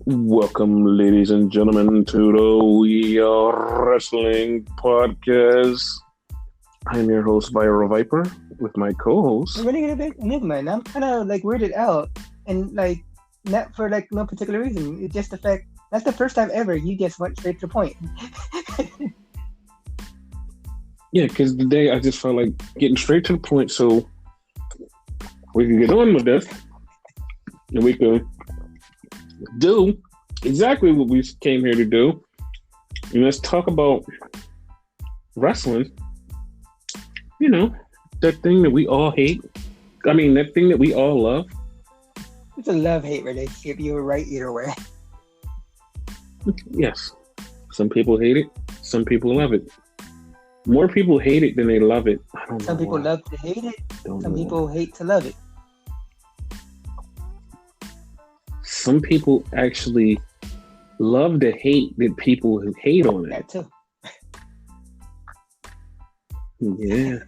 Welcome, ladies and gentlemen, to the We Are Wrestling podcast. I'm your host, Viral Viper, with my co-host. I'm really a big enigma, and I'm kind of like weirded out, and like not for like no particular reason. It's just the fact that's the first time ever you just went straight to the point. Yeah, because today I just felt like getting straight to the point so we can get on with this and we can do exactly what we came here to do. And let's talk about wrestling. You know, that thing that we all hate. I mean, that thing that we all love. It's a love-hate relationship. You were right either way. Yes. Some people hate it. Some people love it. More people hate it than they love it. I don't know. Some people why. love to hate it. Don't Some know people why. hate to love it. Some people actually love to hate that people who hate on it. That too. Yeah.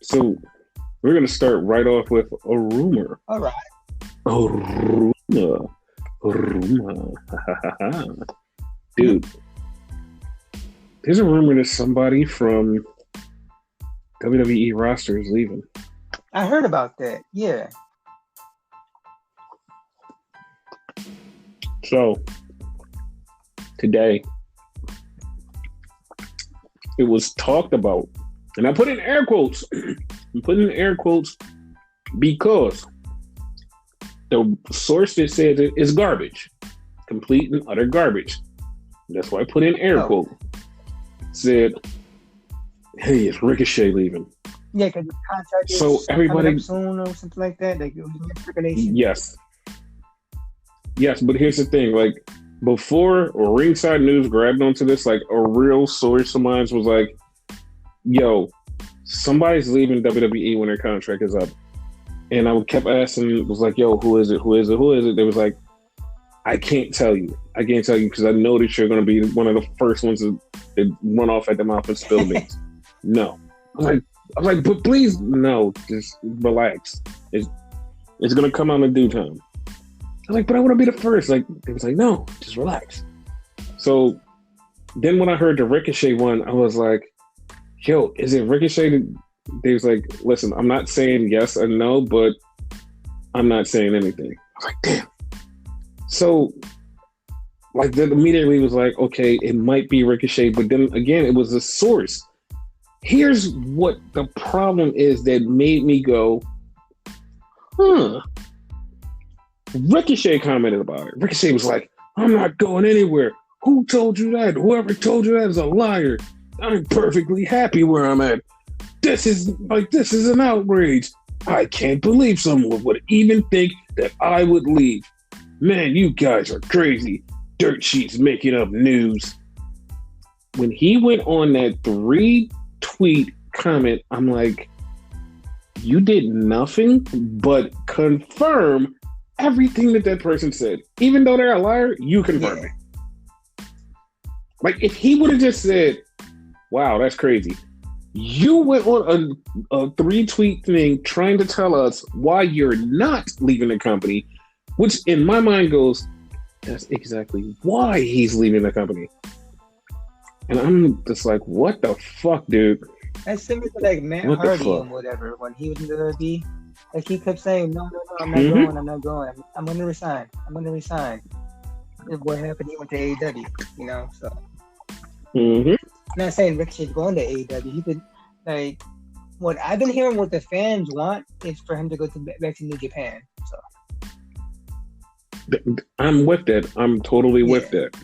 So we're gonna start right off with a rumor. All right. A rumor. A rumor. Dude. There's a rumor that somebody from WWE roster is leaving. I heard about that. Yeah. So today it was talked about, and I put in air quotes. I'm putting in air quotes because the source that says it is garbage, complete and utter garbage. That's why I put in air quote. Said, "Hey, it's Ricochet leaving." Yeah, because the contract is So everybody coming up soon or something like that. Like it was speculation. Yes, but here's the thing: like before, or Ringside News grabbed onto this, like a real source of mine was like, "Yo, somebody's leaving WWE when their contract is up," and I kept asking, was like, "Yo, who is it? Who is it? Who is it?" They was like, "I can't tell you. I can't tell you because I know that you're going to be one of the first ones to run off at the mouth and spill beans." No, I was like, but please, no, just relax. It's going to come out in due time. I was like, but I want to be the first. Like, it was like, no, just relax. So then when I heard the Ricochet one, I was like, yo, is it Ricochet? They was like, listen, I'm not saying yes or no, but I'm not saying anything. I was like, damn. So, like, then immediately was like, okay, it might be Ricochet, but then again, it was a source. Here's what the problem is that made me go, huh. Ricochet commented about it. Ricochet was like, I'm not going anywhere. Who told you that? Whoever told you that is a liar. I'm perfectly happy where I'm at. This is an outrage. I can't believe someone would even think that I would leave. Man, you guys are crazy. Dirt sheets making up news. When he went on that 3-tweet comment, I'm like, you did nothing but confirm everything that person said. Even though they're a liar, you confirm it. Like, if he would have just said, wow, that's crazy. You went on a 3-tweet thing trying to tell us why you're not leaving the company, which in my mind goes, that's exactly why he's leaving the company. And I'm just like, what the fuck, dude? That's similar to like Matt Hardy and whatever when he was in the WWE. Like he kept saying, no, I'm not going. I'm not going. I'm going to resign. And what happened? He went to AEW. You know, so. I'm not saying Ricochet's going to AEW. He could, like, what I've been hearing, what the fans want is for him to go back to New Japan. So. I'm with that. I'm totally with that.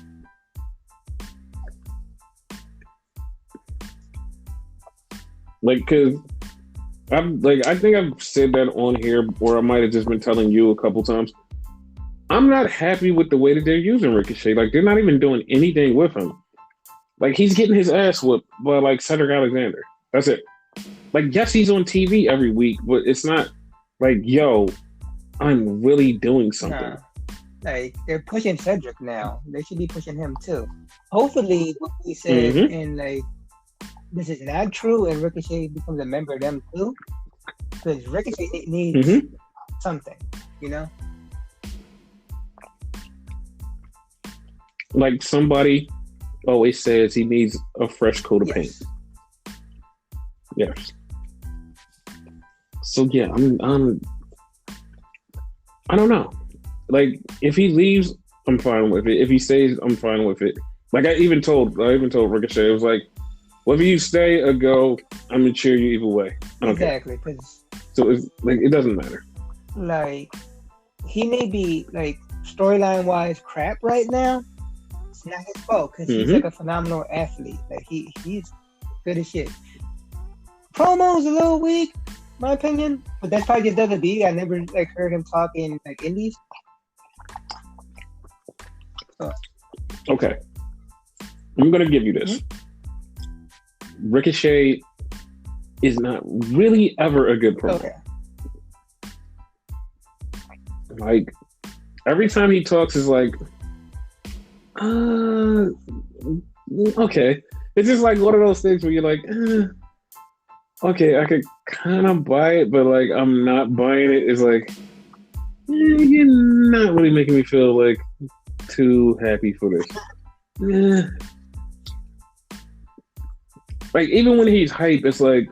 Like, cause I think I've said that on here, or I might have just been telling you a couple times. I'm not happy with the way that they're using Ricochet. Like, they're not even doing anything with him. Like, he's getting his ass whooped by like Cedric Alexander. That's it. Like, yes, he's on TV every week, but it's not like, yo, I'm really doing something. Nah. Like, they're pushing Cedric now. They should be pushing him too. Hopefully, what we said in like this is not true, and Ricochet becomes a member of them too, because Ricochet needs something, you know. Like somebody always says he needs a fresh coat of paint. Yes. So yeah, I don't know. Like if he leaves, I'm fine with it. If he stays, I'm fine with it. Like I even told Ricochet, it was like, whether you stay or go, I'm gonna cheer you either way. Exactly, because so it's like it doesn't matter. Like he may be like storyline wise crap right now. It's not his fault because he's like a phenomenal athlete. Like he's good as shit. Promo's a little weak, my opinion, but that's probably just WWE. I never like heard him talk in like indies. So. Okay, I'm gonna give you this. Ricochet is not really ever a good promo. Okay. Like every time he talks is like, okay. It's just like one of those things where you're like, okay, I could kind of buy it, but like I'm not buying it. It's like, you're not really making me feel like too happy for this. Like even when he's hype, it's like,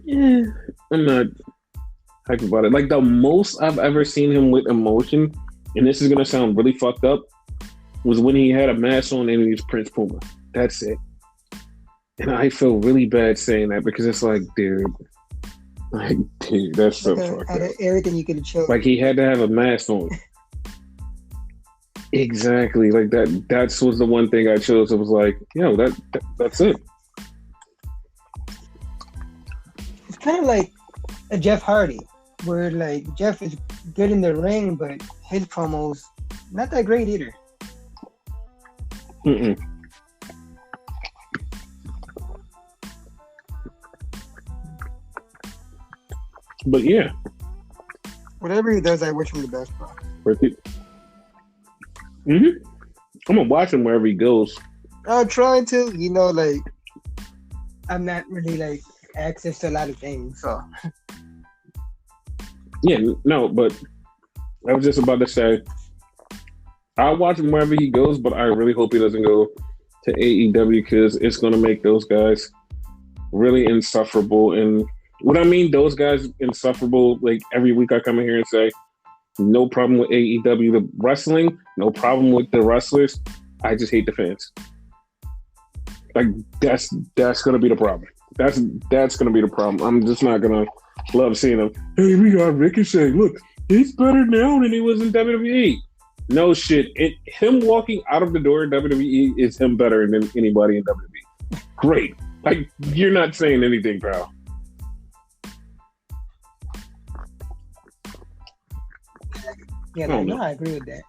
I'm not hype about it. Like the most I've ever seen him with emotion, and this is gonna sound really fucked up, was when he had a mask on and he was Prince Puma. That's it. And I feel really bad saying that because it's like, dude, that's so fucked up. Everything you could have chosen. Like he had to have a mask on. Exactly. Like that was the one thing I chose. It was like, that's it. It's kind of like a Jeff Hardy, where like Jeff is good in the ring, but his promos not that great either. But yeah, whatever he does, I wish him the best. I'm gonna watch him wherever he goes. I'm trying to, like I'm not really like access to a lot of things, so. Yeah, no, but I was just about to say, I'll watch him wherever he goes, but I really hope he doesn't go to AEW because it's going to make those guys really insufferable. And what I mean, those guys insufferable, like every week I come in here and say, no problem with AEW, the wrestling, no problem with the wrestlers. I just hate the fans. Like that's going to be the problem. That's going to be the problem. I'm just not going to love seeing them. Hey, we got Ricochet. Look, he's better now than he was in WWE. No shit. Him walking out of the door in WWE is him better than anybody in WWE. Great. Like, you're not saying anything, pal. Yeah, no, I agree with that.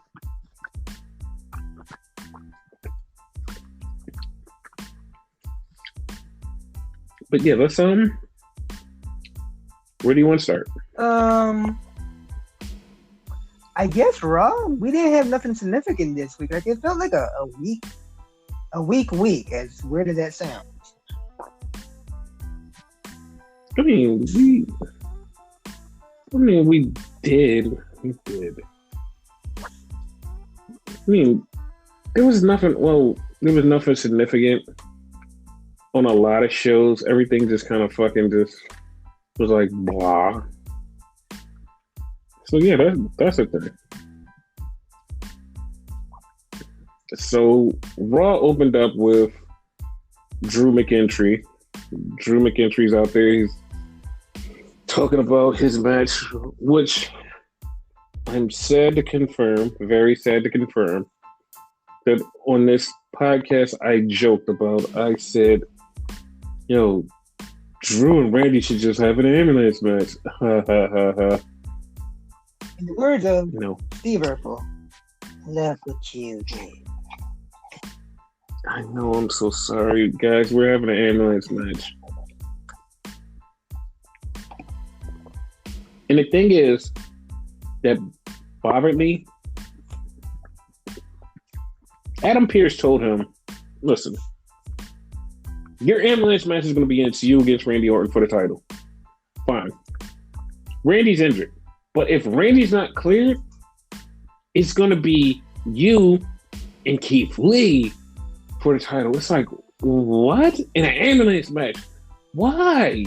But yeah, let's where do you want to start? I guess Raw. We didn't have nothing significant this week. Like it felt like a week. As weird as that sound. I mean, we did. I mean, there was nothing significant on a lot of shows. Everything just kind of fucking just was like blah. So yeah, that's a thing. So Raw opened up with Drew McIntyre. Drew McIntyre's out there. He's talking about his match, which I'm sad to confirm, very sad to confirm, that on this podcast I joked about. I said, yo, Drew and Randy should just have an ambulance match. Ha ha ha ha. In the words of Steve Urkel, look what you did. I know, I'm so sorry, guys. We're having an ambulance match. And the thing is, that bothered me. Adam Pearce told him, listen, your ambulance match is going to be against you against Randy Orton for the title. Fine. Randy's injured. But if Randy's not cleared, it's going to be you and Keith Lee for the title. It's like, what? In an ambulance match? Why?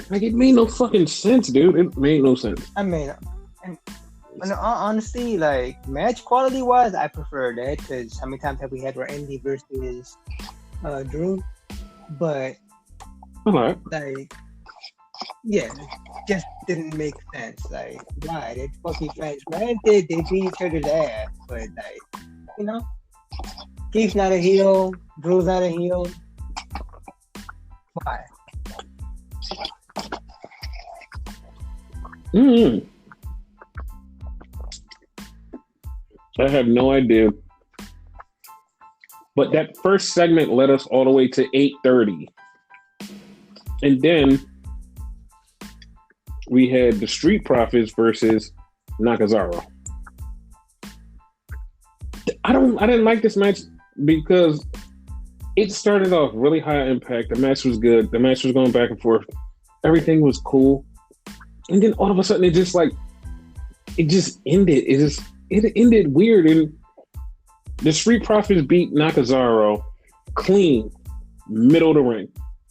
Like, it made no fucking sense, dude. It made no sense. I mean, and honestly, like, match quality wise, I prefer that, because how many times have we had Randy versus Drew? But like, yeah, it just didn't make sense. Like, why? They're fucking fans. Granted, they beat each other's ass, but like, you know, Keith's not a heel, Drew's not a heel. Why? I have no idea. But that first segment led us all the way to 8:30. And then we had the Street Profits versus Nakazawa. I didn't like this match because it started off really high impact. The match was good. The match was going back and forth. Everything was cool. And then all of a sudden it just ended. It ended weird. And the Street Profits beat Nakazawa clean, middle of the ring,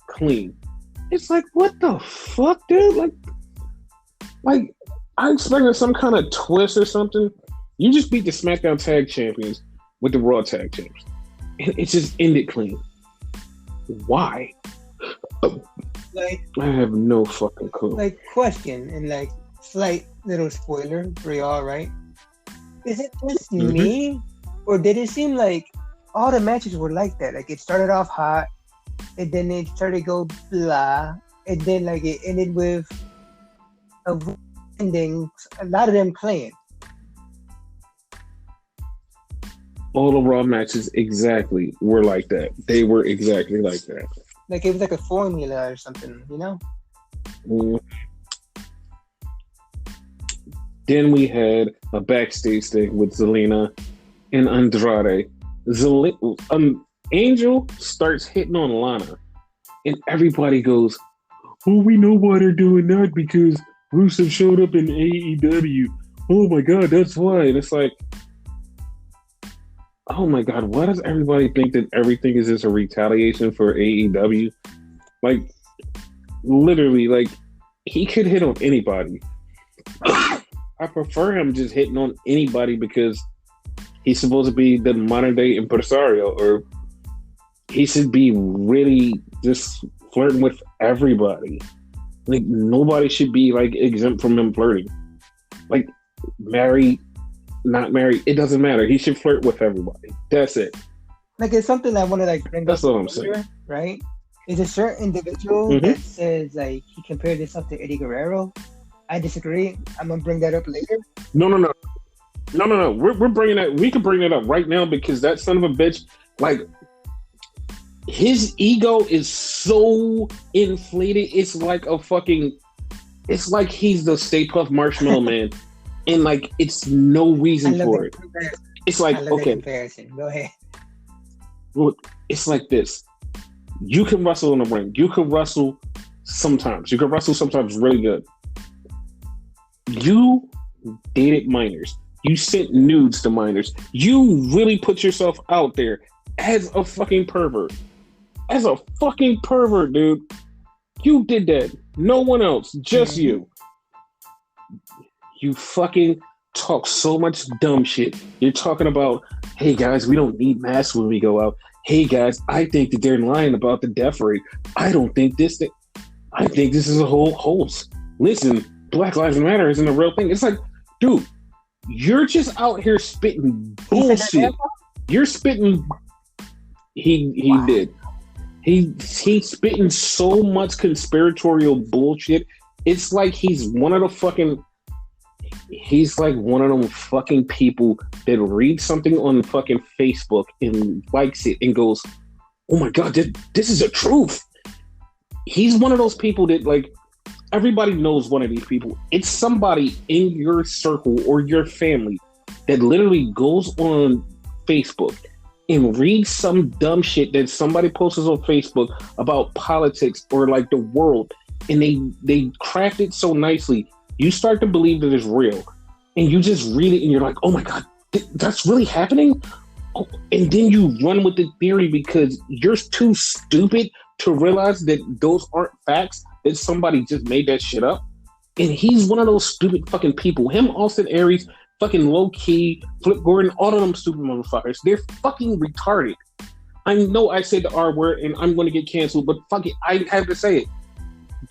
clean. It's like, what the fuck, dude? Like I expected some kind of twist or something. You just beat the SmackDown Tag Champions with the Raw Tag Champions. And it just ended clean. Why? Like, I have no fucking clue. Like, question, and like, slight little spoiler for y'all, right? Is it just me, or did it seem like all the matches were like that? Like, it started off hot, and then it started to go blah, and then like it ended with a ending. A lot of them playing. All the Raw matches exactly were like that. They were exactly like that. Like, it was like a formula or something, you know? Then we had a backstage thing with Zelina and Andrade. Angel starts hitting on Lana, and everybody goes, "Oh, we know why they're doing that because Rusev showed up in AEW. Oh my God, that's why." And it's like, oh my God, why does everybody think that everything is just a retaliation for AEW? Like, literally, like, he could hit on anybody. I prefer him just hitting on anybody because he's supposed to be the modern day impresario, or he should be really just flirting with everybody. Like, nobody should be like exempt from him flirting. Like, married, not married, it doesn't matter. He should flirt with everybody. That's it. Like, it's something I want to like bring That's up. what I'm saying. Right? There's a certain individual that says like he compared this up to Eddie Guerrero. I disagree. I'm gonna bring that up later. No. We're bringing that. We can bring it up right now because that son of a bitch, like, his ego is so inflated. It's like a fucking. It's like he's the Stay Puft Marshmallow Man, and like it's no reason for it. It's like, okay, comparison. Go ahead. Look, it's like this. You can wrestle in the ring. You can wrestle sometimes. You can wrestle sometimes really good. You dated minors. You sent nudes to minors. You really put yourself out there as a fucking pervert. As a fucking pervert, dude. You did that. No one else. Just you. You fucking talk so much dumb shit. You're talking about, hey guys, we don't need masks when we go out. Hey guys, I think that they're lying about the death rate. I don't think this thing. I think this is a whole hoax. Listen, Black Lives Matter isn't a real thing. It's like, dude, you're just out here spitting bullshit. You're spitting. He did. He's spitting so much conspiratorial bullshit. It's like he's one of the fucking. He's like one of them fucking people that reads something on fucking Facebook and likes it and goes, "Oh my God, this is the truth." He's one of those people that, like, everybody knows one of these people. It's somebody in your circle or your family that literally goes on Facebook and reads some dumb shit that somebody posts on Facebook about politics or like the world, and they craft it so nicely. You start to believe that it's real, and you just read it and you're like, "Oh my God, that's really happening? Oh, and then you run with the theory because you're too stupid to realize that those aren't facts, that somebody just made that shit up. And he's one of those stupid fucking people. Him, Austin Aries, fucking Low Key, Flip Gordon, all of them stupid motherfuckers. They're fucking retarded. I know I said the R word and I'm going to get canceled, but fuck it, I have to say it.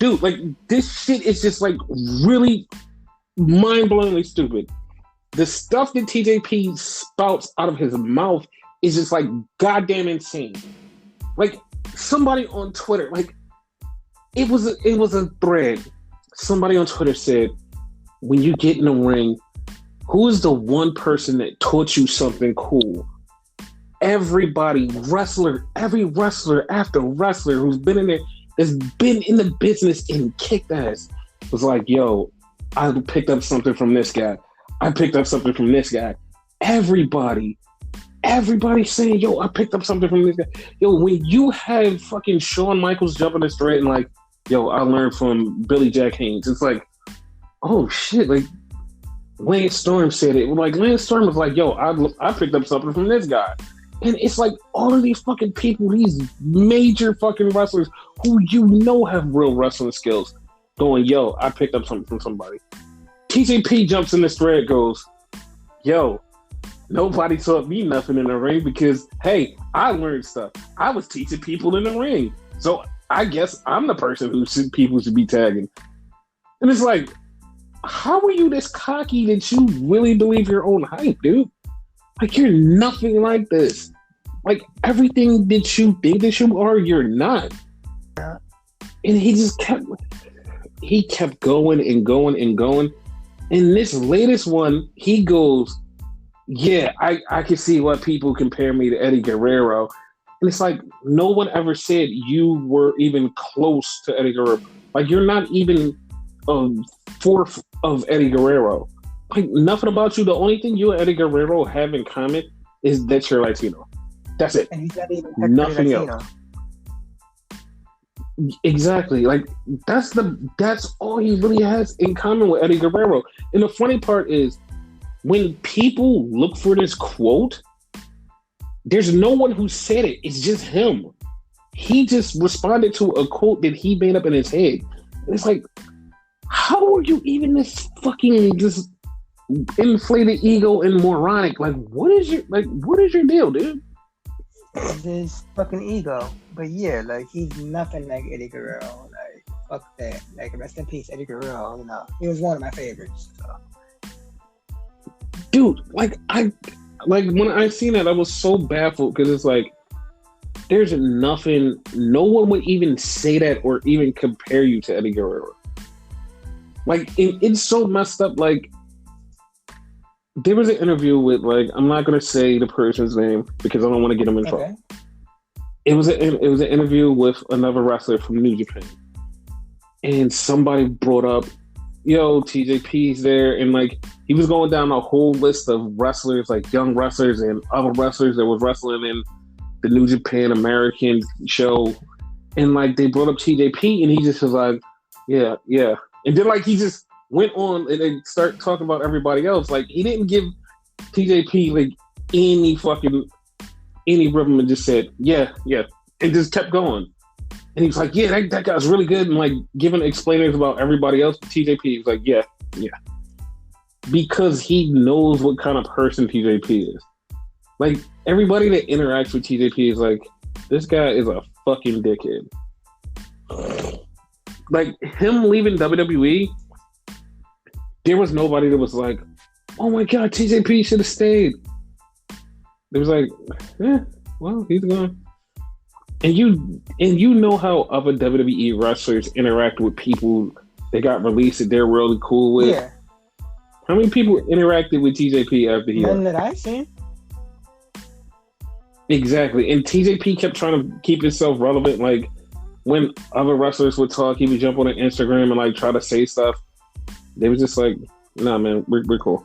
Dude, like, this shit is just, like, really mind-blowingly stupid. The stuff that TJP spouts out of his mouth is just, like, goddamn insane. Like, somebody on Twitter, like, it was a thread. Somebody on Twitter said, when you get in the ring, who is the one person that taught you something cool? Everybody, every wrestler after wrestler who's been in there, has been in the business and kicked ass, was like, yo, I picked up something from this guy. I picked up something from this guy. Everybody saying, yo, I picked up something from this guy. Yo, when you have fucking Shawn Michaels jumping the straight and like, yo, I learned from Billy Jack Haynes. It's like, oh shit, like Lance Storm said it. Like Lance Storm was like, yo, I picked up something from this guy. And it's like all of these fucking people, these major fucking wrestlers who you know have real wrestling skills, going, yo, I picked up something from somebody. TJP jumps in this thread, goes, yo, nobody taught me nothing in the ring because, hey, I learned stuff. I was teaching people in the ring. So I guess I'm the person who people should be tagging. And it's like, how are you this cocky that you really believe your own hype, dude? Like, you're nothing like this. Like, everything that you think that you are, you're not. And he just kept going and going and going. And this latest one, he goes, yeah, I can see why people compare me to Eddie Guerrero. And it's like, no one ever said you were even close to Eddie Guerrero. Like, you're not even a fourth of Eddie Guerrero. Like, nothing about you. The only thing you and Eddie Guerrero have in common is that you're Latino. That's it. And he's not even nothing Latino. else. Exactly. Like, that's all he really has in common with Eddie Guerrero. And the funny part is, when people look for this quote, there's no one who said it. It's just him. He just responded to a quote that he made up in his head. And it's like, how are you even this fucking just inflated ego and moronic? Like, what is your deal, dude? It's his fucking ego. But yeah, like, he's nothing like Eddie Guerrero. Like, fuck that. Like, rest in peace, Eddie Guerrero. You know, he was one of my favorites. So. Dude, like when I seen that, I was so baffled because it's like, there's nothing. No one would even say that or even compare you to Eddie Guerrero. Like, it's so messed up. Like, there was an interview with, like, I'm not gonna say the person's name because I don't want to get him in trouble. It was an interview with another wrestler from New Japan, and somebody brought up, yo, TJP's there, and like he was going down a whole list of wrestlers, like young wrestlers and other wrestlers that was wrestling in the New Japan American show, and like they brought up TJP, and he just was like, yeah. And then, like, he just went on and they start talking about everybody else. Like, he didn't give TJP, like, any rhythm and just said, yeah. And just kept going. And he was like, yeah, that guy's really good. And, like, giving explainers about everybody else. TJP, he was like, yeah. Because he knows what kind of person TJP is. Like, everybody that interacts with TJP is like, this guy is a fucking dickhead. Like, him leaving WWE, there was nobody that was like, oh my God, TJP should have stayed. It was like, well, he's gone. And you know how other WWE wrestlers interact with people that got released that they're really cool with? Yeah. How many people interacted with TJP after he None that I've seen. Exactly. And TJP kept trying to keep himself relevant. Like, when other wrestlers would talk, he would jump on Instagram and like try to say stuff. They were just like, nah, man, we're cool.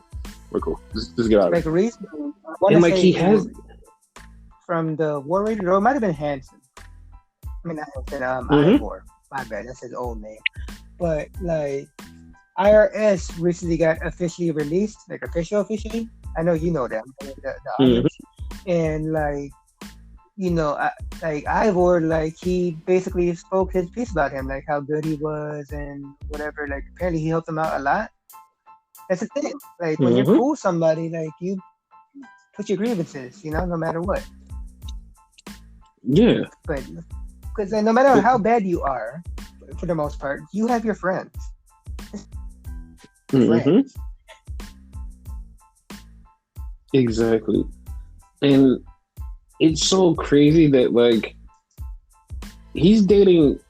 We're cool. Just get out of it. Like, recently, and like he has from the War Raiders, or it might have been Hanson. I mean, not Hanson, Ivor. My bad, that's his old name. But like, IRS recently got officially released, like officially, I know you know them, the Mm-hmm. others, and Ivor, he basically spoke his piece about him, how good he was and whatever. Apparently he helped him out a lot. That's the thing. When you're Mm-hmm. cool with somebody, you put your grievances, no matter what. Yeah. But because no matter how bad you are, for the most part, you have your friends. Friends. Exactly. And it's so crazy that he's dating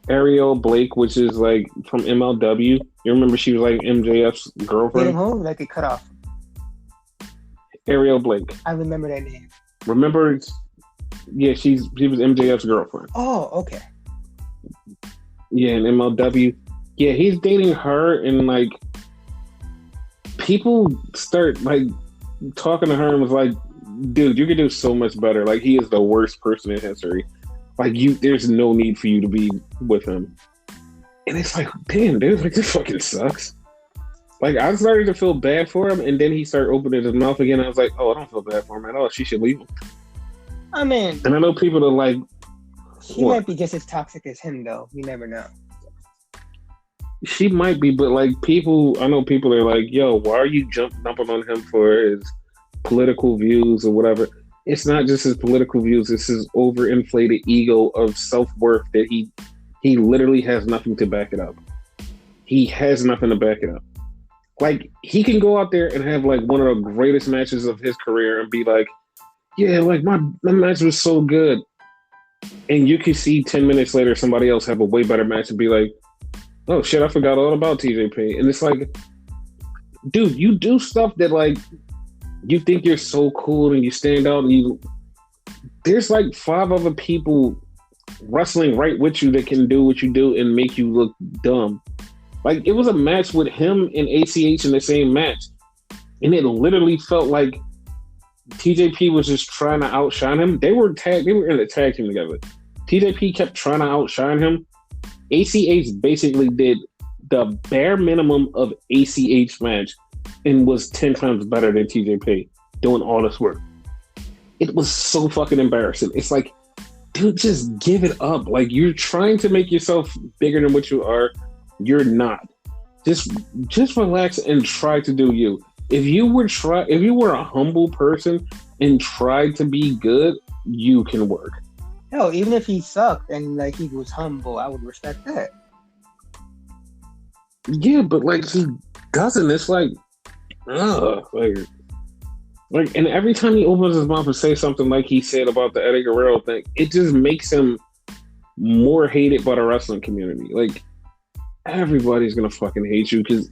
Ariel Blake, which is from MLW. You remember she was MJF's girlfriend? Dating who? It cut off. Ariel Blake. I remember that name. Remember? Yeah, she was MJF's girlfriend. Oh, okay. Yeah, in MLW. Yeah, he's dating her, and people start talking to her and was dude, you could do so much better. He is the worst person in history. There's no need for you to be with him. And it's damn, dude, this fucking sucks. I started to feel bad for him, and then he started opening his mouth again. I was oh, I don't feel bad for him at all. She should leave him. I mean, and I know people are she might be just as toxic as him, though. You never know. She might be, but I know people are yo, why are you dumping on him for his political views or whatever? It's not just his political views, it's his overinflated ego of self-worth that he literally has nothing to back it up. He has nothing to back it up. He can go out there and have one of the greatest matches of his career and be yeah, my match was so good. And you can see 10 minutes later somebody else have a way better match and be oh shit, I forgot all about TJP. And it's dude, you do stuff that you think you're so cool and you stand out and there's 5 other people wrestling right with you that can do what you do and make you look dumb. It was a match with him and ACH in the same match. And it literally felt like TJP was just trying to outshine him. They were in a tag team together. TJP kept trying to outshine him. ACH basically did the bare minimum of ACH match and was 10 times better than TJP doing all this work. It was so fucking embarrassing. It's dude, just give it up. You're trying to make yourself bigger than what you are. You're not. Just relax and try to do you. If you were a humble person and tried to be good, you can work. Hell, even if he sucked and he was humble, I would respect that. Yeah, but he doesn't. It's and every time he opens his mouth and says something like he said about the Eddie Guerrero thing, it just makes him more hated by the wrestling community. Everybody's gonna fucking hate you because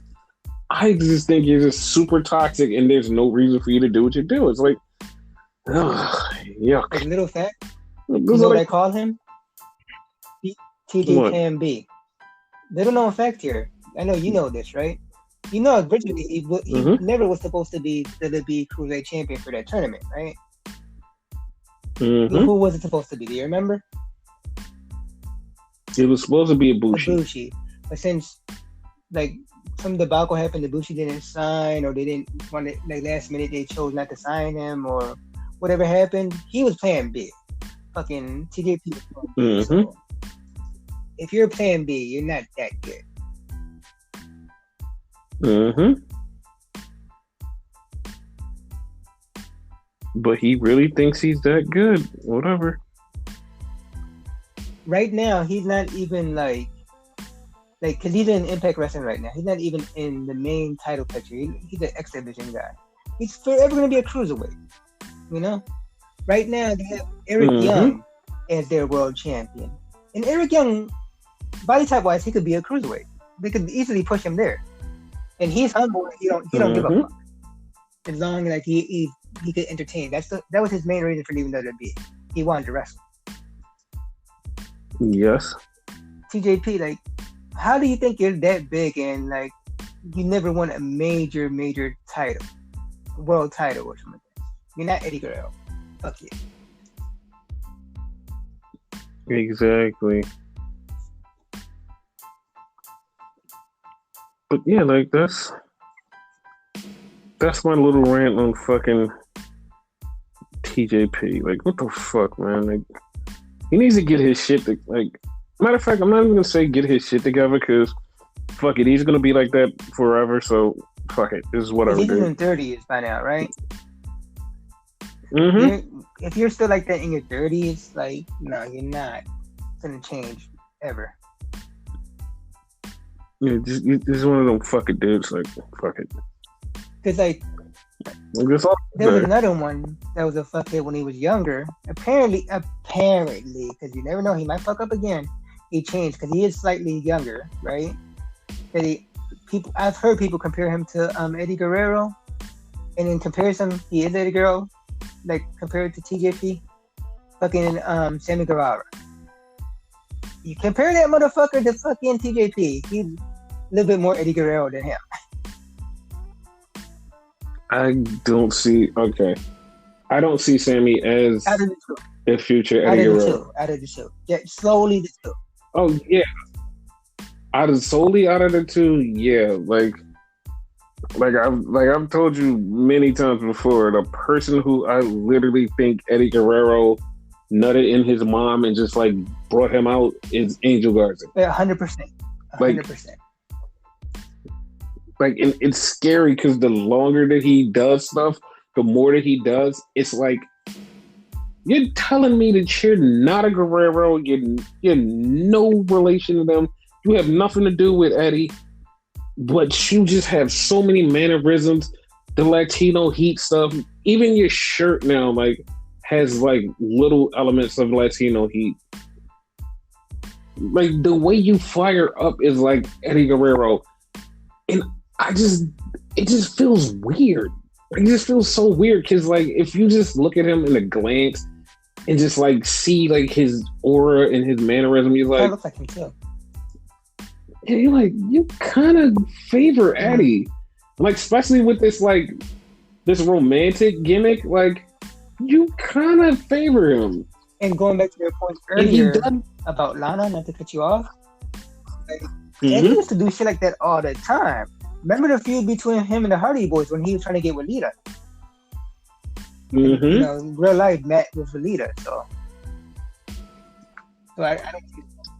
I just think you're just super toxic and there's no reason for you to do what you do. It's yuck. Little fact, you know what I call him? TJKMB. Little known fact here. I know you know this, right? You know, originally he never was supposed to be the Cruiserweight champion for that tournament, right? Mm-hmm. Who was it supposed to be? Do you remember? It was supposed to be Ibushi. But since some debacle happened, Ibushi didn't sign, or they didn't want it, last minute they chose not to sign him, or whatever happened, he was playing big. Fucking TJP was playing big. So if you're playing big, you're not that good. Mm-hmm. But he really thinks he's that good. Whatever. Right now, he's not even because he's in Impact Wrestling right now. He's not even in the main title picture. He's an X Division guy. He's forever going to be a cruiserweight. You know? Right now, they have Eric Young as their world champion. And Eric Young, body type wise, he could be a cruiserweight. They could easily push him there. And he's humble. He don't give a fuck. As long as he could entertain. That was his main reason for leaving WWE. He wanted to wrestle. Yes. TJP, how do you think you're that big and you never won a major title, world title or something? You're not Eddie Guerrero. Fuck you. Exactly. But yeah, that's my little rant on fucking TJP. Like, what the fuck, man? Like, he needs to get his shit. Matter of fact, I'm not even gonna say get his shit together because fuck it, he's gonna be like that forever. So fuck it, this is whatever. He's in 30s by now, right? Mm-hmm. If you're still like that in your 30s, like, no, you're not gonna change ever. Yeah, this is one of them fucking dudes. Like, fuck it. Because like, there was another one that was a fuckhead when he was younger. Apparently, because you never know, he might fuck up again. He changed because he is slightly younger, right? I've heard people compare him to Eddie Guerrero, and in comparison, he is Eddie Guerrero, like compared to TJP, fucking Sammy Guevara. You compare that motherfucker to fucking TJP, he's a little bit more Eddie Guerrero than him. I don't see Sammy as the future Eddie Guerrero. Out of the two. Yeah, slowly the two. Oh, yeah. Out of the two, yeah. Like I've told you many times before, the person who I literally think Eddie Guerrero nutted in his mom and just like brought him out is Angel Garza. Yeah, 100%. 100%. Like, and it's scary because the longer that he does stuff, the more that he does, it's like, you're telling me that you're not a Guerrero, you're no relation to them, you have nothing to do with Eddie, but you just have so many mannerisms, the Latino heat stuff, even your shirt now, like, has, like, little elements of Latino heat. Like, the way you fire up is like Eddie Guerrero. And it just feels weird. It just feels so weird because, like, if you just look at him in a glance and just, like, see, like, his aura and his mannerism, you're like... That looks like him, too. Yeah, you're like, you kind of favor Eddie. Like, especially with this, like, this romantic gimmick, like, you kind of favor him. And going back to your point earlier about Lana, not to cut you off, like, Eddie used to do shit like that all the time. Remember the feud between him and the Hardy Boys when he was trying to get with Lita? Mm-hmm. You know, in real life, Matt was with Lita, so I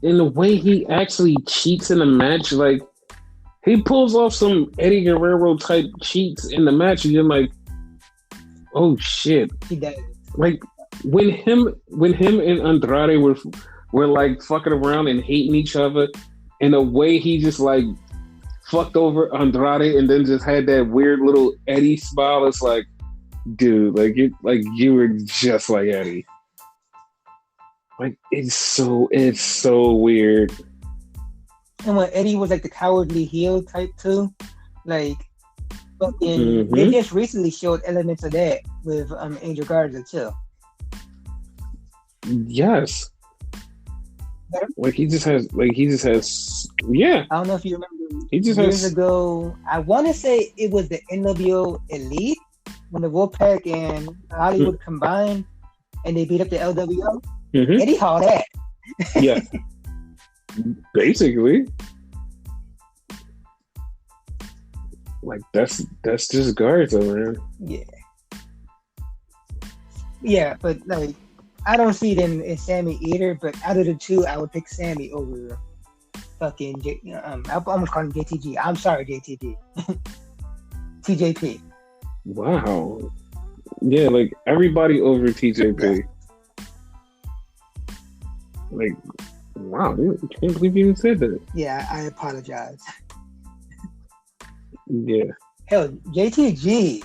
in the way he actually cheats in the match, like, he pulls off some Eddie Guerrero type cheats in the match, and you're like, oh shit. He does. Like, when him and Andrade were like fucking around and hating each other, and the way he just like fucked over Andrade and then just had that weird little Eddie smile, it's like, dude, you were just like Eddie. Like, it's so weird. And when Eddie was like the cowardly heel type too, like, fucking, they just recently showed elements of that with Angel Garza too. Yes. He just has yeah. I don't know if you remember he just years ago, I want to say it was the NWO Elite when the Wolfpack and Hollywood combined and they beat up the LWO. Eddie hauled that. Yeah. Basically. Like, that's just Garza, man. Yeah. Yeah, but like, I don't see it in Sammy either, but out of the two, I would pick Sammy over fucking I almost call him JTG. I'm sorry, JTG. TJP. Wow. Yeah, like, everybody over TJP. Like, wow, I can't believe you even said that. Yeah, I apologize. Yeah. Hell, JTG,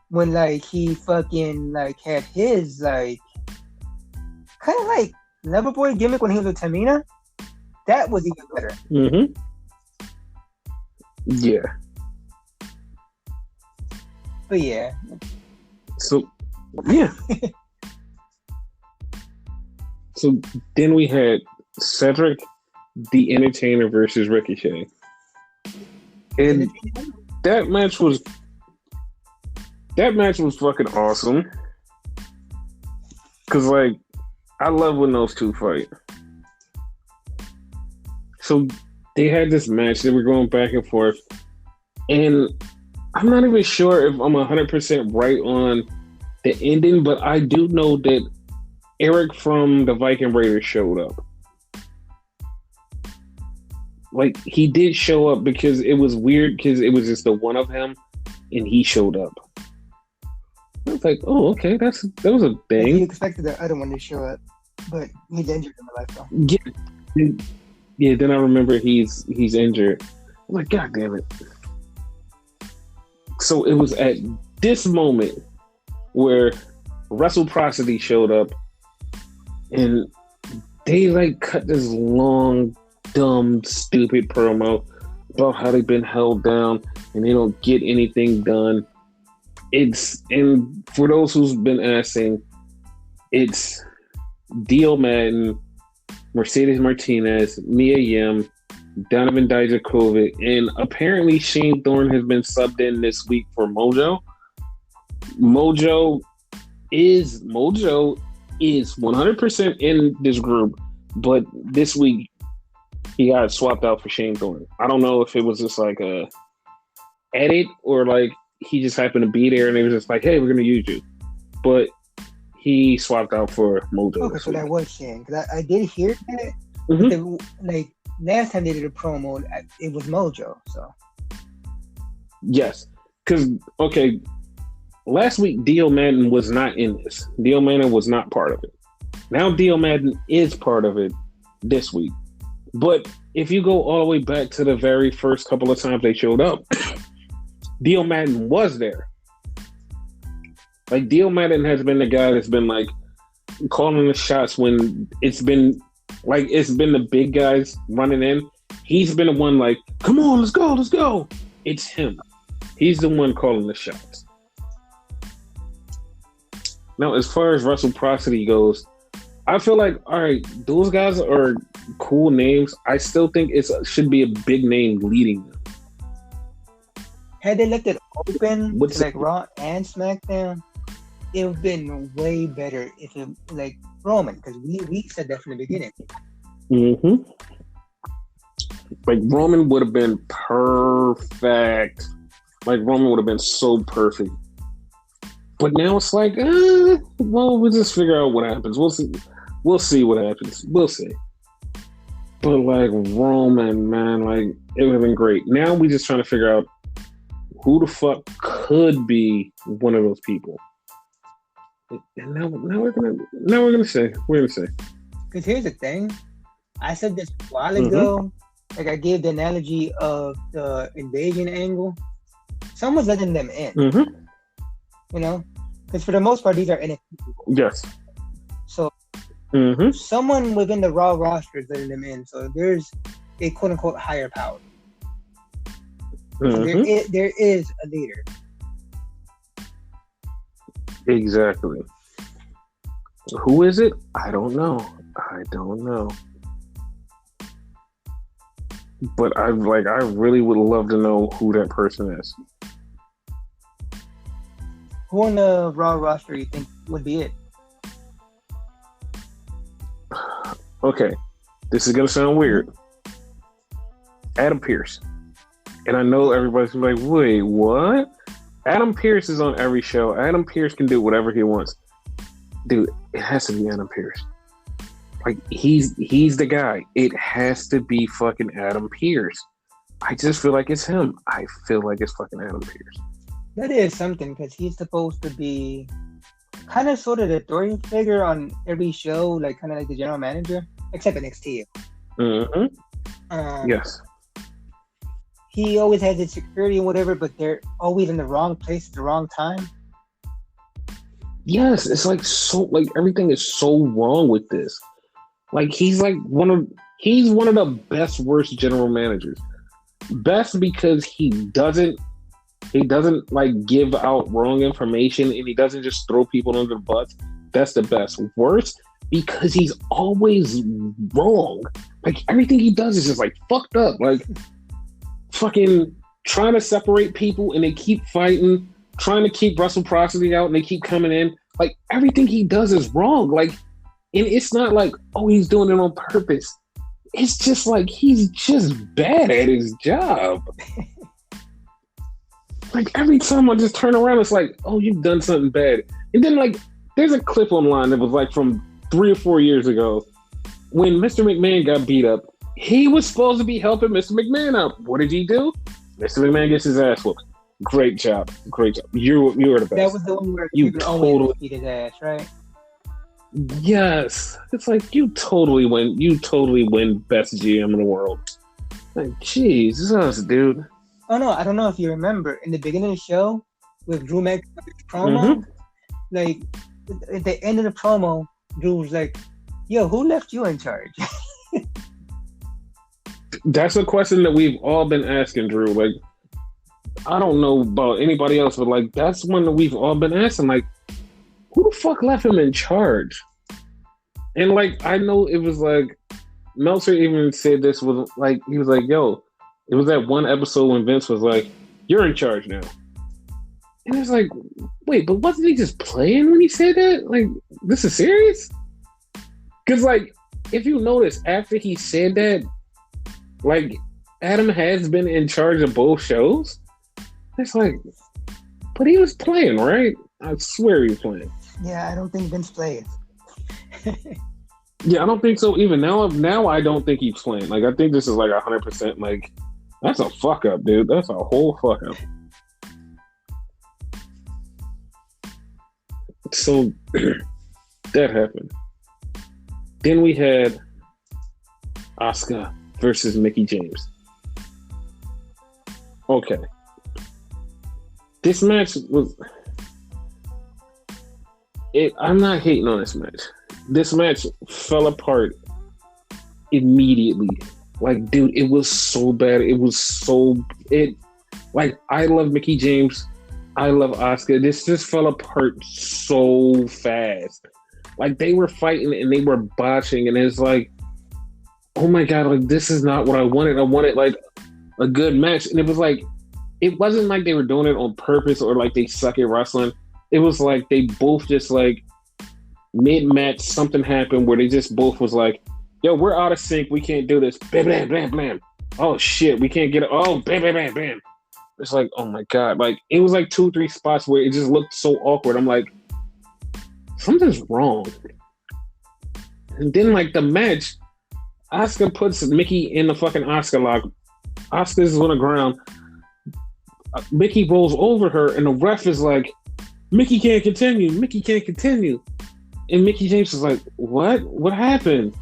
when like he fucking like had his like kind of like Loverboy gimmick when he was with Tamina, that was even better. Yeah. But yeah. So yeah. So then we had Cedric the Entertainer versus Ricochet. And that match was fucking awesome. Cause like, I love when those two fight. So they had this match, they were going back and forth, and I'm not even sure if I'm 100% right on the ending, but I do know that Eric from the Viking Raiders showed up. Like, he did show up because it was weird because it was just the one of him and he showed up. I was like, oh, okay, that was a thing. You expected the other one to show up, but he's injured in the life though. Yeah, then I remember he's injured. I'm like, God damn it. So it was at this moment where Reciprocity showed up and they like cut this long, dumb, stupid promo about how they've been held down and they don't get anything done. And for those who's been asking, it's Dio Madden, Mercedes Martinez, Mia Yim, Donovan Dijakovic, and apparently Shane Thorne has been subbed in this week for Mojo. Mojo is 100% in this group, but this week he got swapped out for Shane Thorne. I don't know if it was just like a edit or like he just happened to be there and they were just like, hey, we're going to use you. But he swapped out for Mojo. Okay, so that was Shane. Because I did hear that. Mm-hmm. Like, last time they did a promo, it was Mojo. So yes. Because, okay, last week Dio Madden was not in this. Dio Madden was not part of it. Now Dio Madden is part of it this week. But if you go all the way back to the very first couple of times they showed up, Dio Madden was there. Like, Dio Madden has been the guy that's been like calling the shots when it's been the big guys running in. He's been the one like, come on, let's go. It's him. He's the one calling the shots. Now, as far as Reciprocity goes, I feel like, all right, those guys are cool names. I still think it should be a big name leading them. Had they left it open to like Raw and SmackDown, it would have been way better if it like Roman, because we said that from the beginning. Mm-hmm. Like, Roman would have been perfect. Like, Roman would have been so perfect. But now it's like, well, we'll just figure out what happens. We'll see what happens. We'll see. But like, Roman, man, like, it would have been great. Now we just trying to figure out who the fuck could be one of those people. And now we're gonna say. Because here's the thing, I said this a while ago. Like, I gave the analogy of the invasion angle. Someone's letting them in. Mm-hmm. You know, because for the most part, these are NXT people. Yes. So someone within the Raw roster is letting them in. So there's a quote unquote higher power. So there is a leader. Exactly. Who is it? I don't know. But I really would love to know who that person is. Who on the Raw roster you think would be it? Okay, this is gonna sound weird. Adam Pearce. And I know everybody's like, wait, what? Adam Pearce is on every show. Adam Pearce can do whatever he wants. Dude, it has to be Adam Pearce. Like, he's the guy. It has to be fucking Adam Pearce. I just feel like it's him. I feel like it's fucking Adam Pearce. That is something, because he's supposed to be kind of sort of the authority figure on every show, like kind of like the general manager, except NXT. Yes. He always has his security and whatever, but they're always in the wrong place at the wrong time. Yes, it's like so, like, everything is so wrong with this. Like, he's like one of the best worst general managers. Best because he doesn't like give out wrong information and he doesn't just throw people under the bus. That's the best. Worst because he's always wrong. Like, everything he does is just like fucked up. Like, fucking trying to separate people and they keep fighting, trying to keep Reciprocity out and they keep coming in. Like, everything he does is wrong. Like, and it's not like, oh, he's doing it on purpose. It's just like, he's just bad at his job. Like every time I just turn around, it's like, oh, you've done something bad. And then like, there's a clip online that was like from 3 or 4 years ago when Mr. McMahon got beat up. He was supposed to be helping Mr. McMahon out. What did he do? Mr. McMahon gets his ass whooped. Great job. You were the best. That was the one where you totally beat his ass, right? Yes. It's like you totally win. You totally win best GM in the world. Like, Jesus, dude. Oh no, I don't know if you remember in the beginning of the show with Drew McIntyre's promo, like at the end of the promo, Drew was like, "Yo, who left you in charge?" That's a question that we've all been asking, Drew. Like, I don't know about anybody else, but like that's one that we've all been asking. Like, who the fuck left him in charge? And like, I know it was like Meltzer even said this was like he was like, "Yo." It was that one episode when Vince was like, "You're in charge now." And it's like, wait, but wasn't he just playing when he said that? Like, this is serious? Because, like, if you notice, after he said that, like, Adam has been in charge of both shows. It's like, but he was playing, right? I swear he was playing. Yeah, I don't think Vince played. Yeah, I don't think so even. Now I don't think he's playing. Like, I think this is like 100% like, that's a fuck up, dude. That's a whole fuck up. So that happened. Then we had Asuka versus Mickie James. Okay. This match was... I'm not hating on this match. This match fell apart immediately. Like, dude, it was so bad. Like, I love Mickie James. I love Asuka. This just fell apart so fast. Like, they were fighting and they were botching, and it's like, oh my God, like, this is not what I wanted. I wanted, like, a good match. And it was like, it wasn't like they were doing it on purpose or like they suck at wrestling. It was like they both just, like, mid-match, something happened where they just both was like, yo, we're out of sync. We can't do this. Bam, bam, bam, bam. Oh, shit. We can't get it. Oh, bam, bam, bam, bam. It's like, oh, my God. Like, it was like 2-3 spots where it just looked so awkward. I'm like, something's wrong. And then, like, the match, Asuka puts Mickie in the fucking Asuka lock. Asuka's on the ground. Mickie rolls over her, and the ref is like, Mickie can't continue. Mickie can't continue. And Mickie James is like, what? What happened?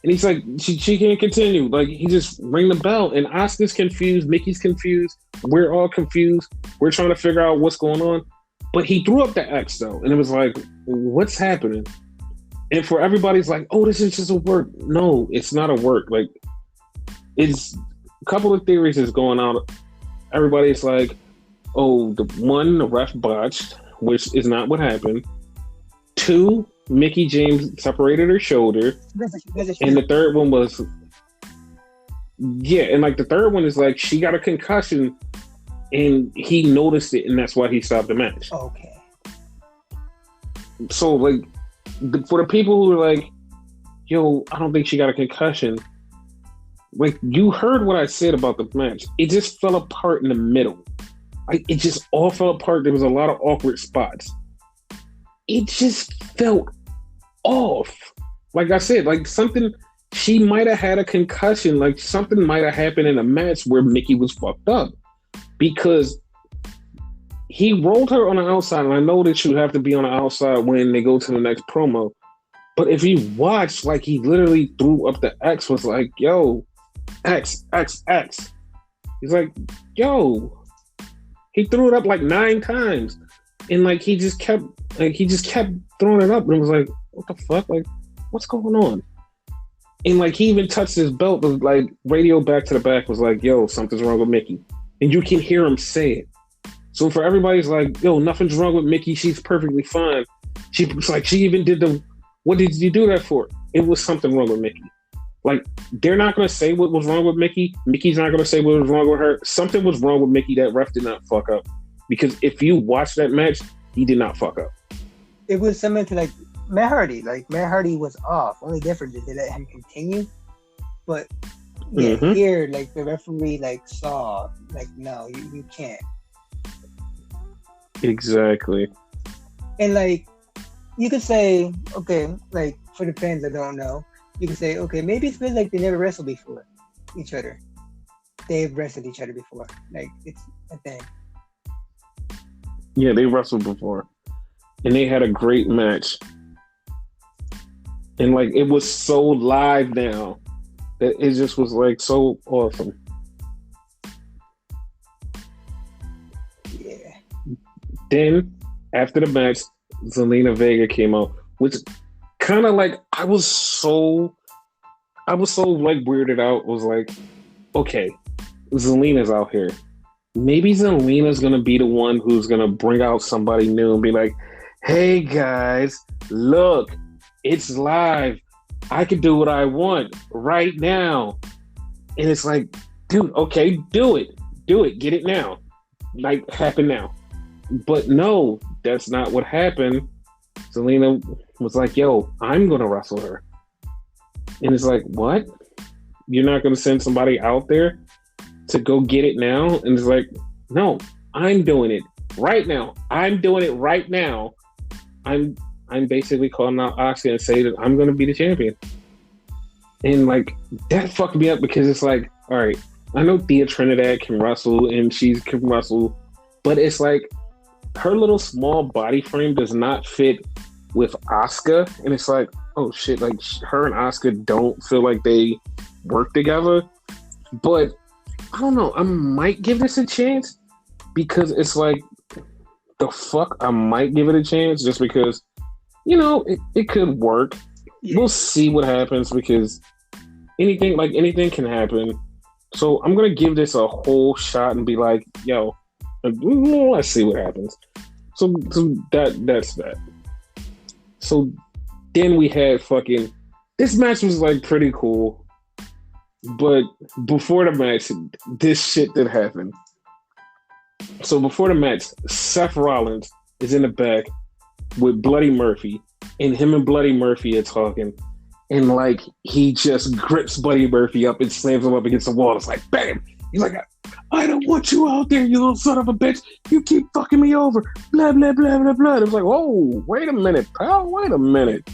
And he's like, she can't continue. Like, he just rang the bell. And Asuka's confused. Mickey's confused. We're all confused. We're trying to figure out what's going on. But he threw up the X, though. And it was like, what's happening? And for everybody's like, oh, this is just a work. No, it's not a work. Like, it's a couple of theories is going on. Everybody's like, oh, the ref botched, which is not what happened. 2, Mickie James separated her shoulder. And the third one was, yeah, and like the third one is like she got a concussion and he noticed it and that's why he stopped the match. Okay. So like, for the people who are like, yo, I don't think she got a concussion, like, you heard what I said about the match. It just fell apart in the middle. Like, it just all fell apart. There was a lot of awkward spots. It just felt off. Like I said, like something, she might have had a concussion. Like something might have happened in a match where Mickie was fucked up because he rolled her on the outside. And I know that you have to be on the outside when they go to the next promo. But if you watch, like, he literally threw up the X, was like, yo, X, X, X. He's like, yo. He threw it up like 9 times. And like he just kept throwing it up and it was like, what the fuck? Like, what's going on? And like he even touched his belt, was like radio back to the back was like, yo, something's wrong with Mickie. And you can hear him say it. So for everybody's like, yo, nothing's wrong with Mickie, she's perfectly fine. She was like, she even did what did you do that for? It was something wrong with Mickie. Like, they're not gonna say what was wrong with Mickie. Mickie's not gonna say what was wrong with her. Something was wrong with Mickie. That ref did not fuck up. Because if you watch that match, he did not fuck up. It was similar to like Matt Hardy. Like Matt Hardy was off. Only difference is they let him continue. But yeah, here like the referee like saw like, no, you can't. Exactly. And like, you could say, okay, like for the fans that don't know, you could say, okay, maybe it's because like they never wrestled before each other. They've wrestled each other before. Like it's a thing. Yeah, they wrestled before, and they had a great match. And like it was so live now that it just was like so awesome. Yeah. Then after the match, Zelina Vega came out, which kind of like I was so like weirded out. Was like, okay, Zelina's out here. Maybe Zelina's gonna be the one who's gonna bring out somebody new and be like, "Hey guys, look, it's live. I can do what I want right now." And it's like, dude, okay, do it, get it now, like happen now. But no, that's not what happened. Zelina was like, "Yo, I'm gonna wrestle her," and it's like, what? You're not gonna send somebody out there to go get it now? And it's like, no, I'm doing it right now. I'm doing it right now. I'm basically calling out Asuka and saying that I'm gonna be the champion. And like that fucked me up because it's like, all right, I know Thea Trinidad can wrestle and she can wrestle, but it's like her little small body frame does not fit with Asuka, and it's like, oh shit, like her and Asuka don't feel like they work together. But I don't know, I might give this a chance because it's like, the fuck, I might give it a chance just because, you know, it could work. Yeah. We'll see what happens because anything can happen. So I'm gonna give this a whole shot and be like, yo, let's see what happens. So that's that. So then we had this match was like pretty cool. But before the match, this shit did happen. So before the match, Seth Rollins is in the back with Bloody Murphy, and him and Bloody Murphy are talking, and like he just grips Bloody Murphy up and slams him up against the wall. It's like, bam! He's like, I don't want you out there, you little son of a bitch. You keep fucking me over. Blah, blah, blah, blah, blah. It was like, whoa, wait a minute, pal. Wait a minute.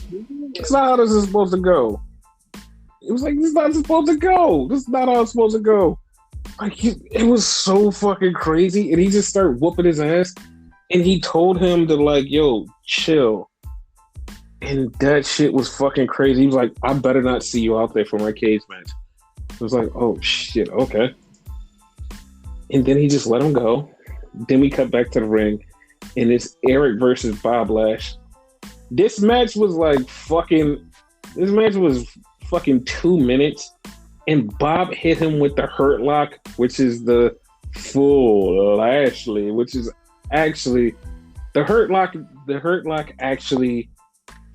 That's not how this is supposed to go. It was like, this is not supposed to go. This is not how it's supposed to go. Like, it was so fucking crazy. And he just started whooping his ass. And he told him to, like, yo, chill. And that shit was fucking crazy. He was like, I better not see you out there for my cage match. It was like, oh, shit, okay. And then he just let him go. Then we cut back to the ring. And it's Eric versus Bob Lash. This match was fucking 2 minutes, and Bob hit him with the Hurt Lock, which is the full Lashley, which is actually the Hurt Lock. The Hurt Lock actually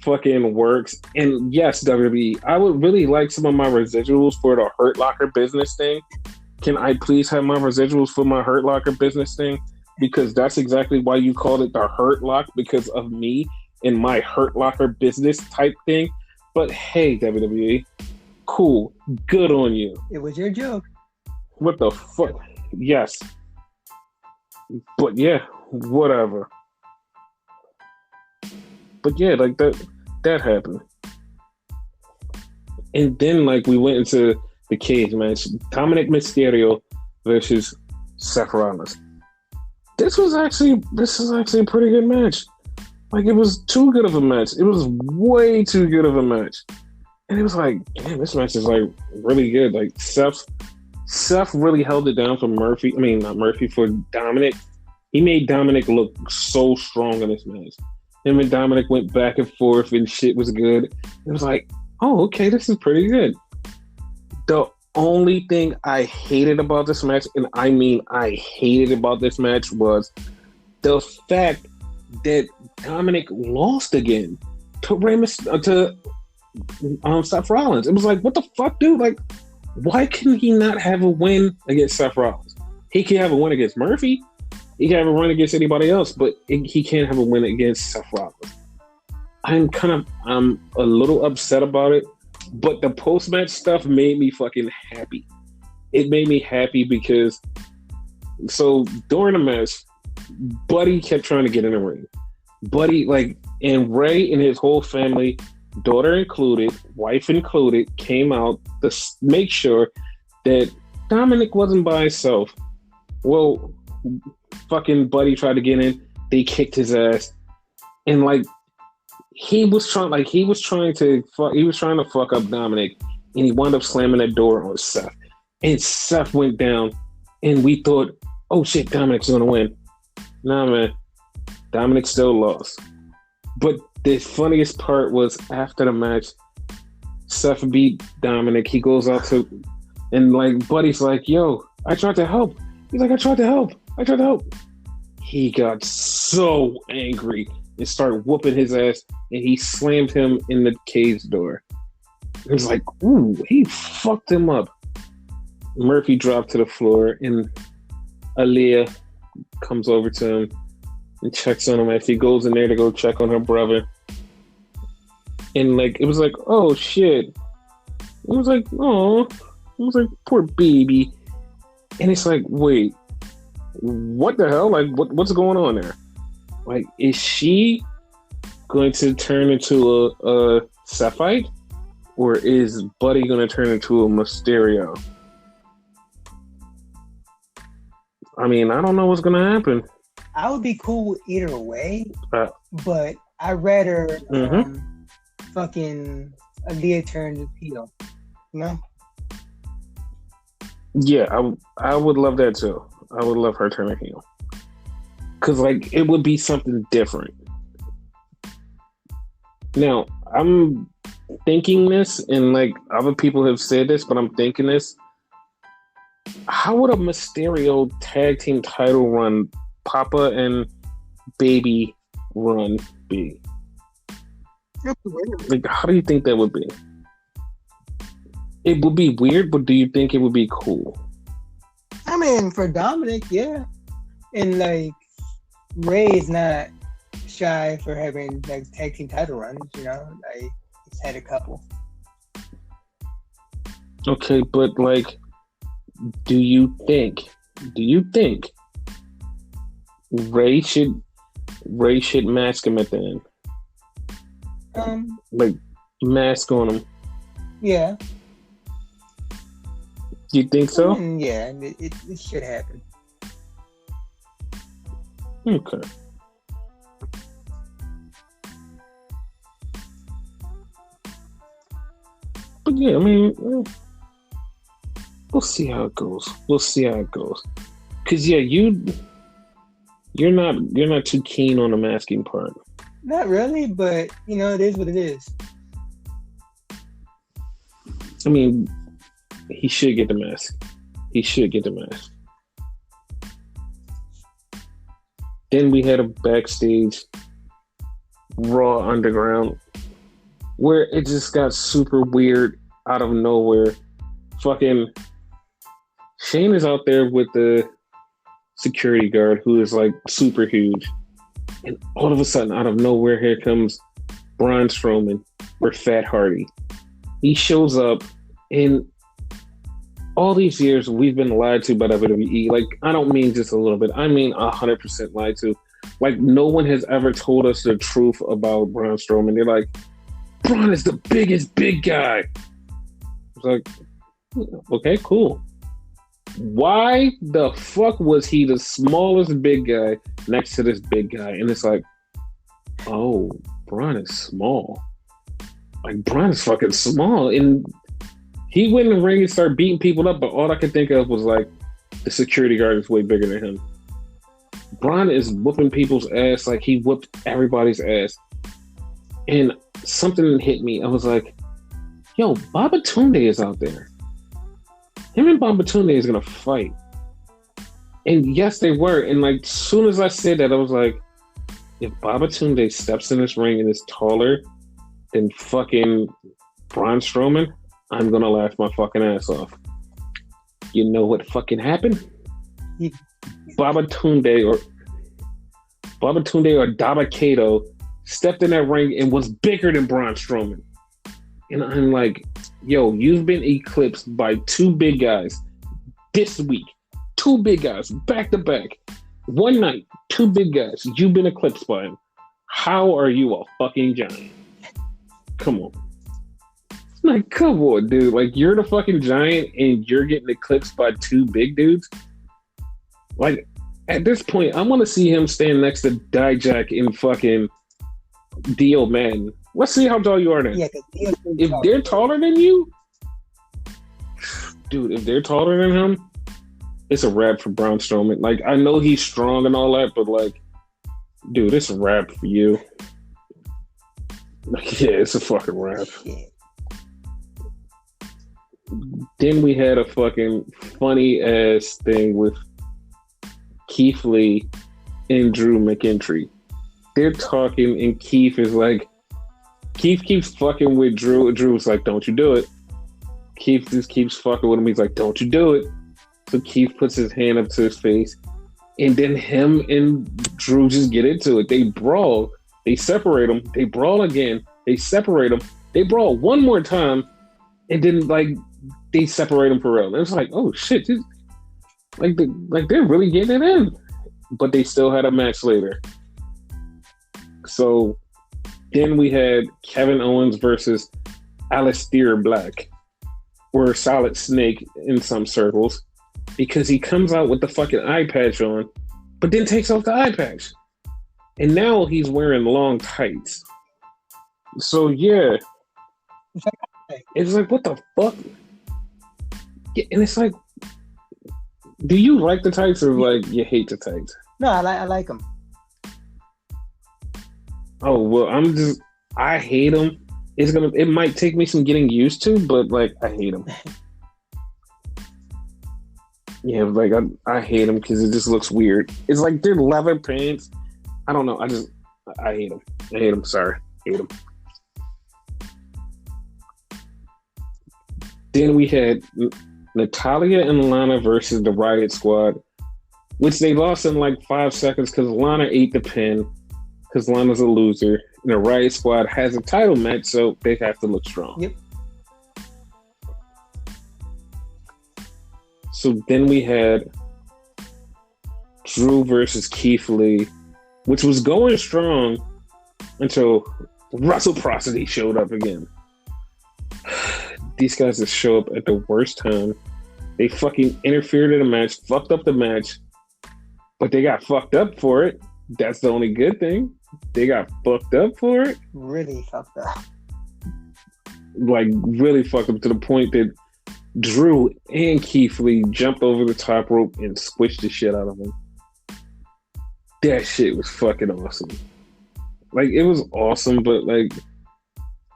fucking works. And yes, WWE, I would really like some of my residuals for the Hurt Locker business thing. Can I please have my residuals for my Hurt Locker business thing? Because that's exactly why you called it the Hurt Lock, because of me and my Hurt Locker business type thing. But hey, WWE, cool, good on you. It was your joke. What the fuck? Yes. But yeah, whatever. But yeah, like that happened. And then like we went into the cage match. Dominic Mysterio versus Seth Rollins. This is actually a pretty good match. Like, it was too good of a match. It was way too good of a match. And it was like, damn, this match is like really good. Like Seth really held it down for for Dominic. He made Dominic look so strong in this match. Him and Dominic went back and forth and shit was good. It was like, oh, okay, this is pretty good. The only thing I hated about this match, and I mean I hated about this match, was the fact that Dominic lost again to Seth Rollins. It was like, what the fuck, dude? Like, why can he not have a win against Seth Rollins? He can have a win against Murphy. He can have a win against anybody else, but he can't have a win against Seth Rollins. I'm a little upset about it, but the post-match stuff made me fucking happy. It made me happy because, so during the match, Buddy kept trying to get in the ring. Buddy, like, and Ray and his whole family, daughter included, wife included, came out to make sure that Dominic wasn't by himself. Well, fucking Buddy tried to get in. They kicked his ass, and like he was trying to fuck up Dominic, and he wound up slamming that door on Seth, and Seth went down, and we thought, oh shit, Dominic's gonna win. Nah, man, Dominic still lost. But the funniest part was after the match, Seth beat Dominic. He goes out to, and like Buddy's like, yo, I tried to help. He's like, I tried to help. He got so angry and started whooping his ass, and he slammed him in the cage door. It was like, ooh, he fucked him up. Murphy dropped to the floor, and Aaliyah comes over to him and checks on him as he goes in there to go check on her brother. And like, it was like, oh shit. It was like, oh, it was like, poor baby. And it's like, wait, what the hell? Like, what's going on there? Like, is she going to turn into a Cephite? Or is Buddy going to turn into a Mysterio? I mean, I don't know what's going to happen. I would be cool either way, but I'd rather fucking Aaliyah turn to heel, you know? Yeah, I would love that too. I would love her turning heel. Because, like, it would be something different. Now, I'm thinking this, and, like, other people have said this, but I'm thinking this. How would a Mysterio tag team title run, Papa and Baby run, be? Like, how do you think that would be? It would be weird, but do you think it would be cool? I mean, for Dominic, yeah. And, like, Ray is not shy for having, like, tag team title runs, you know? Like, he's had a couple. Okay, but, like, do you think Ray should mask him at the end? Like, mask on him. Yeah. You think so? Yeah, it should happen. Okay. But yeah, I mean, we'll see how it goes. Cause yeah, you're not too keen on the masking part. Not really, but you know, it is what it is. I mean, he should get the mask. Then we had a backstage Raw Underground where it just got super weird out of nowhere. Fucking Shane is out there with the security guard who is like super huge. And all of a sudden, out of nowhere, here comes Braun Strowman or Fat Hardy. He shows up, and all these years we've been lied to by WWE. Like, I don't mean just a little bit. I mean 100% lied to. Like, no one has ever told us the truth about Braun Strowman. They're like, Braun is the biggest big guy. It's like, okay, cool. Why the fuck was he the smallest big guy next to this big guy? And it's like, oh, Braun is small. Like, Braun is fucking small. And he went in the ring and started beating people up, but all I could think of was like, the security guard is way bigger than him. Braun is whooping people's ass like he whooped everybody's ass. And something hit me. I was like, yo, Babatunde is out there. Him and Babatunde is going to fight. And yes, they were. And like, as soon as I said that, I was like, if Babatunde steps in this ring and is taller than fucking Braun Strowman, I'm going to laugh my fucking ass off. You know what fucking happened? Babatunde or Dabba-Kato stepped in that ring and was bigger than Braun Strowman. And I'm like, yo, you've been eclipsed by two big guys this week. Two big guys, back to back. One night, two big guys. You've been eclipsed by him. How are you a fucking giant? Come on. Like, come on, dude. Like, you're the fucking giant and you're getting eclipsed by two big dudes? Like, at this point, I want to see him stand next to Dijak in fucking Dio Madden. Let's see how tall you are then. Yeah, if they're taller than you, dude, if they're taller than him, it's a wrap for Braun Strowman. Like, I know he's strong and all that, but like, dude, it's a wrap for you. Like, yeah, it's a fucking wrap. Shit. Then we had a fucking funny ass thing with Keith Lee and Drew McIntyre. They're talking, and Keith is like, Keith keeps fucking with Drew. Drew's like, don't you do it. Keith just keeps fucking with him. He's like, don't you do it. So Keith puts his hand up to his face, and then him and Drew just get into it. They brawl. They separate them. They brawl again. They separate them. They brawl one more time, and then like they separate them for real. And it's like, oh shit, dude. Like they're really getting it in. But they still had a match later. So then we had Kevin Owens versus Aleister Black, or Solid Snake in some circles, because he comes out with the fucking eye patch on, but then takes off the eye patch. And now he's wearing long tights. So yeah. It's like, what the fuck? Yeah, and it's like, do you like the tights or like you hate the tights? No, I like them. Oh well, I hate them. It might take me some getting used to, but like I hate them. Yeah, like I hate them because it just looks weird. It's like they're leather pants. I don't know. I hate them. I hate them. Sorry, hate them. Then we had Natalya and Lana versus the Riot Squad, which they lost in like 5 seconds because Lana ate the pin because Lana's a loser. And the Riot Squad has a title match, so they have to look strong. Yep. So then we had Drew versus Keith Lee, which was going strong until Reciprocity showed up again. These guys just show up at the worst time. They fucking interfered in the match, fucked up the match, but they got fucked up for it. That's the only good thing. They got fucked up for it. Really fucked up. Like, really fucked up to the point that Drew and Keith Lee jumped over the top rope and squished the shit out of him. That shit was fucking awesome. Like, it was awesome, but like,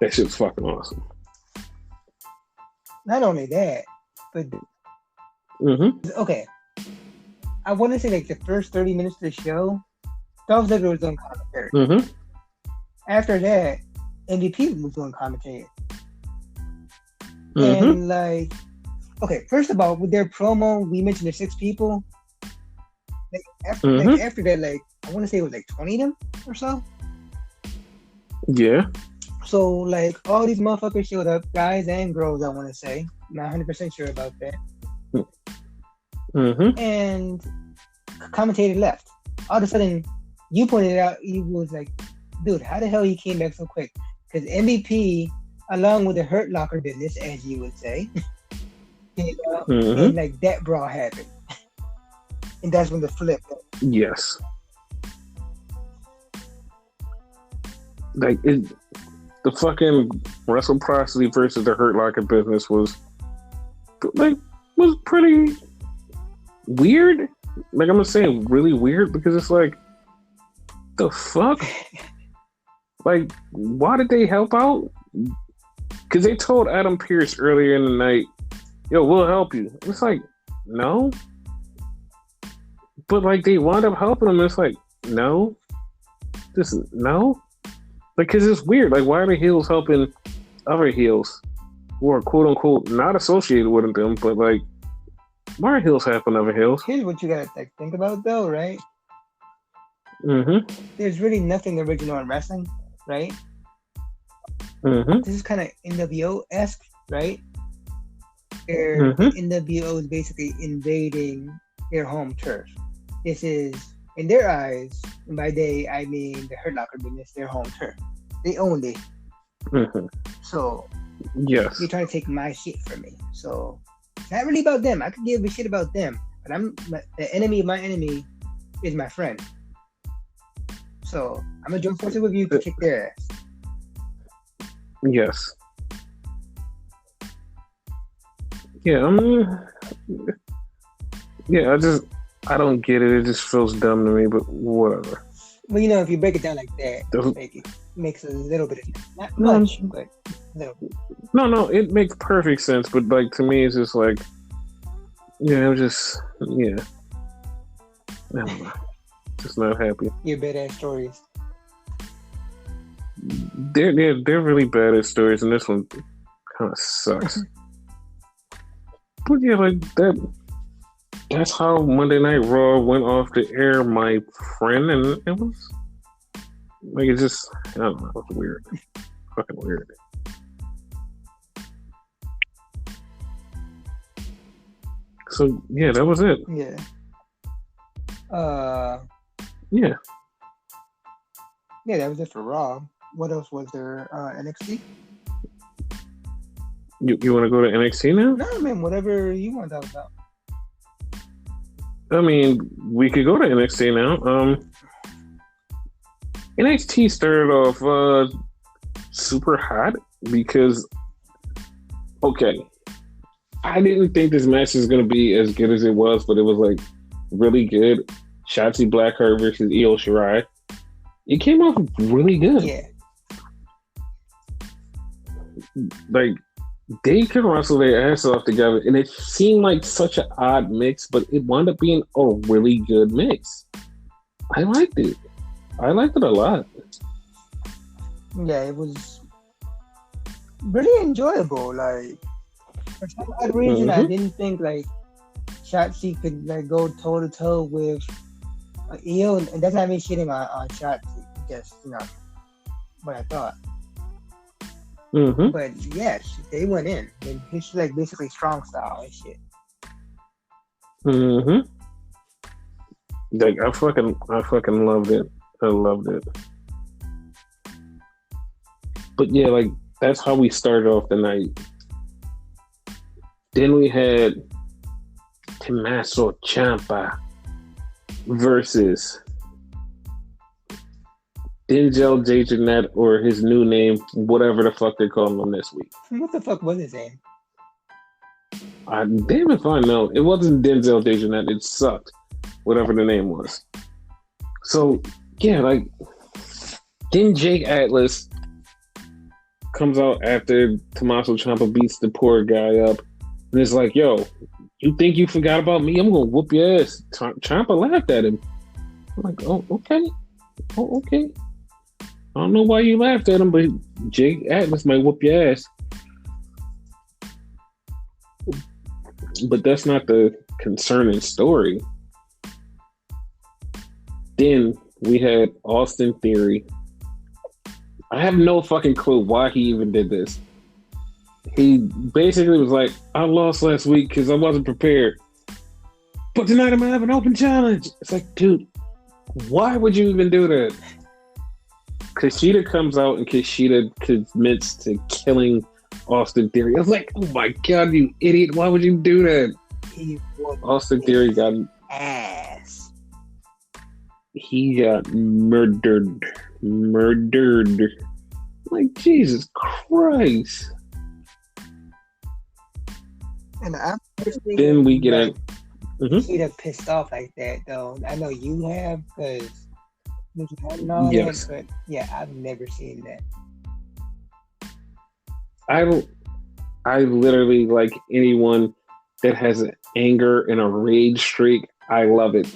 that shit was fucking awesome. Not only that, but okay. I want to say like the first 30 minutes of the show, Dolph Ziggler was doing commentary. After that, MVP was doing commentary. And like, okay, first of all, with their promo, we mentioned the 6 people. Like after that, like I want to say it was like 20 of them or so. Yeah. So like all these motherfuckers showed up, guys and girls. I want to say, not 100% sure about that. And commentator left. All of a sudden, you pointed out, he was like, dude, how the hell he came back so quick? Because MVP, along with the Hurt Locker business, as you would say, and like that brawl happened. And that's when the flip. Yes. Like, the fucking Reciprocity versus the Hurt Locker business was pretty weird. Like, I'm gonna say really weird because it's like, the fuck? Like, why did they help out? Because they told Adam Pearce earlier in the night, yo, we'll help you. It's like, no. But like, they wound up helping him. It's like, no. No. Like, because it's weird. Like, why are the heels helping other heels who are quote unquote not associated with them? But like, why are heels helping other heels? Here's what you gotta like, think about though, right? There's really nothing original in wrestling, right? This is kind of NWO-esque, right? Where NWO is basically invading their home turf. This is in their eyes, and by they I mean the Hurt Locker business, their home turf. They owned it. Mm-hmm. So yes, you're trying to take my shit from me. So it's not really about them. I could give a shit about them, but the enemy of my enemy is my friend. So I'm gonna join forces with you to kick their ass. Yes. Yeah, yeah, I don't get it. It just feels dumb to me, but whatever. Well, if you break it down like that, it makes a little bit of sense. Not much, but a little bit. No, it makes perfect sense, but like to me, it's just like, I'm just, I don't know. Just not happy. Your badass stories. They're really bad at stories, and this one kind of sucks. But yeah, like that's how Monday Night Raw went off the air, my friend, and it was like, it just, I don't know, it was weird. Fucking weird. So yeah, that was it. Yeah. Yeah. Yeah, that was it for Raw. What else was there? NXT? You want to go to NXT now? No, man, whatever you want to talk about. I mean, we could go to NXT now. NXT started off super hot because, okay, I didn't think this match was going to be as good as it was, but it was like really good. Shotzi Blackheart versus Io Shirai. It came off really good. Yeah. Like, they could wrestle their ass off together, and it seemed like such an odd mix, but it wound up being a really good mix. I liked it. I liked it a lot. Yeah, it was really enjoyable. Like, for some odd reason, I didn't think like Shotzi could like go toe to toe with Io, and that's not me shitting on Shotzi. Just what I thought. Mm-hmm. But yeah, they went in, and it's like basically strong style and shit. Mm-hmm. Like I fucking loved it. I loved it. But yeah, like that's how we started off the night. Then we had Tommaso Ciampa versus Denzel Jeannette, or his new name, whatever the fuck they're calling him this week. What the fuck was his name? I damn if I know. It wasn't Denzel Jeannette. It sucked. Whatever the name was. So yeah, like then Jake Atlas comes out after Tommaso Ciampa beats the poor guy up, and it's like, yo, you think you forgot about me? I'm gonna whoop your ass. Ciampa laughed at him. I'm like, oh, okay. I don't know why you laughed at him, but Jake Atlas might whoop your ass. But that's not the concerning story. Then we had Austin Theory. I have no fucking clue why he even did this. He basically was like, I lost last week because I wasn't prepared. But tonight I'm going to have an open challenge. It's like, dude, why would you even do that? Kushida comes out and Kushida commits to killing Austin Theory. I was like, oh my God, you idiot. Why would you do that? Austin Theory got ass. He got murdered. Like, Jesus Christ. And I'm then we get like, a he'd have pissed off like that though. I know you have because you haven't all yes. that, but yeah, I've never seen that. I literally like anyone that has an anger and a rage streak. I love it.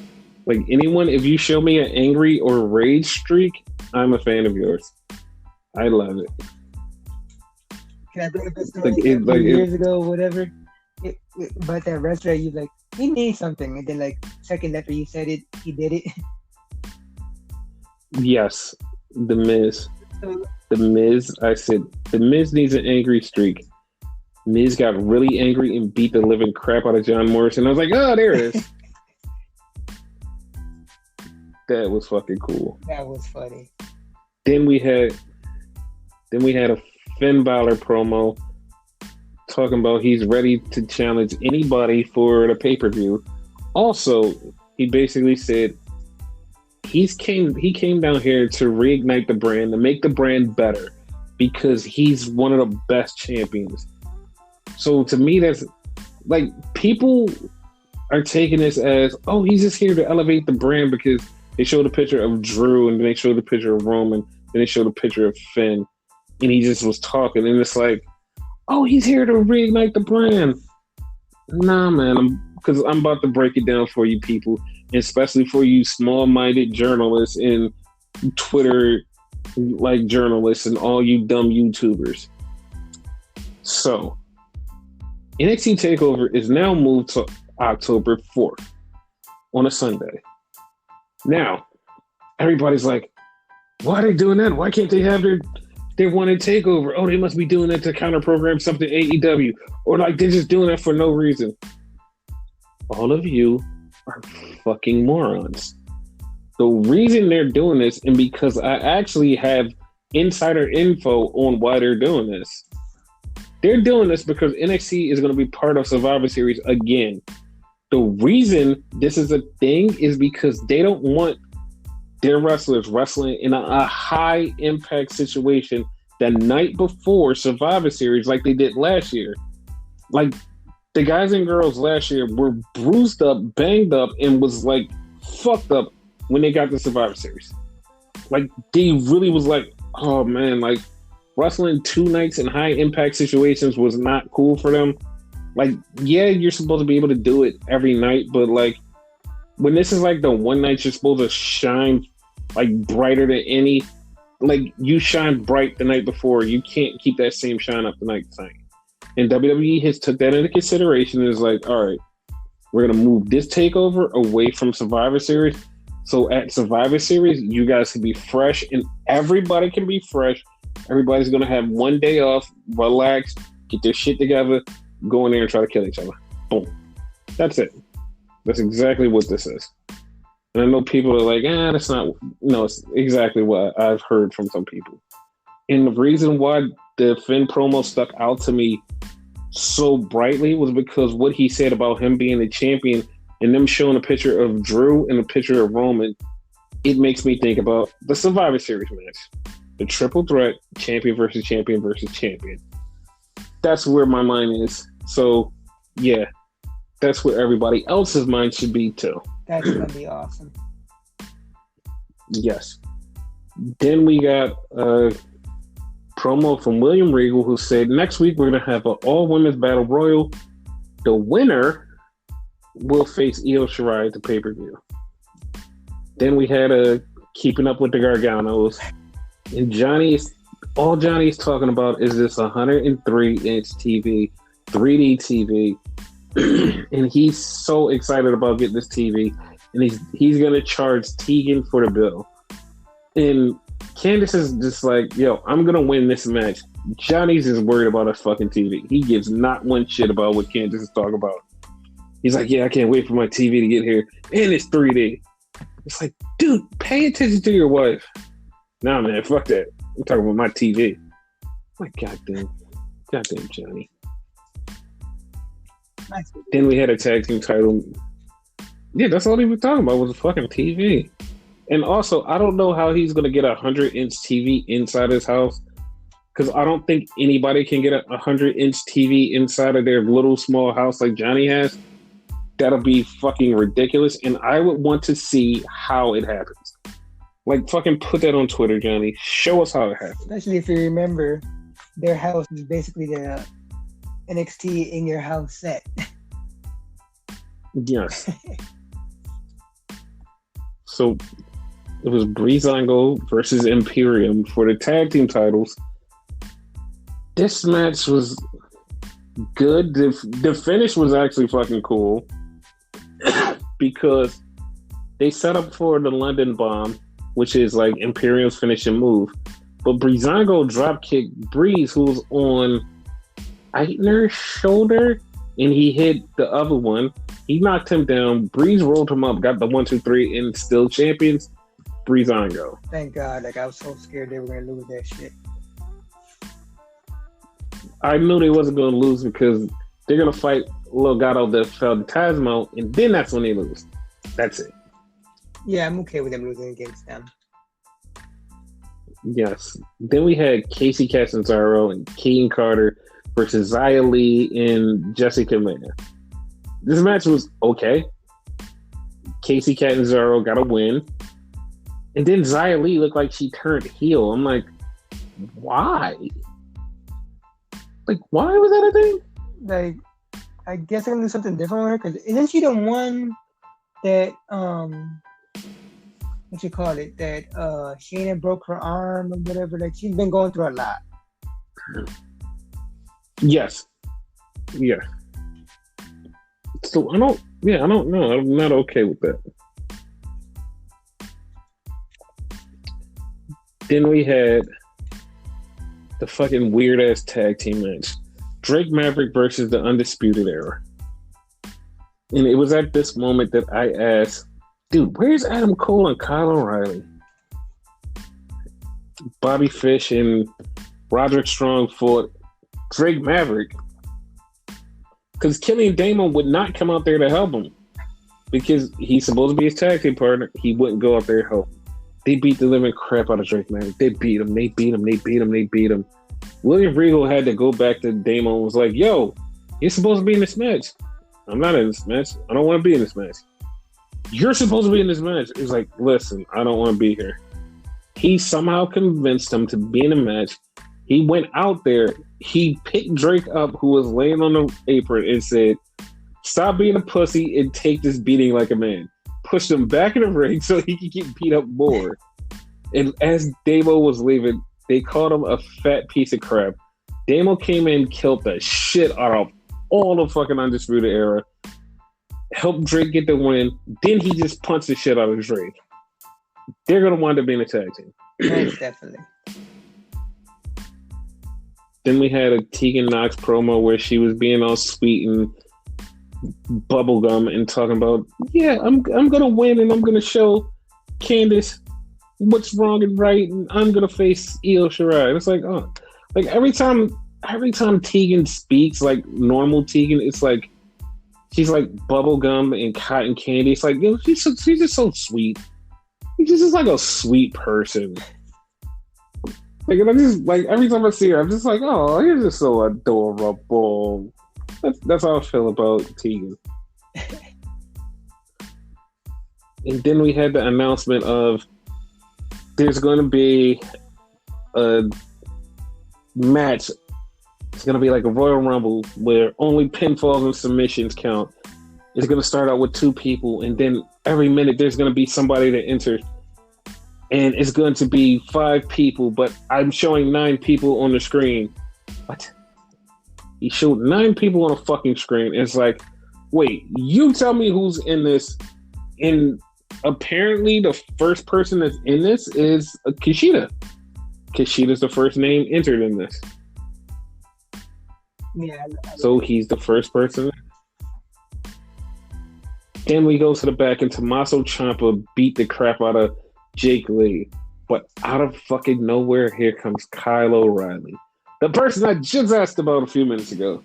Like anyone, if you show me an angry or rage streak, I'm a fan of yours. I love it. Can I bring up a story years ago, whatever? But that wrestler, you like, he needs something, and then like second after you said it, he did it. Yes, The Miz. The Miz. I said The Miz needs an angry streak. Miz got really angry and beat the living crap out of John Morrison. I was like, oh, there it is. That was fucking cool. That was funny. Then we had a Finn Balor promo talking about he's ready to challenge anybody for the pay-per-view. Also, he basically said he came down here to reignite the brand, to make the brand better, because he's one of the best champions. So to me, that's like, people are taking this as, oh, he's just here to elevate the brand because they showed a picture of Drew and then they showed a picture of Roman, then they showed a picture of Finn, and he just was talking, and it's like, oh, he's here to reignite the brand. Nah, man, because I'm about to break it down for you people, especially for you small-minded journalists and Twitter like journalists and all you dumb YouTubers. So, NXT TakeOver is now moved to October 4th on a Sunday. Now, everybody's like, why are they doing that? Why can't they have their one in TakeOver? Oh, they must be doing that to counter-program something AEW. Or like they're just doing that for no reason. All of you are fucking morons. The reason they're doing this, and because I actually have insider info on why they're doing this. They're doing this because NXT is going to be part of Survivor Series again. The reason this is a thing is because they don't want their wrestlers wrestling in a high impact situation the night before Survivor Series like they did last year. Like, the guys and girls last year were bruised up, banged up, and was like fucked up when they got to Survivor Series. Like, they really was like, oh man, like wrestling 2 nights in high impact situations was not cool for them. Like, yeah, you're supposed to be able to do it every night, but like when this is like the one night you're supposed to shine like brighter than any, like you shine bright the night before, you can't keep that same shine up the night. And WWE has took that into consideration and is like, all right, we're going to move this takeover away from Survivor Series. So at Survivor Series, you guys can be fresh and everybody can be fresh. Everybody's going to have one day off, relax, get their shit together, go in there and try to kill each other. Boom. That's it. That's exactly what this is. And I know people are like, that's not, no, it's exactly what I've heard from some people. And the reason why the Finn promo stuck out to me so brightly was because what he said about him being the champion and them showing a picture of Drew and a picture of Roman, it makes me think about the Survivor Series match. The triple threat, champion versus champion versus champion. That's where my mind is. So, yeah, that's where everybody else's mind should be too. That's going to be awesome. Yes. Then we got a promo from William Regal who said, next week we're going to have an all-women's battle royal. The winner will face Io Shirai at the pay-per-view. Then we had a Keeping Up with the Garganos. And all Johnny's talking about is this 103-inch TV, 3D TV. And he's so excited about getting this TV. And he's going to charge Tegan for the bill. And Candice is just like, yo, I'm going to win this match. Johnny's just worried about a fucking TV. He gives not one shit about what Candice is talking about. He's like, yeah, I can't wait for my TV to get here. And it's 3D. It's like, dude, pay attention to your wife. Nah, man, fuck that. I'm talking about my TV. Like, goddamn Johnny. Nice. Then we had a tag team title. Yeah, that's all he was talking about was a fucking TV. And also, I don't know how he's going to get a 100-inch TV inside his house, because I don't think anybody can get a 100-inch TV inside of their little small house like Johnny has. That'll be fucking ridiculous, and I would want to see how it happens. Like, fucking put that on Twitter, Johnny. Show us how it happens. Especially if you remember, their house is basically the NXT in your house set. Yes. So it was Breezango versus Imperium for the tag team titles. This match was good. The finish was actually fucking cool because they set up for the London Bomb, which is like Imperium's finishing move. But Breezango dropkicked Breeze, who was on Eitner's shoulder, and he hit the other one. He knocked him down. Breeze rolled him up, got the 1-2-3, and still champions. Breeze on go. Thank God. Like, I was so scared they were going to lose that shit. I knew they wasn't going to lose because they're going to fight Legado del Fantasma, and then that's when they lose. That's it. Yeah, I'm okay with them losing against them. Yes. Then we had Casey Catanzaro and Keaton Carter versus Xia Li and Jessica Mena. This match was okay. Casey Catanzaro got a win. And then Xia Li looked like she turned heel. I'm like, why? Like, why was that a thing? Like, I guess I'm going to do something different with her. Because isn't she the one that, what you call it, that Shayna broke her arm or whatever? Like, she's been going through a lot. Yes. Yeah. So I don't know. I'm not okay with that. Then we had the fucking weird ass tag team match. Drake Maverick versus the Undisputed Era. And it was at this moment that I asked, dude, where's Adam Cole and Kyle O'Reilly? Bobby Fish and Roderick Strong fought Drake Maverick. Because Killian Damon would not come out there to help him. Because he's supposed to be his tag team partner. He wouldn't go out there to help. They beat the living crap out of Drake Maverick. They beat him. William Regal had to go back to Damon and was like, yo, you're supposed to be in this match. I'm not in this match. I don't want to be in this match. You're supposed to be in this match. He's like, listen, I don't want to be here. He somehow convinced him to be in a match. He went out there. He picked Drake up, who was laying on the apron, and said, stop being a pussy and take this beating like a man. Pushed him back in the ring so he could get beat up more. And as Damo was leaving, they called him a fat piece of crap. Damo came in, killed the shit out of all the fucking Undisputed Era. Helped Drake get the win. Then he just punched the shit out of Drake. They're going to wind up being a tag team. Most definitely. Then we had a Tegan Knox promo where she was being all sweet and bubblegum and talking about, yeah, I'm going to win and I'm going to show Candice what's wrong and right, and I'm going to face Io Shirai. And it's like, oh, like every time Tegan speaks like normal Tegan, it's like she's like bubblegum and cotton candy. It's like, you know, she's just so sweet. She's just like a sweet person. Like, and I just like every time I see her, I'm just like, oh, you're just so adorable. That's how I feel about Tegan. And then we had the announcement of there's going to be a match. It's going to be like a Royal Rumble where only pinfalls and submissions count. It's going to start out with 2 people, and then every minute there's going to be somebody that enters. And it's going to be 5 people, but I'm showing 9 people on the screen. What? He showed 9 people on a fucking screen. It's like, wait, you tell me who's in this. And apparently the first person that's in this is Kushida. Kushida's the first name entered in this. Yeah. So he's the first person. Then we go to the back, and Tommaso Ciampa beat the crap out of Jake Lee. But out of fucking nowhere, here comes Kyle O'Reilly. The person I just asked about a few minutes ago.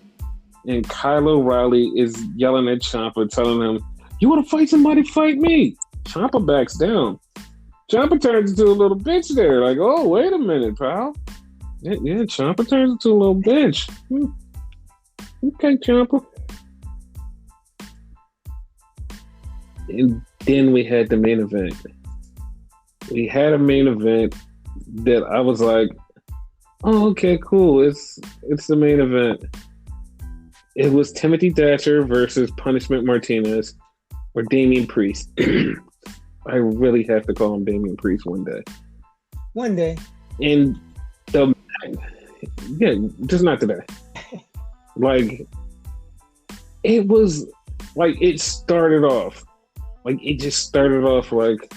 And Kyle O'Reilly is yelling at Ciampa, telling him, you want to fight somebody? Fight me. Ciampa backs down. Ciampa turns into a little bitch there. Like, oh, wait a minute, pal. Yeah, Ciampa turns into a little bitch. Okay, Ciampa. And then we had the main event. We had a main event that I was like, oh, okay, cool. It's the main event. It was Timothy Thatcher versus Punishment Martinez or Damian Priest. I really have to call him Damian Priest one day. One day. And just not today. Like, it was like it started off. Like, it just started off like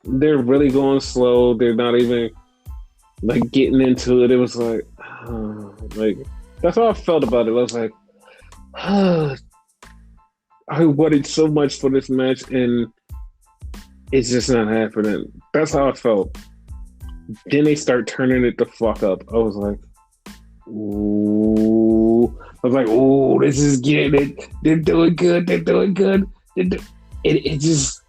they're really going slow. They're not even like getting into it. It was like that's how I felt about it. I was like, I wanted so much for this match, and it's just not happening. That's how I felt. Then they start turning it the fuck up. I was like, ooh. I was like, ooh, this is getting it. They're doing good. They're doing good. It just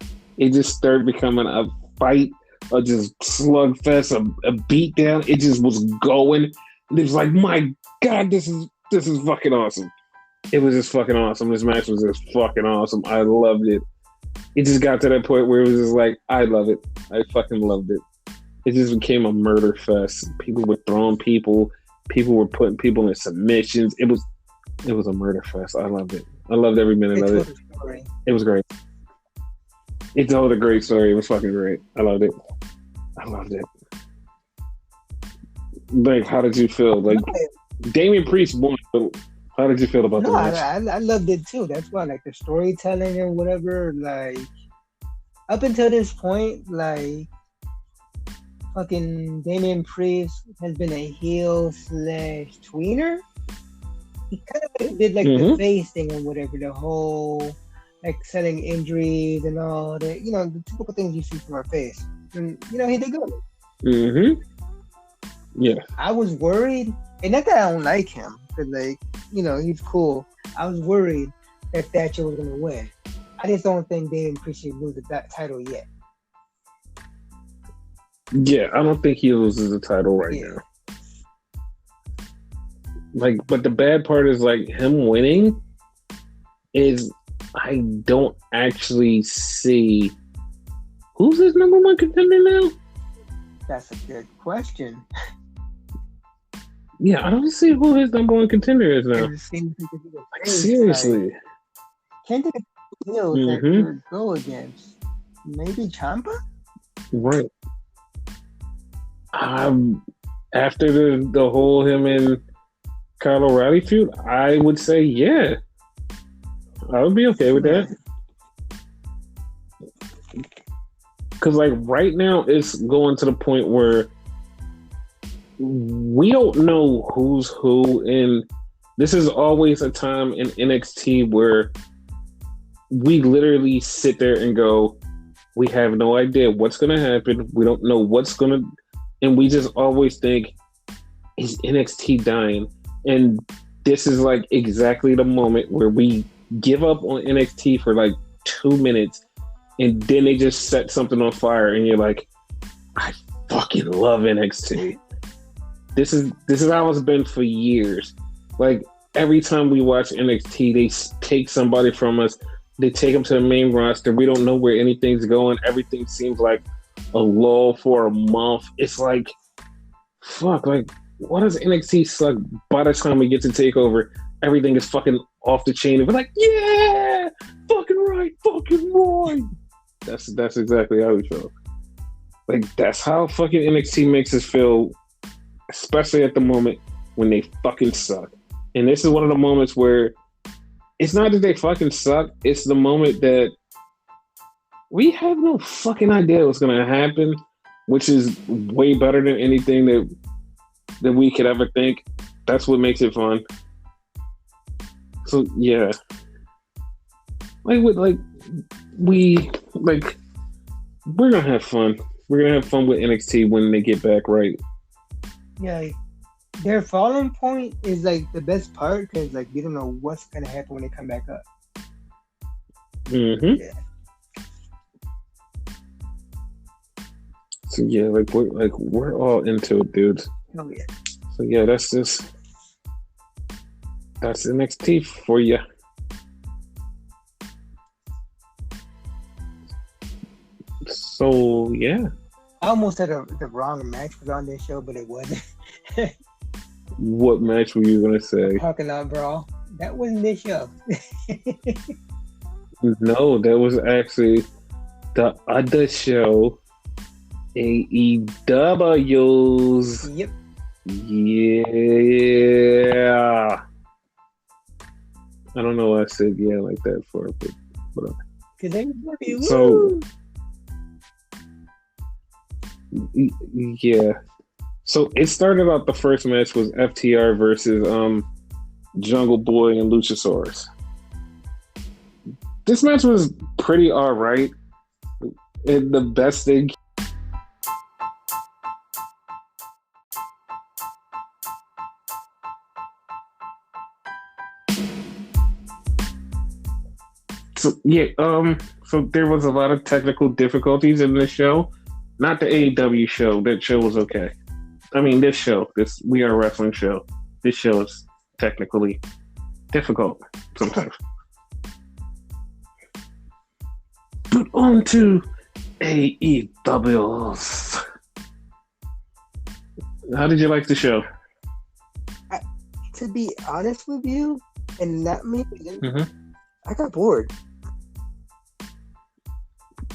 started becoming a fight, a just slugfest, a beatdown. It just was going. And it was like, my God, this is fucking awesome. It was just fucking awesome. This match was just fucking awesome. I loved it. It just got to that point where it was just like, I love it. I fucking loved it. It just became a murder fest. People were throwing people. People were putting people in submissions. It was a murder fest. I loved it. I loved every minute of it. It was great. It told a great story. It was fucking great. I loved it. Like, how did you feel? Like, Damian Priest won, but how did you feel about the match? I loved it too. That's why, like, the storytelling and whatever, like, up until this point, like, fucking Damian Priest has been a heel / tweener. He kind of did like the face thing and whatever, the whole like selling injuries and all that, the typical things you see from our face. And he did good. Yeah. I was worried, and not that I don't like him, because like, he's cool. I was worried that Thatcher was gonna win. I just don't think Damian Priest should lose that title yet. Yeah, I don't think he loses the title right now. Like, but the bad part is, like, him winning is I don't actually see who's his number one contender now. That's a good question. Yeah, I don't see who his number one contender is now. Like, seriously. Can't think of heels that could go against. Maybe Ciampa? Right. After the whole him and Kyle O'Reilly feud, I would say yeah. I would be okay with that. Because, like, right now it's going to the point where we don't know who's who, and this is always a time in NXT where we literally sit there and go, we have no idea what's going to happen. We don't know what's going to... And we just always think, is NXT dying? And this is like exactly the moment where we give up on NXT for like 2 minutes, and then they just set something on fire, and you're like, I fucking love NXT. This is how it's been for years. Like, every time we watch NXT, they take somebody from us, they take them to the main roster. We don't know where anything's going. Everything seems like a lull for a month. It's like, fuck, like, why does NXT suck? By the time we get to TakeOver, everything is fucking off the chain. And we're like, yeah, fucking right. That's exactly how we feel. Like, that's how fucking NXT makes us feel, especially at the moment when they fucking suck. And this is one of the moments where it's not that they fucking suck. It's the moment that we have no fucking idea what's going to happen, which is way better than anything that we could ever think. That's what makes it fun. So, yeah. We're going to have fun. We're going to have fun with NXT when they get back right. Yeah. Their falling point is, like, the best part, because, like, you don't know what's going to happen when they come back up. Yeah. So yeah, we're all into it, dudes. Oh yeah. So yeah, that's NXT for you. So yeah. I almost said the wrong match was on this show, but it wasn't. What match were you gonna say? Parking Lot Brawl. That wasn't this show. No, that was actually the other show. AEW's. Yep. Yeah. I don't know why I said yeah like that for, but whatever. So yeah. So it started out, the first match was FTR versus Jungle Boy and Luchasaurus. This match was pretty alright. And the best thing. So there was a lot of technical difficulties in this show. Not the AEW show. That show was okay. I mean, this We Are Wrestling show. This show is technically difficult sometimes. But on to AEW's. How did you like the show? To be honest with you, and not me, I got bored.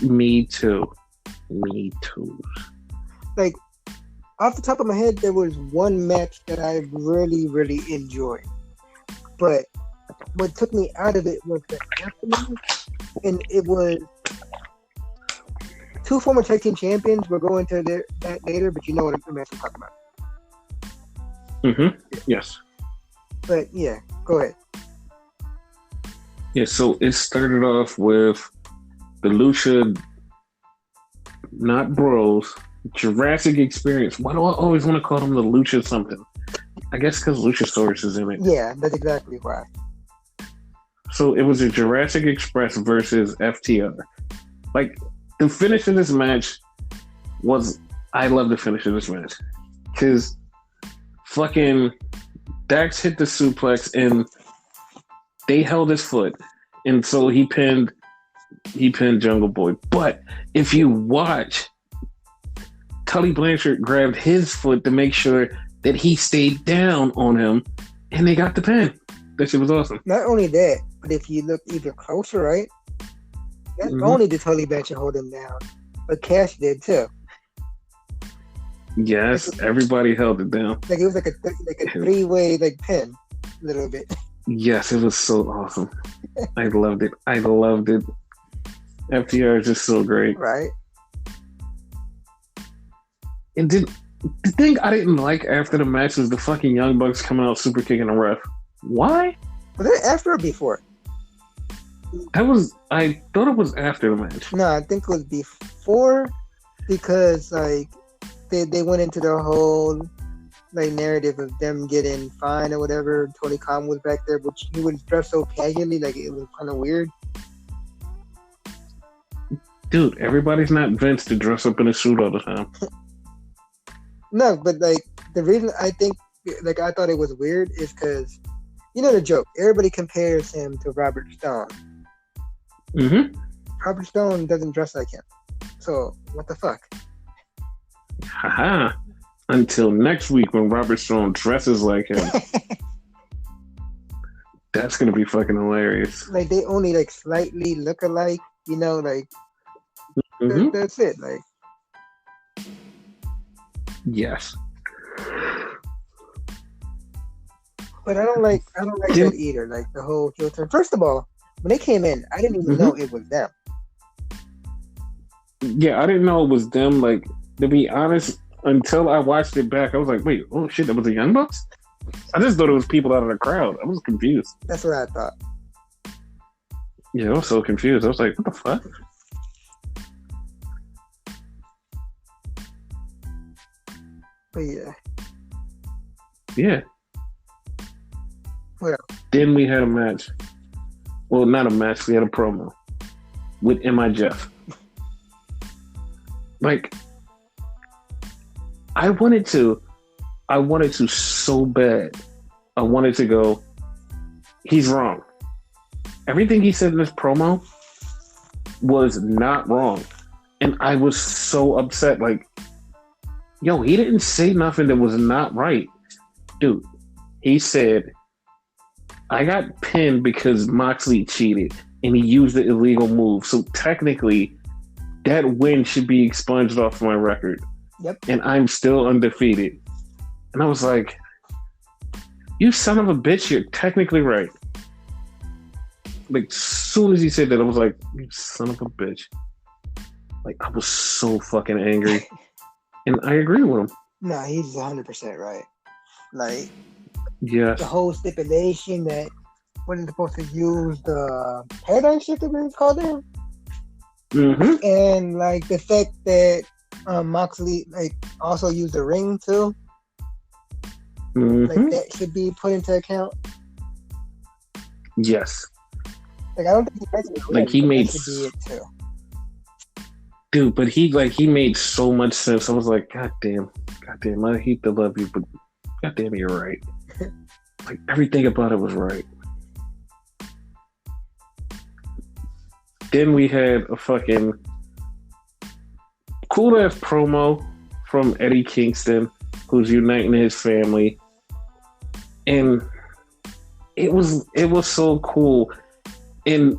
Me too. Like, off the top of my head, there was one match that I really, really enjoyed. But what took me out of it was the afternoon, and it was two former tag team champions. We'll go into that later, but you know what the match I'm talking about. Yes. But yeah, go ahead. Yeah, so it started off with the Lucha, not Bros, Jurassic Experience. Why do I always want to call them the Lucha something? I guess because Luchasaurus is in it. Yeah, that's exactly why. So it was a Jurassic Express versus FTR. Like, the finish of this match I love the finish of this match. Because fucking Dax hit the suplex and they held his foot. And so he pinned Jungle Boy. But if you watch, Tully Blanchard grabbed his foot to make sure that he stayed down on him, and they got the pin. That shit was awesome. Not only that, but if you look even closer, right? Not only did Tully Blanchard hold him down, but Cash did too. Yes, everybody held it down. Like it was like a three-way pin, a little bit. Yes, it was so awesome. I loved it. FTR is just so great. Right. And the thing I didn't like after the match was the fucking Young Bucks coming out super kicking the ref. Why? Was it after or before? I thought it was after the match. No, I think it was before, because they went into the whole narrative of them getting fined or whatever. Tony Khan was back there, but he was dressed so casually, it was kind of weird. Dude, everybody's not Vince to dress up in a suit all the time. No, but the reason I think I thought it was weird is because you know the joke. Everybody compares him to Robert Stone. Robert Stone doesn't dress like him. So what the fuck? Haha. Until next week when Robert Stone dresses like him. That's gonna be fucking hilarious. They only slightly look alike, that's it. Yes. But I don't like that either. The whole heel turn. First of all, when they came in, I didn't even know it was them. Yeah, I didn't know it was them. To be honest, until I watched it back, I was like, wait, oh shit, that was the Young Bucks? I just thought it was people out of the crowd. I was confused. That's what I thought. Yeah, I was so confused. I was like, what the fuck? But yeah. Yeah. Well. Then we had a match. Well, not a match. We had a promo with M.I. Jeff. I wanted to so bad. I wanted to go, he's wrong. Everything he said in this promo was not wrong. And I was so upset. Yo, he didn't say nothing that was not right. Dude, he said, I got pinned because Moxley cheated and he used the illegal move. So technically, that win should be expunged off my record. Yep. And I'm still undefeated. And I was like, you son of a bitch, you're technically right. As soon as he said that, I was like, you son of a bitch. I was so fucking angry. And I agree with him. No, he's 100% right. Yes. The whole stipulation that wasn't supposed to use the paradigm shift, that it's called there. Mm-hmm. And like the fact that Moxley like also used the ring too. Mm-hmm. Like that should be put into account. Yes. Like I don't think he mentioned it. Like he made. That should be it too. Dude, but he made so much sense. I was like, God damn, I hate to love you, but God damn, you're right. Like everything about it was right. Then we had a fucking cool ass promo from Eddie Kingston, who's uniting his family, and it was so cool. And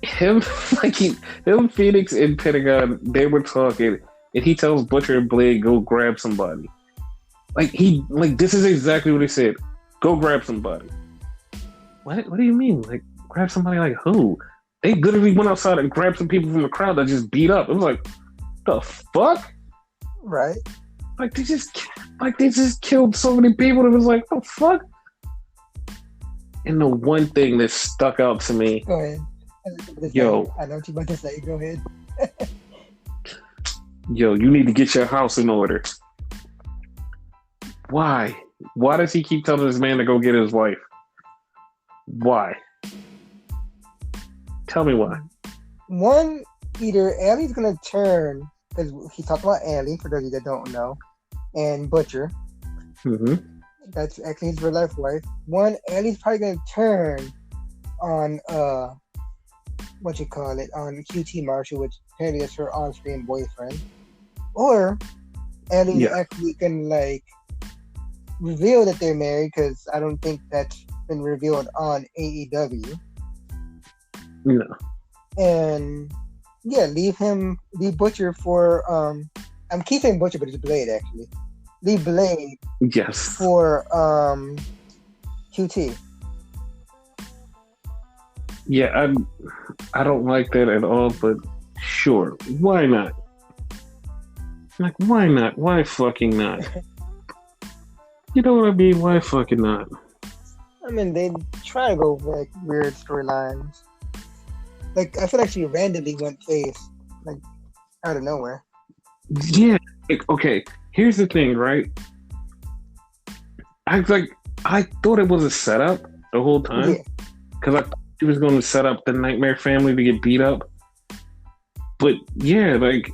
him, Phoenix and Pentagon, they were talking, and he tells Butcher and Blade, go grab somebody. This is exactly what he said. Go grab somebody. What do you mean? Like, grab somebody like who? They literally went outside and grabbed some people from the crowd that just beat up. It was like, the fuck? Right. Like, they just killed so many people. It was like, the fuck? And the one thing that stuck out to me. Go ahead. Yo. I know what you're about to say. Go ahead. Yo, you need to get your house in order. Why? Why does he keep telling this man to go get his wife? Why? Tell me why. One, either Allie's going to turn, because he talked about Allie, for those of you that don't know, and Butcher. Mm-hmm. That's actually his real life wife. One, Allie's probably going to turn on, on QT Marshall, which apparently is her on-screen boyfriend. Or Allie's actually going to, like, reveal that they're married, because I don't think that's been revealed on AEW. No. And yeah, leave Butcher for I'm keep saying Butcher, but it's Blade actually. Leave Blade for QT. Yeah, I don't like that at all, but sure. Why not? Like, why not? Why fucking not? You know what I mean? Why fucking not? I mean, they try to go like weird storylines. Like, I feel like she randomly went face, like, out of nowhere. Yeah. Like, okay, here's the thing, right? I thought it was a setup the whole time. Because I thought she was going to set up the Nightmare family to get beat up. But, that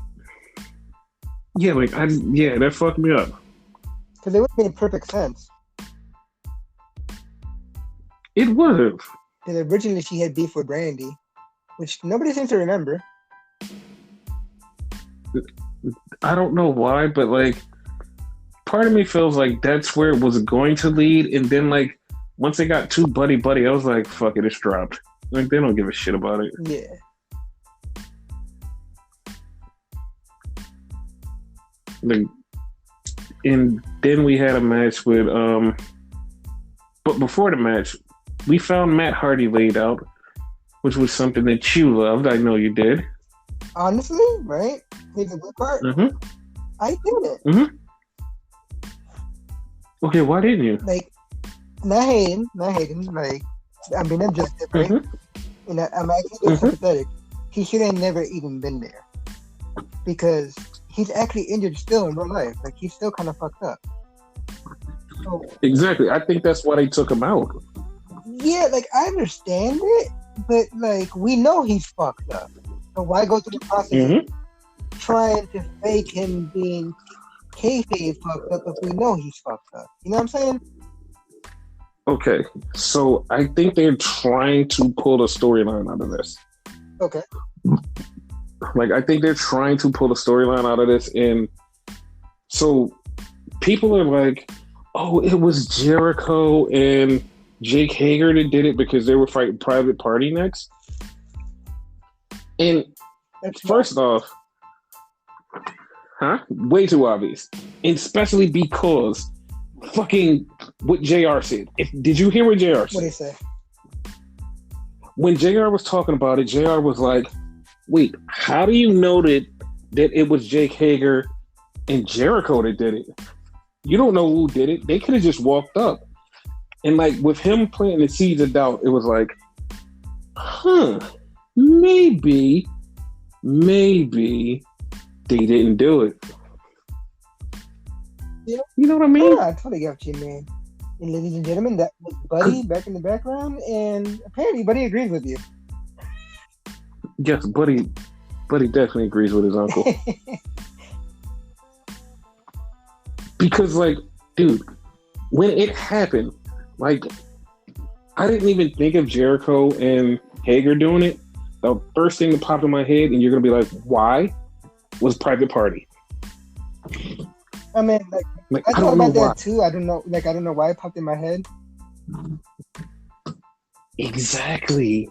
fucked me up. Because it would have made perfect sense. It would have. Because originally she had beef with Brandy, which nobody seems to remember. I don't know why, but like, part of me feels like that's where it was going to lead, and then like, once they got too buddy, I was like, fuck it, it's dropped. Like, they don't give a shit about it. Yeah. Like, and then we had a match with but before the match, we found Matt Hardy laid out, which was something that you loved. I know you did. Honestly, right? Here's the good part. Mm-hmm. I did it. Mm-hmm. Okay, why didn't you? Like, not hating. Like, I mean, I'm just different. Mm-hmm. And I'm actually sympathetic. He should have never even been there. Because he's actually injured still in real life. Like, he's still kind of fucked up. So, exactly. I think that's why they took him out. Yeah, like, I understand it. But, like, we know he's fucked up. So why go through the process of trying to fake him being kayfabe fucked up if we know he's fucked up? You know what I'm saying? Okay, so I think they're trying to pull a storyline out of this. Okay. Like, I think they're trying to pull a storyline out of this, and so people are like, oh, it was Jericho and Jake Hager that did it because they were fighting Private Party next. And first off, way too obvious. And especially because fucking what JR said. Did you hear what JR said? What did he say? When JR was talking about it, JR was like, wait, how do you know that it was Jake Hager and Jericho that did it? You don't know who did it. They could have just walked up. And like with him planting the seeds of doubt, it was like, maybe they didn't do it. Yeah. You know what I mean? I totally get what you mean. And ladies and gentlemen, that was Buddy back in the background, and apparently Buddy agrees with you. Yes, Buddy definitely agrees with his uncle. Because, like, dude, when it happened, like, I didn't even think of Jericho and Hager doing it. The first thing that popped in my head, and you're gonna be like, why? Was Private Party. I mean, like I thought about that too. I don't know why it popped in my head. Exactly.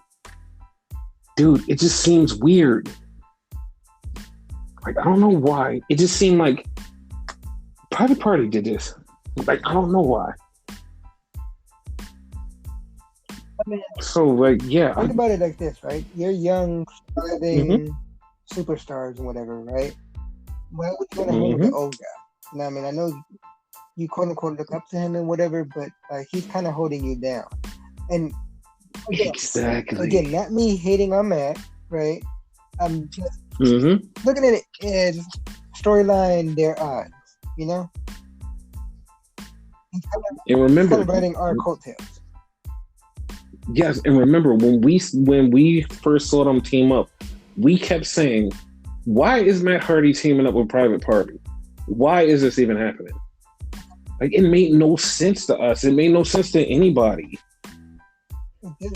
Dude, it just seems weird. Like, I don't know why. It just seemed like Private Party did this. Like, I don't know why. I mean, so, like, yeah. Think about it like this, right? You're young, starving superstars and whatever, right? Why would you want to hang with the old guy? You know what I mean? I know you quote unquote look up to him and whatever, but he's kind of holding you down. And again, not me hating on Matt, right? I'm just looking at it as storyline their odds, you know? And remember, kind of riding our coattails. Yes, and remember when we first saw them team up, we kept saying, "Why is Matt Hardy teaming up with Private Party? Why is this even happening?" Like, it made no sense to us. It made no sense to anybody.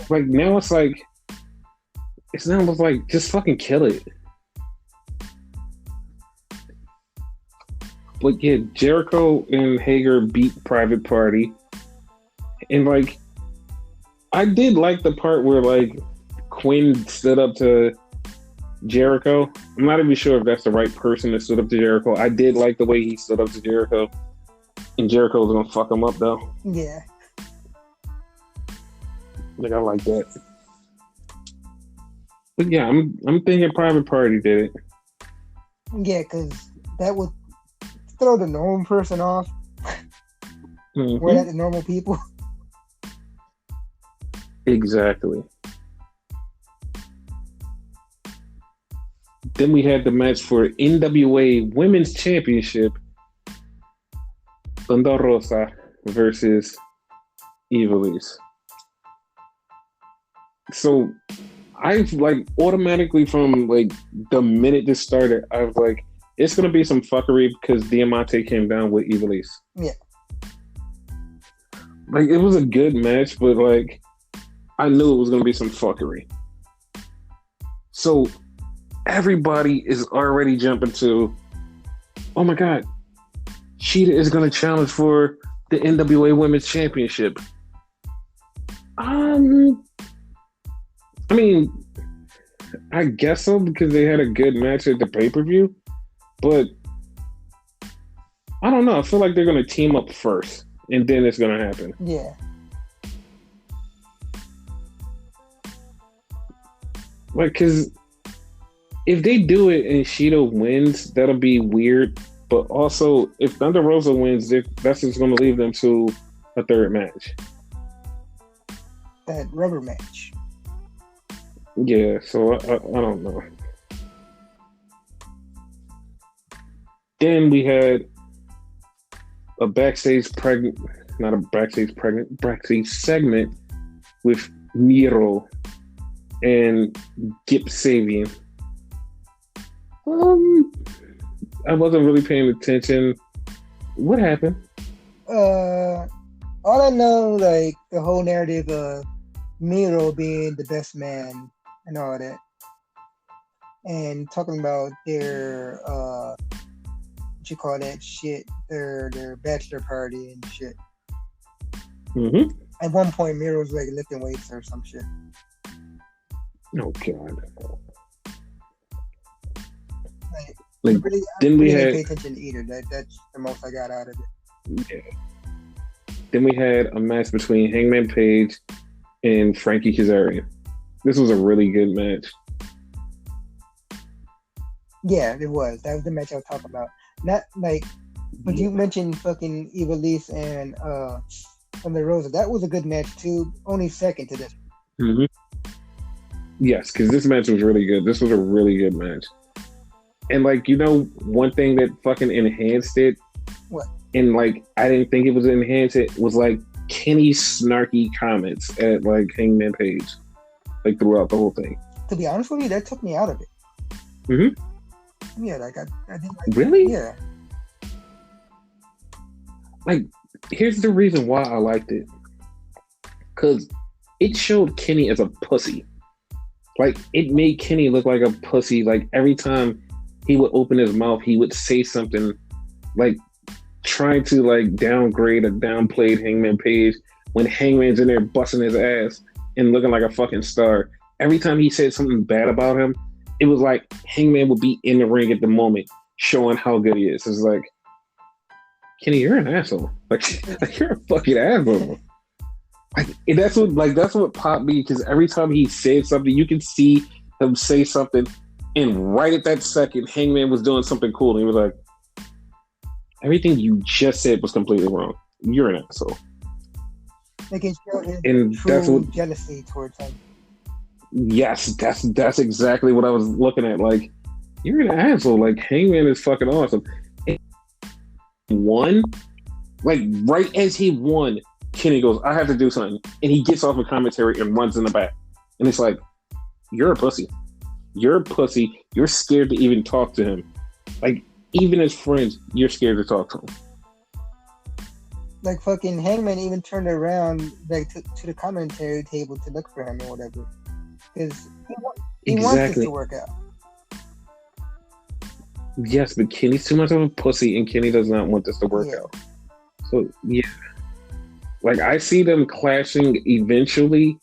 Like, now it's like just fucking kill it. But yeah, Jericho and Hager beat Private Party, and like, I did like the part where like Quinn stood up to Jericho. I'm not even sure if that's the right person that stood up to Jericho. I did like the way he stood up to Jericho, and Jericho was gonna fuck him up though. Yeah. Like, I like that. But yeah, I'm thinking Private Party did it. Yeah, because that would throw the normal person off. We're not the normal people. Exactly. Then we had the match for NWA Women's Championship. Thunder Rosa versus Ivelisse. So I like automatically from like the minute this started, I was like, it's gonna be some fuckery because Diamante came down with Ivelisse. Yeah. Like, it was a good match, but like, I knew it was gonna be some fuckery. So everybody is already jumping to, oh my god, Cheetah is gonna challenge for the NWA Women's Championship. I mean, I guess so, because they had a good match at the pay-per-view, but I don't know. I feel like they're going to team up first, and then it's going to happen. Yeah. Like, because if they do it and Shido wins, that'll be weird. But also, if Thunder Rosa wins, that's just going to leave them to a third match. That rubber match. Yeah, so I don't know. Then we had a backstage segment with Miro and Gip Sabian. I wasn't really paying attention. What happened? All I know, like, the whole narrative of Miro being the best man and all that, and talking about their what you call that shit, their bachelor party and shit. At one point, Miro was like lifting weights or some shit. Oh god! Like really, then we had pay attention either. That's the most I got out of it. Yeah. Then we had a match between Hangman Page and Frankie Kazarian. This was a really good match. Yeah, it was. That was the match I was talking about. Not like, but you mentioned fucking Ivelisse and Thunder Rosa. That was a good match too. Only second to this. Mm-hmm. Yes, because this match was really good. This was a really good match. And like, one thing that fucking enhanced it, what? And like, I didn't think it was enhanced. It was like Kenny's snarky comments at like Hangman Page, like throughout the whole thing. To be honest with you, that took me out of it. Mm-hmm. Yeah, like I didn't like really. It. Yeah. Like, here's the reason why I liked it, because it showed Kenny as a pussy. Like, it made Kenny look like a pussy. Like, every time he would open his mouth, he would say something like trying to like downgrade or downplay Hangman Page when Hangman's in there busting his ass and looking like a fucking star. Every time he said something bad about him, it was like Hangman would be in the ring at the moment showing how good he is. It's like, Kenny, you're an asshole. Like you're a fucking asshole. That's what popped me, because every time he said something, you can see him say something, and right at that second, Hangman was doing something cool, and he was like, everything you just said was completely wrong. You're an asshole. Like it showed his and that's what jealousy towards him. Yes, that's exactly what I was looking at. Like, you're an asshole. Like, Hangman is fucking awesome. And he won, like right as he won, Kenny goes, I have to do something. And he gets off the commentary and runs in the back. And it's like, you're a pussy. You're a pussy. You're scared to even talk to him. Like, even as friends, you're scared to talk to him. Like, fucking Hangman even turned around like to the commentary table to look for him or whatever. Because he wants this to work out. Yes, but Kenny's too much of a pussy, and Kenny does not want this to work out. So, yeah. Like, I see them clashing eventually.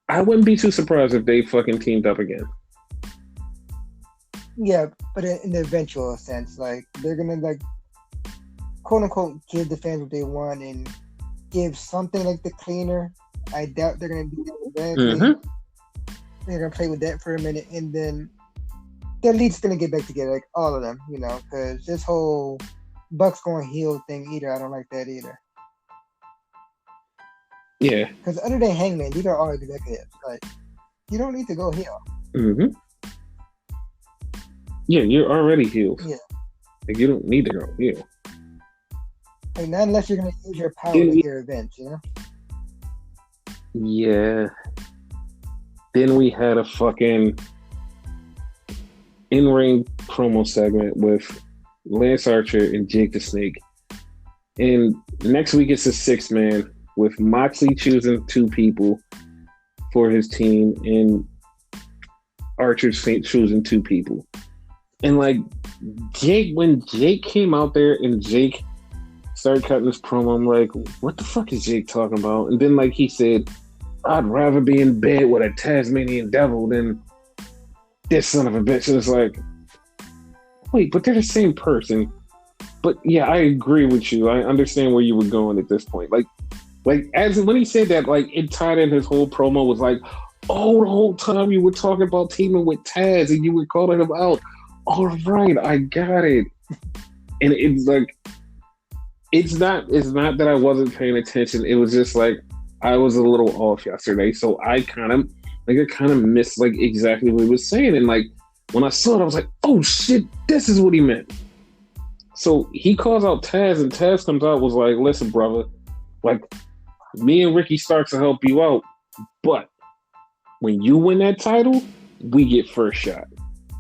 I wouldn't be too surprised if they fucking teamed up again. Yeah, but in the eventual sense, like, they're gonna, like, quote unquote, give the fans what they want and give something like the cleaner. I doubt they're gonna do that. Mm-hmm. They're gonna play with that for a minute, and then their lead's gonna get back together, like all of them, because this whole Bucks going heel thing either, I don't like that either. Yeah. Because other than Hangman, these are all executives. Like, you don't need to go heel. Mm-hmm. Yeah, you're already healed. Yeah. Like, you don't need to go heel. Like, not unless you're gonna use your power at your events, Yeah. Then we had a fucking in-ring promo segment with Lance Archer and Jake the Snake. And next week it's a 6-man with Moxley choosing 2 people for his team and Archer choosing 2 people. And like when Jake came out there and Jake started cutting his promo, I'm like, what the fuck is Jake talking about? And then like he said, I'd rather be in bed with a Tasmanian devil than this son of a bitch. And it's like, wait, but they're the same person. But yeah, I agree with you. I understand where you were going at this point. Like as when he said that, like it tied in his whole promo was like, oh, the whole time you were talking about teaming with Taz and you were calling him out. All right, I got it. And it's like, it's not that I wasn't paying attention. It was just like, I was a little off yesterday, so I kind of missed like exactly what he was saying, and like when I saw it, I was like, "Oh shit, this is what he meant." So he calls out Taz, and Taz comes out was like, "Listen, brother, like me and Ricky Starks will help you out, but when you win that title, we get first shot."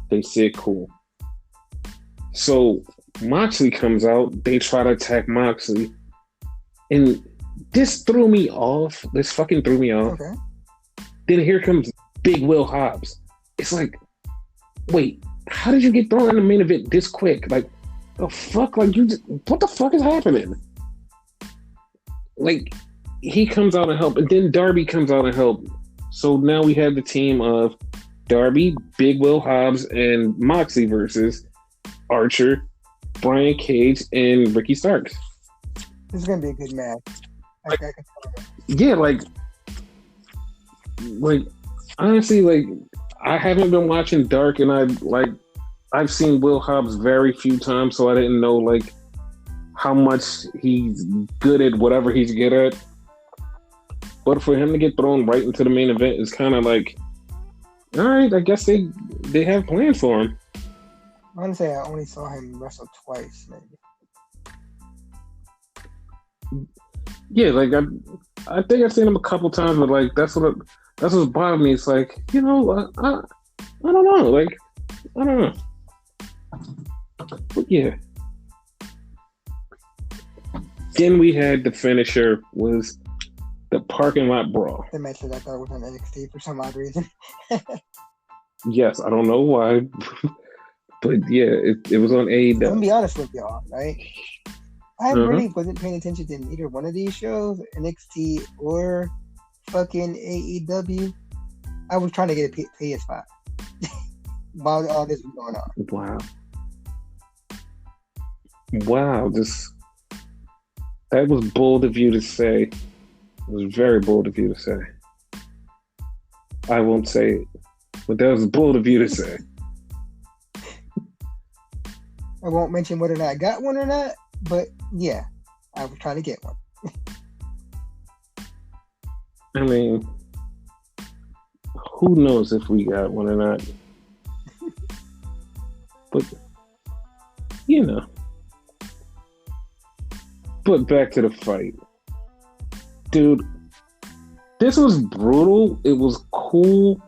They said, "Cool." So Moxley comes out. They try to attack Moxley, and this threw me off. This fucking threw me off. Okay. Then here comes Big Will Hobbs. It's like, wait, how did you get thrown in the main event this quick? Like, the fuck? Like, what the fuck is happening? Like, he comes out and help, and then Darby comes out and help. So now we have the team of Darby, Big Will Hobbs, and Moxley versus Archer, Brian Cage, and Ricky Starks. This is gonna be a good match. Yeah, like honestly, like I haven't been watching Dark, and I've seen Will Hobbs very few times, so I didn't know like how much he's good at whatever he's good at. But for him to get thrown right into the main event is kind of like, all right, I guess they have plans for him. I want to say I only saw him wrestle twice, maybe. Yeah, like I think I've seen him a couple times, but like that's what's bothering me. It's like, I don't know, like I don't know. But yeah. Then we had the finisher was the parking lot brawl. The match that I thought was on NXT for some odd reason. Yes, I don't know why, but yeah, it was on AEW. I'm gonna be honest with y'all, right? I really wasn't paying attention to either one of these shows, NXT or fucking AEW. I was trying to get a PS5 while all this was going on. Wow, that was bold of you to say. It was very bold of you to say. I won't say it, but that was bold of you to say. I won't mention whether or not I got one or not, but yeah, I was trying to get one. I mean, who knows if we got one or not? But, But back to the fight. Dude, this was brutal. It was cool.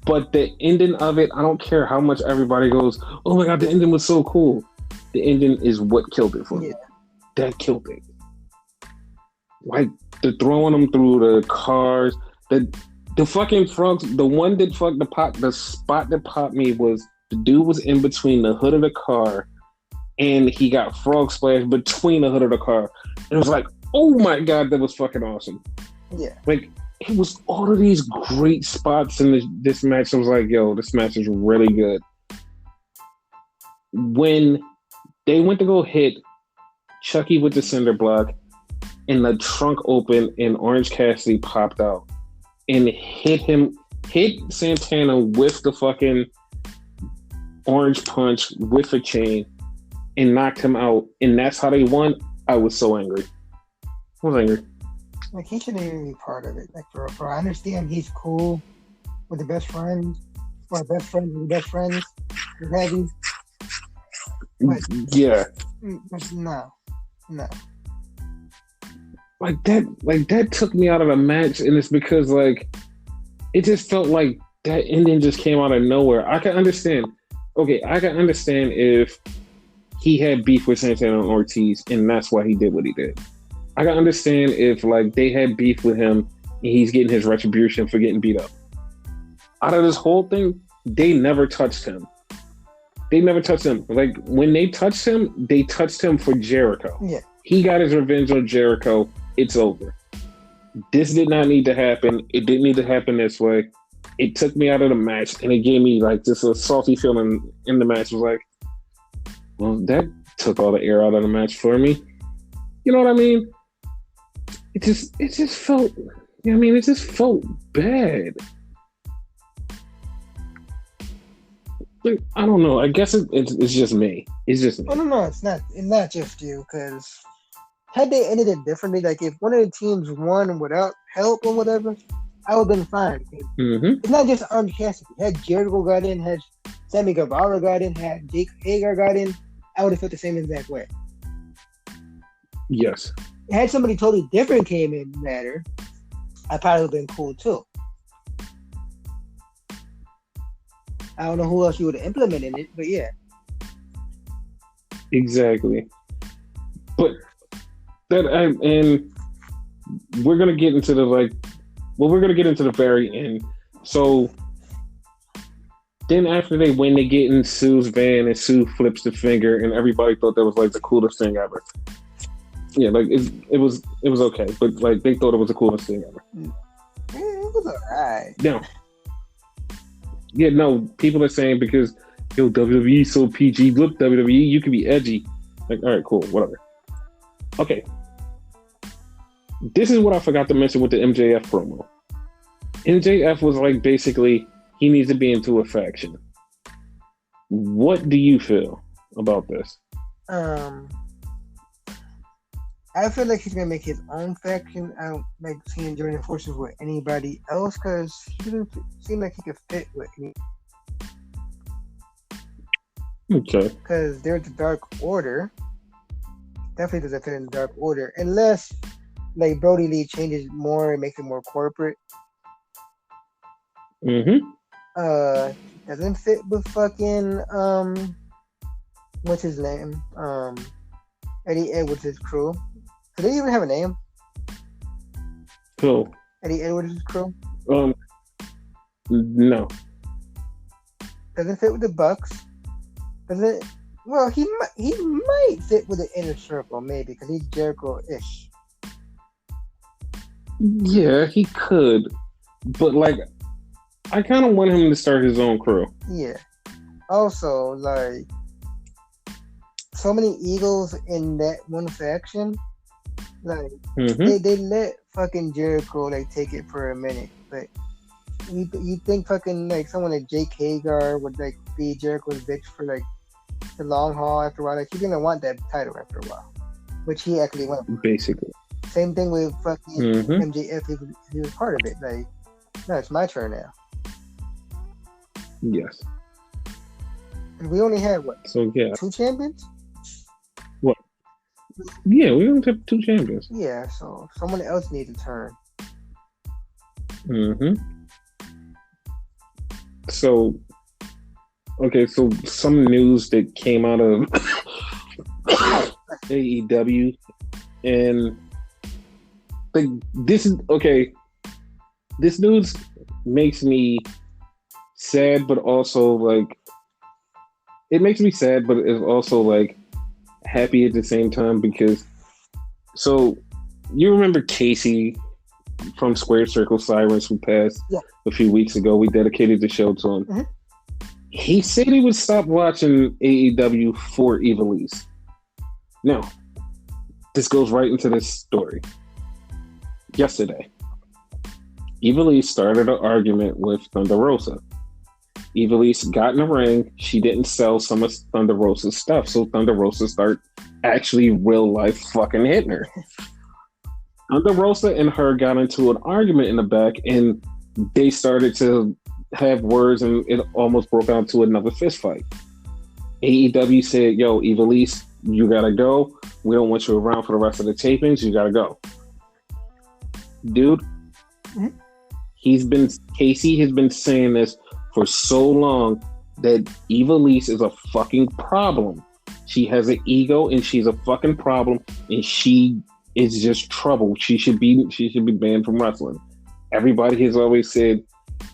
But the ending of it, I don't care how much everybody goes, oh my God, the ending was so cool. The ending is what killed it for me. That killed it. Like, the throwing them through the cars, the fucking frogs, the one that fucked the spot that popped me was the dude was in between the hood of the car and he got frog splash between the hood of the car. It was like, oh my God, that was fucking awesome. Yeah. Like, it was all of these great spots in this match. I was like, yo, this match is really good. When they went to go hit Chucky with the cinder block and the trunk opened and Orange Cassidy popped out and hit Santana with the fucking orange punch with a chain and knocked him out, and that's how they won, I was so angry. I was angry. Like, he shouldn't even be part of it. Like, for I understand he's cool with the best friends, or best friends with best friends, with heavy. But, yeah. But no. Like that took me out of the match, and it's because, like, it just felt like that ending just came out of nowhere. I can understand if he had beef with Santana and Ortiz, and that's why he did what he did. I can understand if, like, they had beef with him and he's getting his retribution for getting beat up. Out of this whole thing, they never touched him. Like, when they touched him for Jericho. Yeah. He got his revenge on Jericho. It's over. This did not need to happen. It didn't need to happen this way. It took me out of the match, and it gave me, like, just a salty feeling in the match. It was like, well, that took all the air out of the match for me. You know what I mean? It just felt, it just felt bad. Like, I don't know. I guess it's just me. It's just me. Oh, no, it's not just you, because had they ended it differently, like if one of the teams won without help or whatever, I would have been fine. It's not just Orange Cassidy. Had Jericho got in, had Sammy Guevara got in, had Jake Hager got in, I would have felt the same exact way. Yes. Had somebody totally different came in matter, I probably would have been cool too. I don't know who else you would have implemented it, but yeah. Exactly. But and we're gonna get into the very end. So then after they win, they get in Sue's van and Sue flips the finger, and everybody thought that was like the coolest thing ever. Yeah, like it was okay, but like they thought it was the coolest thing ever. It was alright. No, people are saying because WWE so PG. Look, WWE, you can be edgy. Like, all right, cool, whatever. Okay. This is what I forgot to mention with the MJF promo. MJF was like, basically, he needs to be into a faction. What do you feel about this? I feel like he's gonna make his own faction. I don't like seeing joining forces with anybody else because he doesn't seem like he could fit with me. Okay. Because there's the Dark Order. Definitely doesn't fit in the Dark Order unless like Brody Lee changes more and makes it more corporate. Doesn't fit with fucking what's his name? Eddie Edwards' crew. Do they even have a name? Cool. Eddie Edwards' crew? No. Doesn't fit with the Bucks. Doesn't. Well, he might fit with the Inner Circle maybe because he's Jericho-ish. Yeah, he could, but like, I kind of want him to start his own crew. Yeah. Also, like, so many egos in that one faction. Like, they let fucking Jericho like take it for a minute, but you think fucking like someone like Jake Hagar would like be Jericho's bitch for like the long haul after a while? Like, he's gonna want that title after a while, which he actually won. Basically. Same thing with fucking MJF. He was part of it. Like, no, it's my turn now. Yes. And we only had what? So yeah. 2 champions? What? Yeah, we only have 2 champions. Yeah, so someone else needs a turn. So, okay, so some news that came out of AEW, and like this is okay. This news makes me sad, but also like it makes me sad, but it's also like happy at the same time because so you remember Casey from Square Circle Sirens who passed a few weeks ago. We dedicated the show to him. He said he would stop watching AEW for Ivelisse. Now, this goes right into this story. Yesterday, Ivelisse started an argument with Thunder Rosa. Ivelisse got in the ring. She didn't sell some of Thunder Rosa's stuff, so Thunder Rosa started actually real life fucking hitting her. Thunder Rosa and her got into an argument in the back, and they started to have words, and it almost broke out to another fist fight. AEW said, "Yo, Ivelisse, you gotta go. We don't want you around for the rest of the tapings. You gotta go." Dude, Casey has been saying this for so long that Ivelisse is a fucking problem. She has an ego and she's a fucking problem, and she is just trouble. She should be banned from wrestling. Everybody has always said,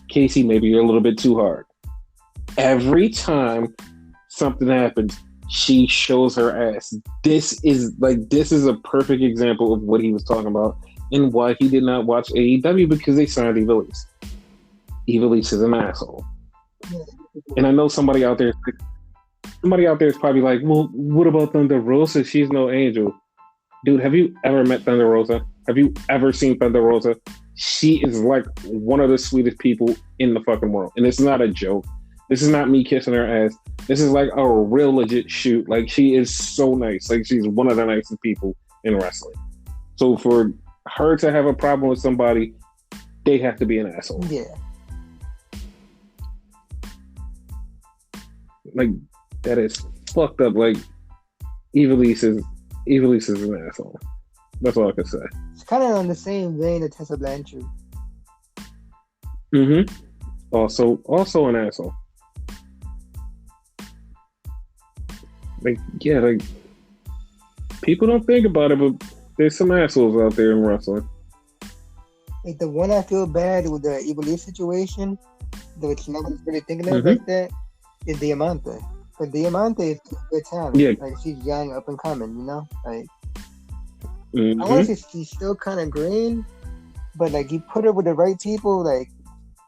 "Casey, maybe you're a little bit too hard." Every time something happens, she shows her ass. This is a perfect example of what he was talking about and why he did not watch AEW, because they signed Ivelisse. Ivelisse is an asshole. And I know somebody out there is probably like, "Well, what about Thunder Rosa? She's no angel." Dude, have you ever met Thunder Rosa? Have you ever seen Thunder Rosa? She is like one of the sweetest people in the fucking world. And it's not a joke. This is not me kissing her ass. This is like a real legit shoot. Like, she is so nice. Like, she's one of the nicest people in wrestling. So for her to have a problem with somebody, they have to be an asshole. Yeah. Like, that is fucked up. Like, Ivelisse is an asshole. That's all I can say. It's kind of on the same vein of Tessa Blanchard. Also an asshole. Like, yeah, like, people don't think about it, but there's some assholes out there in wrestling. Like, the one I feel bad with the Ivelisse situation, which nobody's really thinking of like that, is Diamante. But Diamante is a good talent. Yeah. Like, she's young, up and coming, you know? Like, I want to say she's still kind of green, but like, you put her with the right people, like,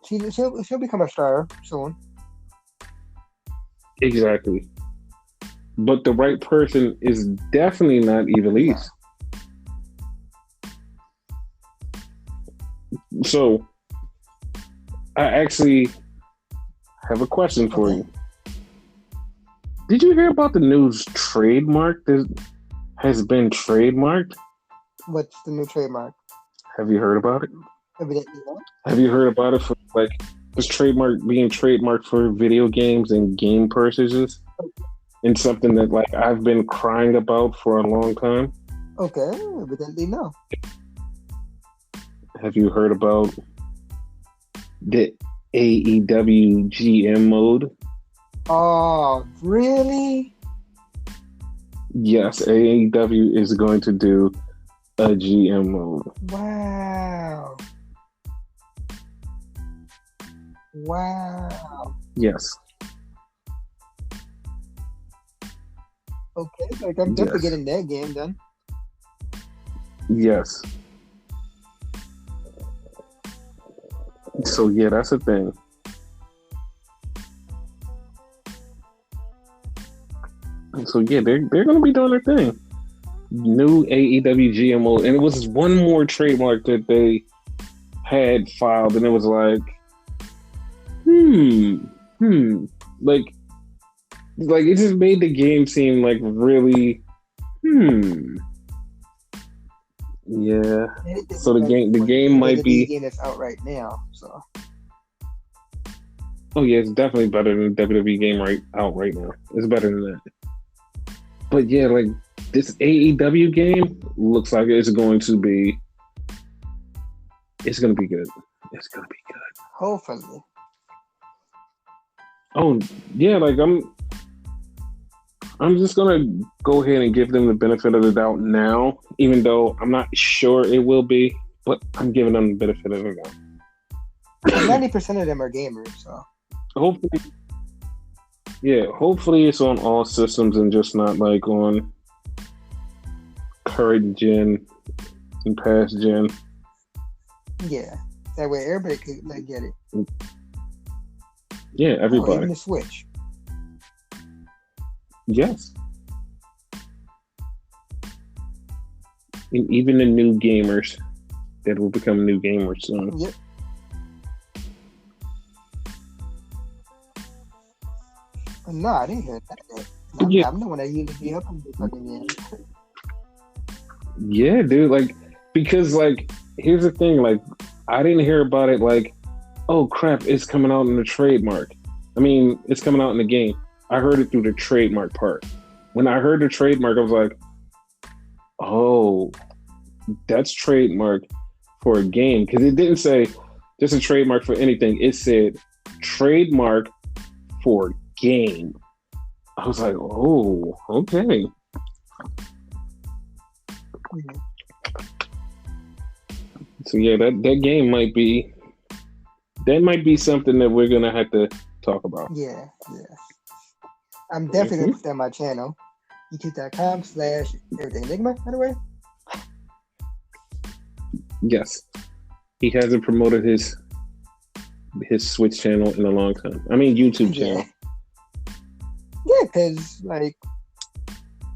she'll become a star soon. Exactly. But the right person is definitely not Ivelisse. So, I actually have a question for you. Did you hear about the news trademark that has been trademarked? What's the new trademark? Have you heard about it? Evidently not. Have you heard about it for like this trademark being trademarked for video games and game purchases? And something that like I've been crying about for a long time. Okay, evidently no. Have you heard about the AEW GM mode? Oh, really? Yes, AEW is going to do a GM mode. Wow. Yes. Okay, like I'm definitely getting that game done. Yes. So yeah, that's the thing. So yeah, they're gonna be doing their thing. New AEW GMO, and it was one more trademark that they had filed, and it was like, like it just made the game seem like really, yeah. So the game might be. The game that's out right now, so. Oh yeah, it's definitely better than the WWE game out right now. It's better than that. But yeah, like this AEW game looks like it's going to be good. It's gonna be good. Hopefully. Oh yeah, like I'm just gonna go ahead and give them the benefit of the doubt now, even though I'm not sure it will be, but I'm giving them the benefit of the doubt. 90% of them are gamers, so hopefully it's on all systems and just not like on current gen and past gen. Yeah, that way everybody could like get it. Yeah, everybody. Even the Switch. Yes. And even the new gamers that will become new gamers soon. Yep. No, I didn't hear that. I'm the one that usually be up on the fucking game. Yeah, dude. Like, because, like, here's the thing. Like, I didn't hear about it like, oh, crap, it's coming out in the trademark. I mean, it's coming out in the game. I heard it through the trademark part. When I heard the trademark, I was like, oh, that's trademark for a game. Because it didn't say just a trademark for anything. It said trademark for game. I was like, oh, okay. So yeah, that game might be something that we're gonna have to talk about. Yeah. I'm definitely gonna put that on my channel. youtube.com/everythingenigma, by the way. Yes. He hasn't promoted his Switch channel in a long time. I mean YouTube channel. Yeah, because like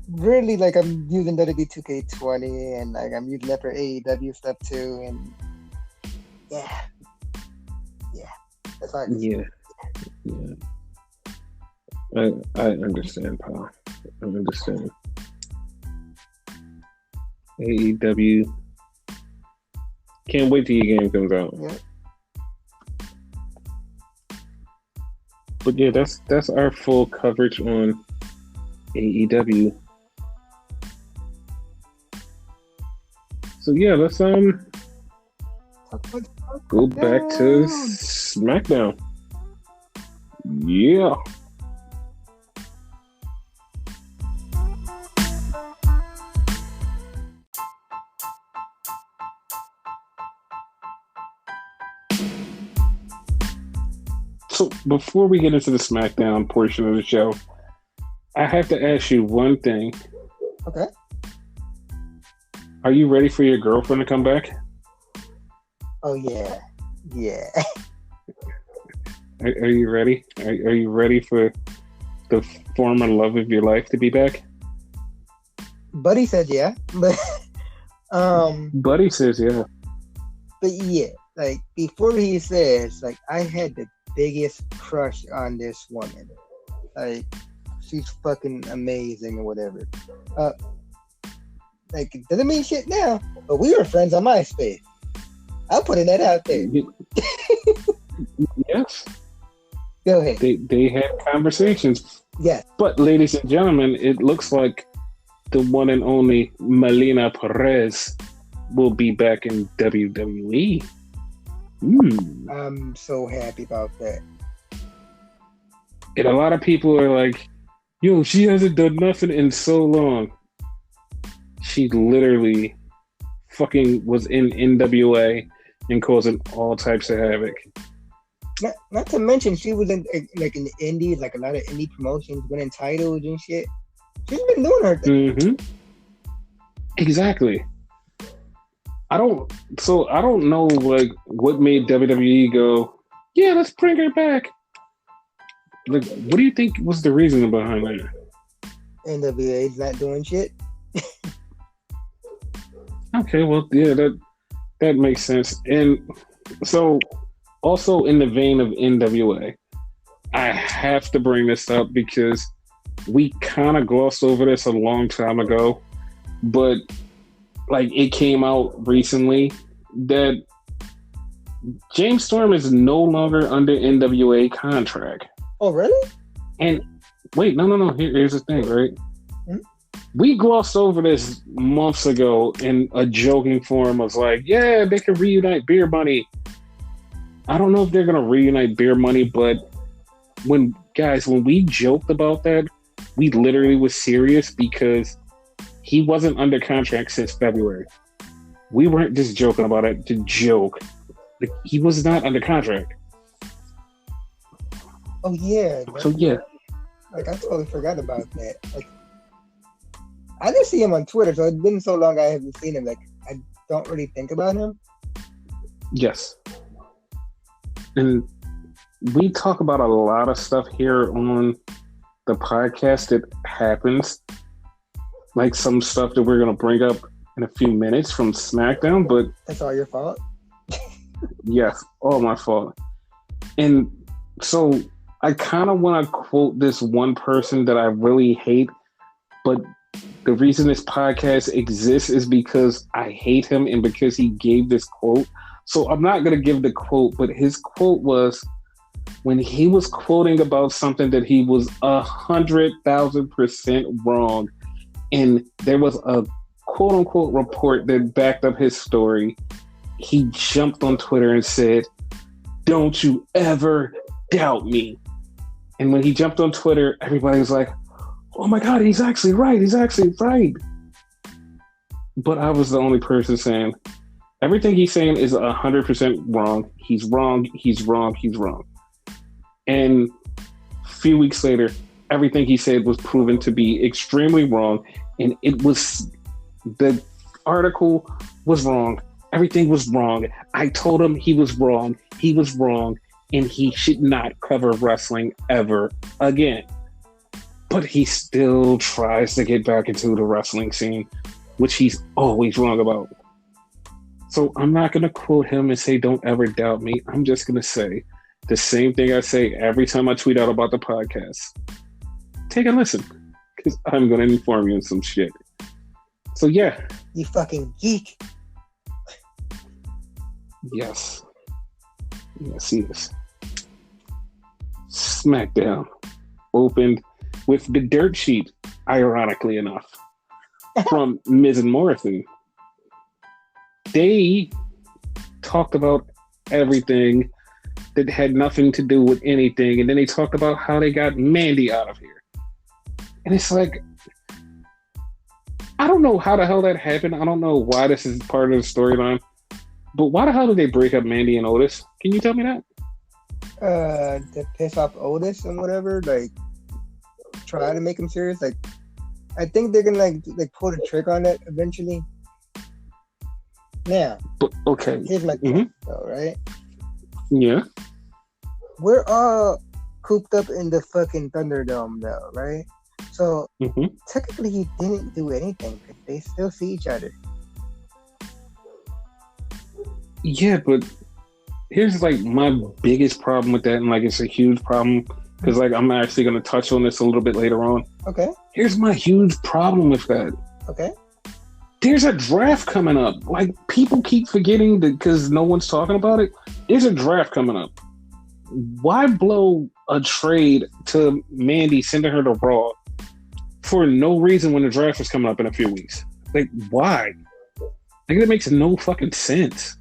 really like I'm using WWE 2K20 and like I'm using that for AEW stuff too, and yeah. That's fine. Yeah. I understand, pal. I understand. AEW. Can't wait till your game comes out. Yeah. But yeah, that's our full coverage on AEW. So yeah, let's go back to SmackDown. Yeah. So before we get into the SmackDown portion of the show, I have to ask you one thing. Okay. Are you ready for your girlfriend to come back? Oh yeah. Are you ready? Are you ready for the former love of your life to be back? Buddy said yeah, but Buddy says yeah. But yeah, like before he says, like I had the biggest crush on this woman. Like she's fucking amazing or whatever. Like, it doesn't mean shit now, but we were friends on MySpace. I'm putting that out there. Yes. Go ahead. They had conversations. Yes. But, ladies and gentlemen, it looks like the one and only Melina Perez will be back in WWE. I'm so happy about that. And a lot of people are like, yo, she hasn't done nothing in so long. She literally fucking was in NWA and causing all types of havoc. Not to mention, she was in like in the indies, like a lot of indie promotions, winning titles and shit. She's been doing her thing. Mm-hmm. Exactly. I don't know like what made WWE go, yeah, let's bring her back. Like, what do you think was the reason behind that? NWA's not doing shit. Okay, well, yeah, that makes sense. And so, also in the vein of NWA, I have to bring this up because we kind of glossed over this a long time ago, but like it came out recently that James Storm is no longer under NWA contract. Oh, really? And wait, no. Here's the thing, right? We glossed over this months ago in a joking form. Was like, yeah, they can reunite Beer Money. I don't know if they're gonna reunite Beer Money, but when we joked about that, we literally was serious because he wasn't under contract since February. We weren't just joking about it to joke. Like, he was not under contract. Oh yeah. So yeah. Like I totally forgot about that. Like I didn't see him on Twitter, so it's been so long I haven't seen him. Like I don't really think about him. Yes. And we talk about a lot of stuff here on the podcast that happens. Like some stuff that we're gonna bring up in a few minutes from SmackDown, but that's all your fault. Yes, all my fault. And so I kind of want to quote this one person that I really hate, but the reason this podcast exists is because I hate him and because he gave this quote. So I'm not going to give the quote, but his quote was when he was quoting about something that he was 100,000% wrong. And there was a quote unquote report that backed up his story. He jumped on Twitter and said, "Don't you ever doubt me." And when he jumped on Twitter, everybody was like, "Oh my God, he's actually right. He's actually right." But I was the only person saying, everything he's saying is 100% wrong. He's wrong. He's wrong. He's wrong. And a few weeks later, everything he said was proven to be extremely wrong. And the article was wrong. Everything was wrong. I told him he was wrong. He was wrong. And he should not cover wrestling ever again. But he still tries to get back into the wrestling scene, which he's always wrong about. So I'm not going to quote him and say, "Don't ever doubt me." I'm just going to say the same thing I say every time I tweet out about the podcast. Take a listen, because I'm going to inform you of some shit. So yeah. You fucking geek. Yes. Yes, he is. SmackDown opened with the dirt sheet, ironically enough, from Miz and Morrison. They talked about everything that had nothing to do with anything, and then they talked about how they got Mandy out of here. And it's like, I don't know how the hell that happened. I don't know why this is part of the storyline. But why the hell did they break up Mandy and Otis? Can you tell me that? To piss off Otis and whatever, like try to make him serious. Like I think they're gonna like pull the trick on it eventually. Now, but okay. Here's my question, though, right? Yeah. We're all cooped up in the fucking Thunderdome, though, right? So technically, he didn't do anything. They still see each other. Yeah, but here's like my biggest problem with that, and like it's a huge problem because like I'm actually going to touch on this a little bit later on. Okay. Here's my huge problem with that. Okay. There's a draft coming up. Like, people keep forgetting that because no one's talking about it. There's a draft coming up. Why blow a trade to Mandy, sending her to Raw for no reason when the draft is coming up in a few weeks? Like, why? Like, it makes no fucking sense.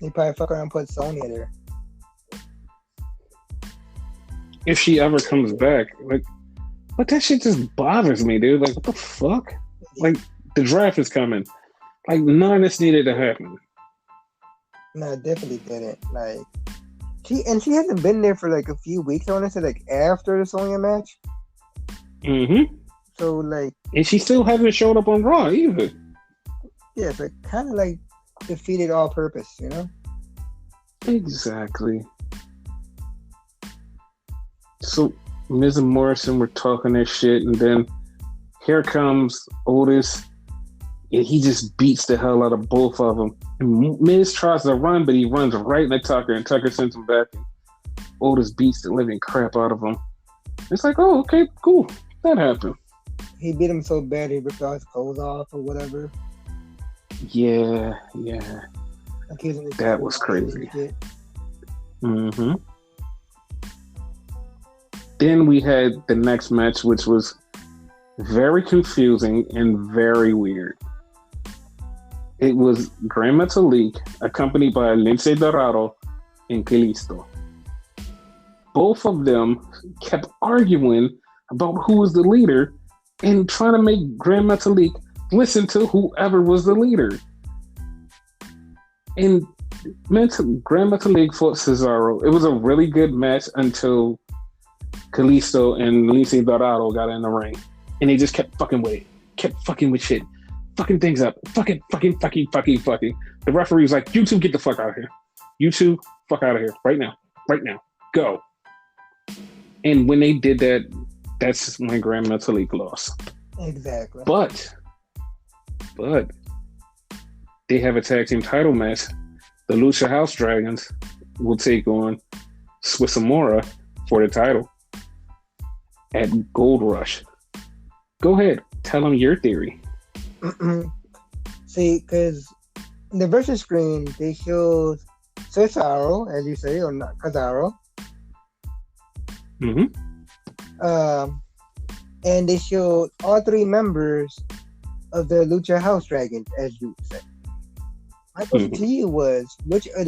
They probably fuck around and put Sonya there. If she ever comes back, like, but that shit just bothers me, dude. Like, what the fuck? Like, the draft is coming. Like, none of this needed to happen. No, it definitely didn't. Like, she hasn't been there for like a few weeks. I want to say like after the Sonya match. Mm-hmm. So like, and she still hasn't showed up on Raw either. Yeah, so it kind of like defeated all purpose, you know? Exactly. So Miz and Morrison were talking their shit, and then here comes Otis, and he just beats the hell out of both of them. And Miz tries to run, but he runs right into Tucker, and Tucker sends him back, and Otis beats the living crap out of him. It's like, oh, okay, cool. That happened. He beat him so bad he ripped all his clothes off or whatever. Yeah. Like that was crazy. Mm-hmm. Then we had the next match, which was very confusing and very weird. It was Gran Metalik accompanied by Lince Dorado and Kalisto. Both of them kept arguing about who was the leader and trying to make Gran Metalik listen to whoever was the leader. And Gran Metalik fought Cesaro. It was a really good match until Kalisto and Lince Dorado got in the ring. And they just kept fucking with it. Kept fucking with shit. Fucking things up. Fucking. The referee was like, you two get the fuck out of here. You two, fuck out of here. Right now. Go. And when they did that, that's when Gran Metalik lost. Exactly. But they have a tag team title match. The Lucha House Dragons will take on Swiss Amora for the title at Gold Rush. Go ahead. Tell them your theory. See, because in the versus screen, they showed Cesaro, as you say, or not Cesaro. Mm-hmm. And they showed all three members of the Lucha House Dragons, as you said. My question to you was, which two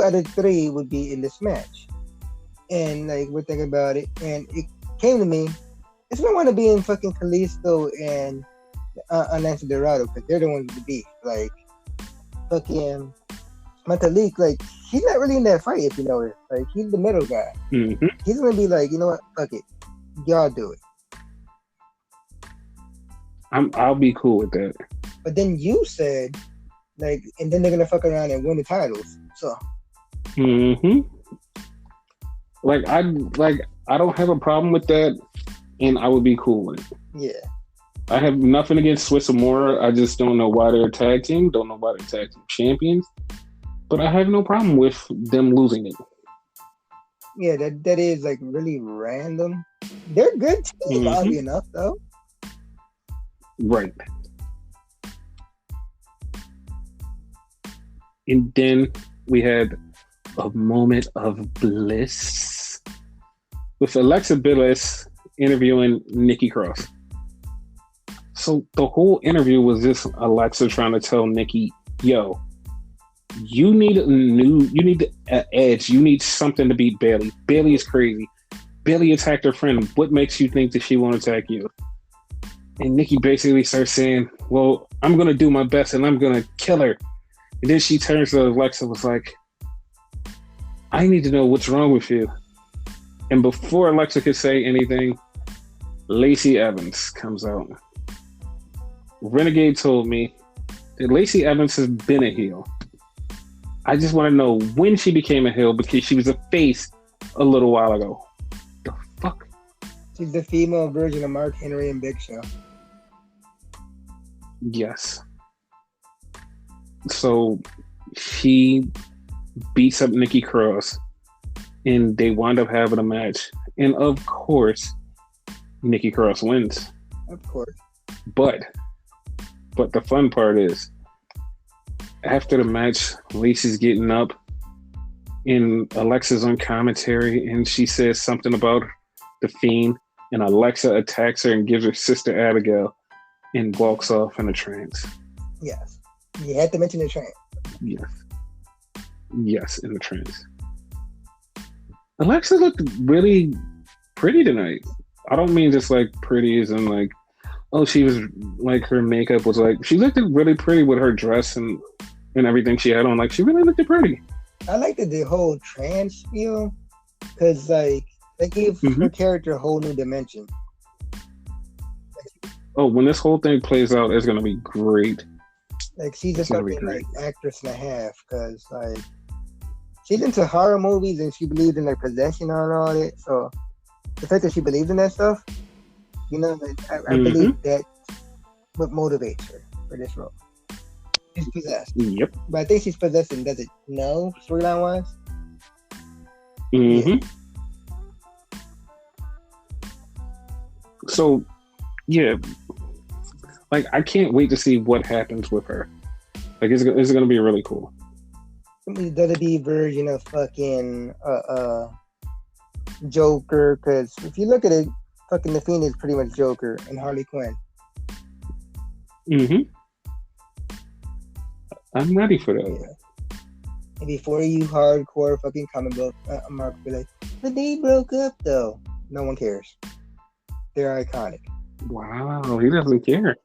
out of three would be in this match? And like, we're thinking about it, and it came to me, it's gonna want to be in fucking Kalisto and Lince Dorado, because they're the ones to beat. Like, fucking Metalik, like, he's not really in that fight, if you know it. Like, he's the middle guy. Mm-hmm. He's gonna be like, you know what, fuck it, y'all do it. I'll be cool with that. But then you said, like, and then they're gonna fuck around and win the titles. So. Mm-hmm. I don't have a problem with that, and I would be cool with it. Yeah. I have nothing against Swiss Amora. I just don't know why they're a tag team. Don't know why they're tag team champions. But I have no problem with them losing it. Yeah, that is like really random. They're good team, oddly enough, though. Right. And then we had a moment of bliss with Alexa Bliss interviewing Nikki Cross. So the whole interview was just Alexa trying to tell Nikki, yo, you need an edge. You need something to beat Bayley. Bayley is crazy. Bayley attacked her friend. What makes you think that she won't attack you? And Nikki basically starts saying, well, I'm going to do my best and I'm going to kill her. And then she turns to Alexa and was like, I need to know what's wrong with you. And before Alexa could say anything, Lacey Evans comes out. Renegade told me that Lacey Evans has been a heel. I just want to know when she became a heel, because she was a face a little while ago. The fuck? She's the female version of Mark Henry and Big Show. Yes. So she beats up Nikki Cross, and they wind up having a match. And of course, Nikki Cross wins. Of course. But the fun part is, after the match, Lacey's getting up, and Alexa's on commentary, and she says something about the Fiend, and Alexa attacks her and gives her sister Abigail, and walks off in a trance. Yes. You had to mention the trance. Yes, in the trance. Alexa looked really pretty tonight. I don't mean just like pretty as in like, oh, she was like, her makeup was like, she looked really pretty with her dress and everything she had on. Like, she really looked pretty. I liked the whole trans feel because like they gave her character a whole new dimension. Oh, when this whole thing plays out, it's gonna be great. Like, she's a fucking like actress and a half because like she's into horror movies and she believes in like possession and all that. So the fact that she believes in that stuff, you know, I believe that what motivates her for this role. She's possessed. Yep. But I think she's possessed and doesn't know storyline wise. Yeah. So, yeah. Like, I can't wait to see what happens with her. Like, it's going to be really cool. The WWE version of fucking Joker, because if you look at it, fucking The Fiend is pretty much Joker and Harley Quinn. I'm ready for that. Yeah. And before you hardcore fucking comic book, Mark will be like, but they broke up though. No one cares. They're iconic. Wow, he doesn't care.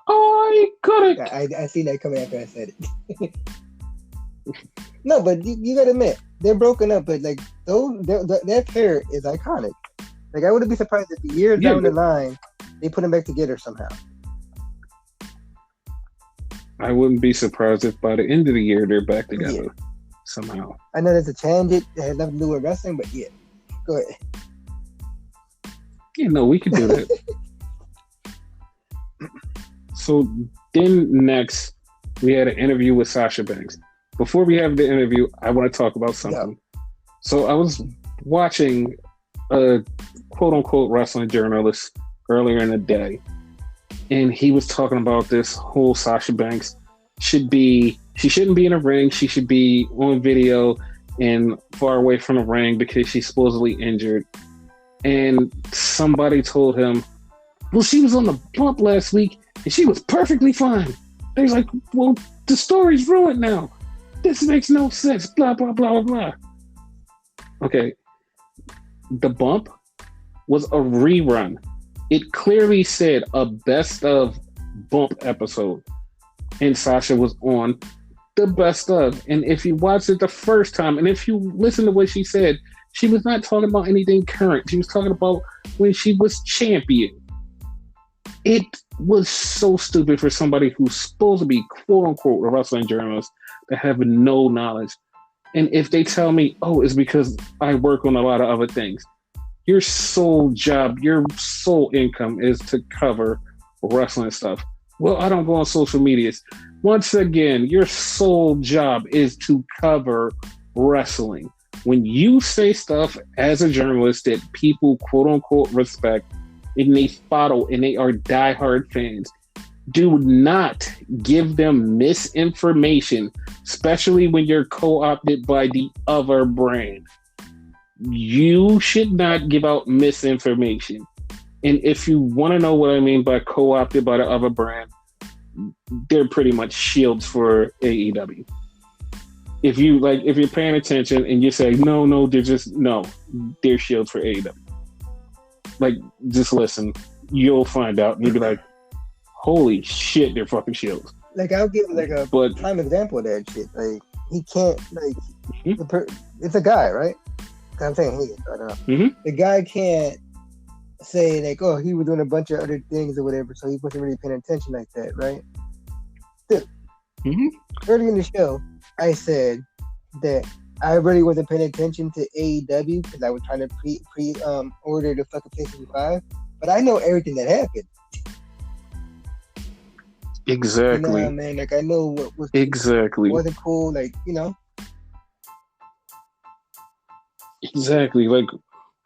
Iconic. I see that coming after I said it. No, but you gotta admit, they're broken up, but like their pair is iconic. Like, I wouldn't be surprised if years down the line they put them back together somehow. I wouldn't be surprised if by the end of the year they're back together somehow. I know there's a tangent that has nothing to do with wrestling, but yeah, go ahead. Yeah, no, we could do that. So then next, we had an interview with Sasha Banks. Before we have the interview, I want to talk about something. Yeah. So I was watching a quote-unquote wrestling journalist earlier in the day, and he was talking about this whole Sasha Banks she shouldn't be in a ring. She should be on video and far away from the ring because she's supposedly injured. And somebody told him, well, she was on the bump last week and she was perfectly fine. They was like, well, the story's ruined now. This makes no sense. Blah, blah, blah, blah, blah. Okay. The bump was a rerun. It clearly said a best of bump episode. And Sasha was on the best of. And if you watched it the first time, and if you listen to what she said, she was not talking about anything current. She was talking about when she was champion. It was so stupid for somebody who's supposed to be quote unquote a wrestling journalist to have no knowledge. And if they tell me, oh, it's because I work on a lot of other things. Your sole job, your sole income is to cover wrestling stuff. Well, I don't go on social medias. Once again, your sole job is to cover wrestling. When you say stuff as a journalist that people quote unquote respect and they follow and they are diehard fans, do not give them misinformation, especially when you're co-opted by the other brand. You should not give out misinformation. And if you want to know what I mean by co-opted by the other brand, they're pretty much shields for AEW. If you're paying attention and you say, no, they're shields for AEW. Like, just listen, you'll find out and you'll be like, holy shit, they're fucking shields. Like, I'll give like a prime example of that shit. Like, he can't, like, it's a guy, right? I'm saying he, I don't know. Mm-hmm. The guy can't say like, oh, he was doing a bunch of other things or whatever, so he wasn't really paying attention like that, right? Dude, early in the show, I said that I really wasn't paying attention to AEW because I was trying to order the fucking PlayStation 5, but I know everything that happened. Exactly. You know what I mean? Like, I know what was exactly wasn't cool. Like, you know. Exactly. Like,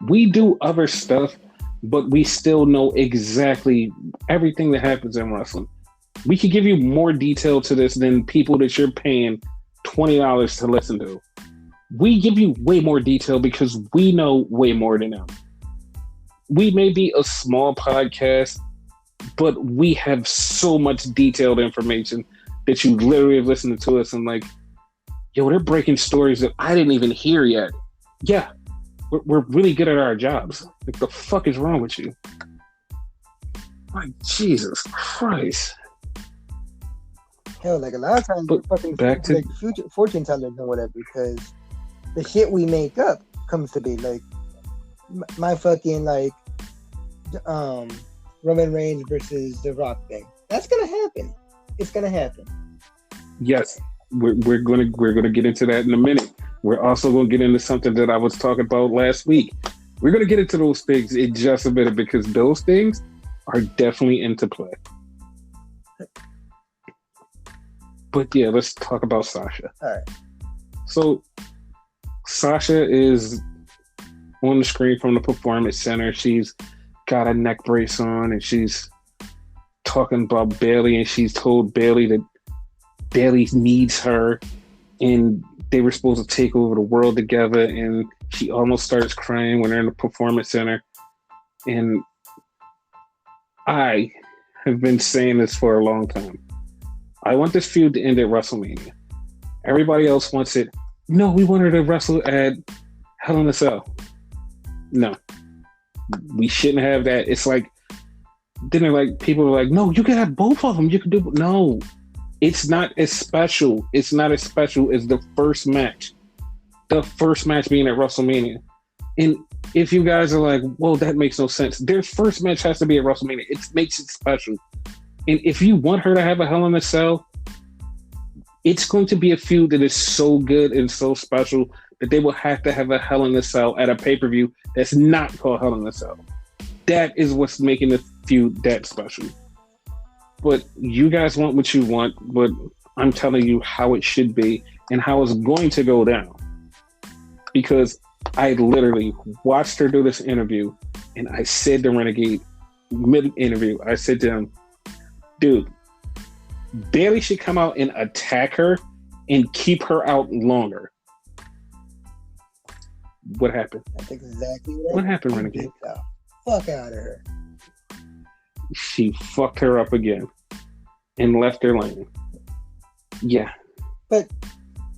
We do other stuff, but we still know exactly everything that happens in wrestling. We could give you more detail to this than people that you're paying $20 to listen to. We give you way more detail because we know way more than them. We may be a small podcast, but we have so much detailed information that you literally have listened to us and like, yo, they're breaking stories that I didn't even hear yet. Yeah, we're really good at our jobs. Like, the fuck is wrong with you? Like, Jesus Christ. Hell, like a lot of times, but fucking back to like future fortune tellers and whatever, because the shit we make up comes to be like my fucking like Roman Reigns versus The Rock thing. That's gonna happen. It's gonna happen. Yes, we're gonna get into that in a minute. We're also gonna get into something that I was talking about last week. We're gonna get into those things in just a minute because those things are definitely into play. But yeah, let's talk about Sasha. All right. So Sasha is on the screen from the Performance Center. She's got a neck brace on and she's talking about Bayley, and she's told Bayley that Bayley needs her and they were supposed to take over the world together, and she almost starts crying when they're in the Performance Center. And I have been saying this for a long time. I want this feud to end at WrestleMania. Everybody else wants it. No, we want her to wrestle at Hell in a Cell. No. We shouldn't have that. It's like, then they're like, people are like, no, you can have both of them. You can do, no. It's not as special. It's not as special as the first match. The first match being at WrestleMania. And if you guys are like, well, that makes no sense. Their first match has to be at WrestleMania. It makes it special. And if you want her to have a Hell in a Cell, it's going to be a feud that is so good and so special that they will have to have a Hell in a Cell at a pay-per-view that's not called Hell in a Cell. That is what's making the feud that special. But you guys want what you want, but I'm telling you how it should be and how it's going to go down. Because I literally watched her do this interview, and I said to Renegade mid-interview, I said to him, dude, Bayley should come out and attack her and keep her out longer. What happened? That's exactly what happened, Renegade. The fuck out of her. She fucked her up again and left her laying. Yeah. But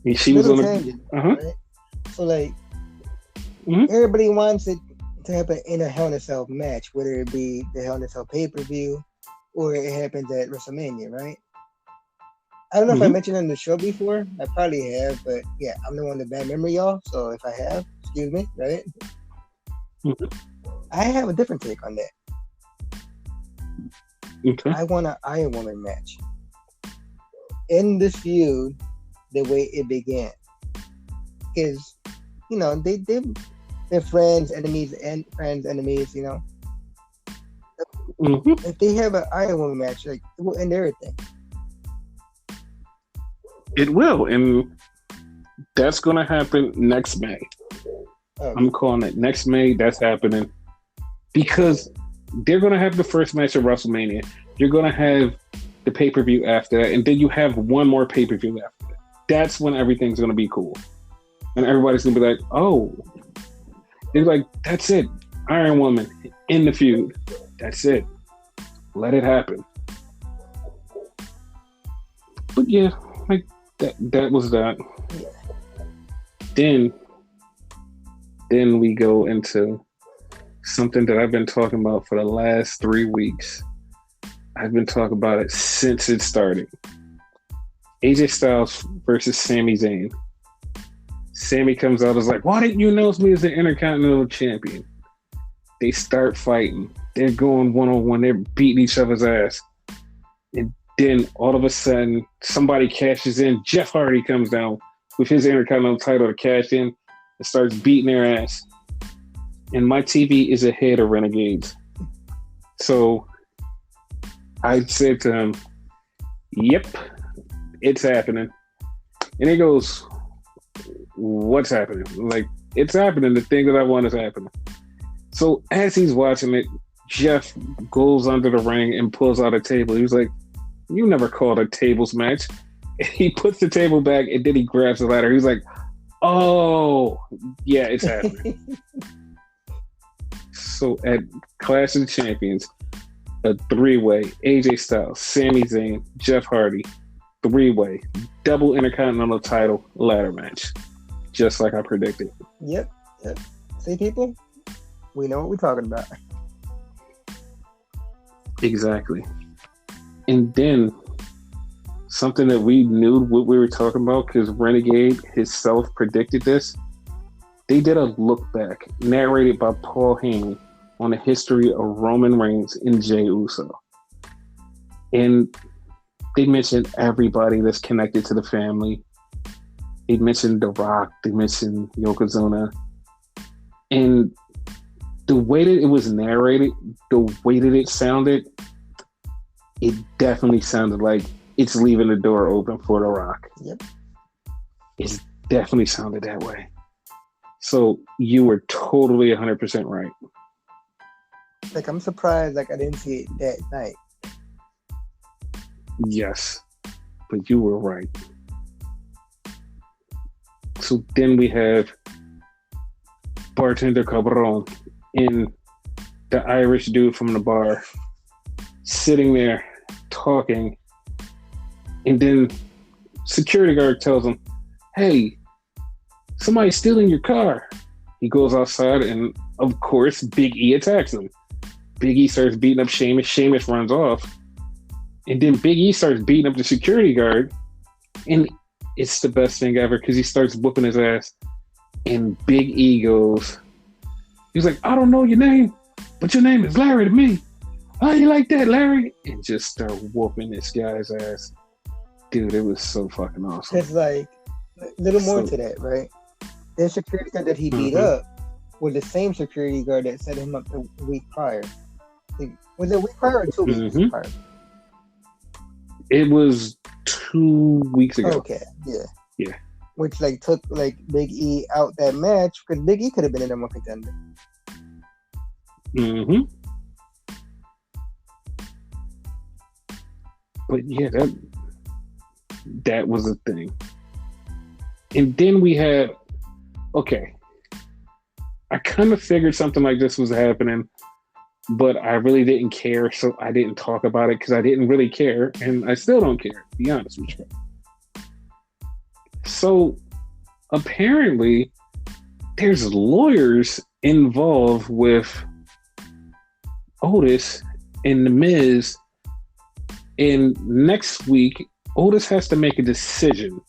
and she was on tangent, right? So like everybody wants it to happen in a Hell in a Cell match, whether it be the Hell in a Cell pay-per-view or it happens at WrestleMania, right? I don't know if I mentioned on the show before. I probably have, but yeah, I'm the one with bad memory, y'all. So if I have, excuse me, right? I have a different take on that. Okay. I want an Iron Woman match. In this feud, the way it began. Because, you know, they're friends, enemies, you know. If they have an Iron Woman match, like, it will end everything. It will, and that's going to happen next May. Okay. I'm calling it next May. That's happening because they're going to have the first match at WrestleMania. You're going to have the pay-per-view after that, and then you have one more pay-per-view after that. That's when everything's going to be cool. And everybody's going to be like, oh. They're like, that's it. Iron Woman in the feud. That's it. Let it happen. But yeah, like, that was that. Then we go into something that I've been talking about for the last 3 weeks. I've been talking about it since it started. AJ Styles versus Sami Zayn. Sami comes out and is like, why didn't you announce me as the Intercontinental Champion? They start fighting. They're going one-on-one. They're beating each other's ass. And then all of a sudden, somebody cashes in. Jeff Hardy comes down with his Intercontinental title to cash in and starts beating their ass. And my TV is ahead of Renegades. So I said to him, yep, it's happening. And he goes, what's happening? Like, it's happening. The thing that I want is happening. So as he's watching it, Jeff goes under the ring and pulls out a table. He was like, "You never called a tables match." And he puts the table back and then he grabs the ladder. He's like, "Oh, yeah, it's happening." So at Clash of the Champions, a 3-way, AJ Styles, Sami Zayn, Jeff Hardy, 3-way, double Intercontinental title ladder match. Just like I predicted. Yep. See, people? We know what we're talking about. Exactly. And then something that we knew what we were talking about because Renegade himself predicted this. They did a look back narrated by Paul Heyman on the history of Roman Reigns and Jey Uso. And they mentioned everybody that's connected to the family. They mentioned The Rock. They mentioned Yokozuna. And the way that it was narrated, the way that it sounded, it definitely sounded like it's leaving the door open for The Rock. Yep. It definitely sounded that way. So you were totally 100% right. Like, I'm surprised I didn't see it that night. Yes, but you were right. So then we have Bartender Cabron and the Irish dude from the bar sitting there talking, and then security guard tells him, "Hey, somebody's stealing your car." He goes outside, and of course, Big E attacks him. Big E starts beating up Sheamus. Sheamus runs off, and then Big E starts beating up the security guard, and it's the best thing ever because he starts whooping his ass, and Big E goes, he's like, "I don't know your name, but your name is Larry to me. How you like that, Larry?" And just start whooping this guy's ass. Dude, it was so fucking awesome. It's like a little more to that, right? The security guard that he beat up was the same security guard that set him up the week prior. Was it a week prior or 2 weeks prior? It was 2 weeks ago. Okay, yeah. Which took Big E out that match because Big E could have been a number one contender. But yeah, that was a thing. And then we had, I kind of figured something like this was happening, but I really didn't care, so I didn't talk about it because I didn't really care, and I still don't care, to be honest with you. So apparently there's lawyers involved with Otis and The Miz, and next week Otis has to make a decision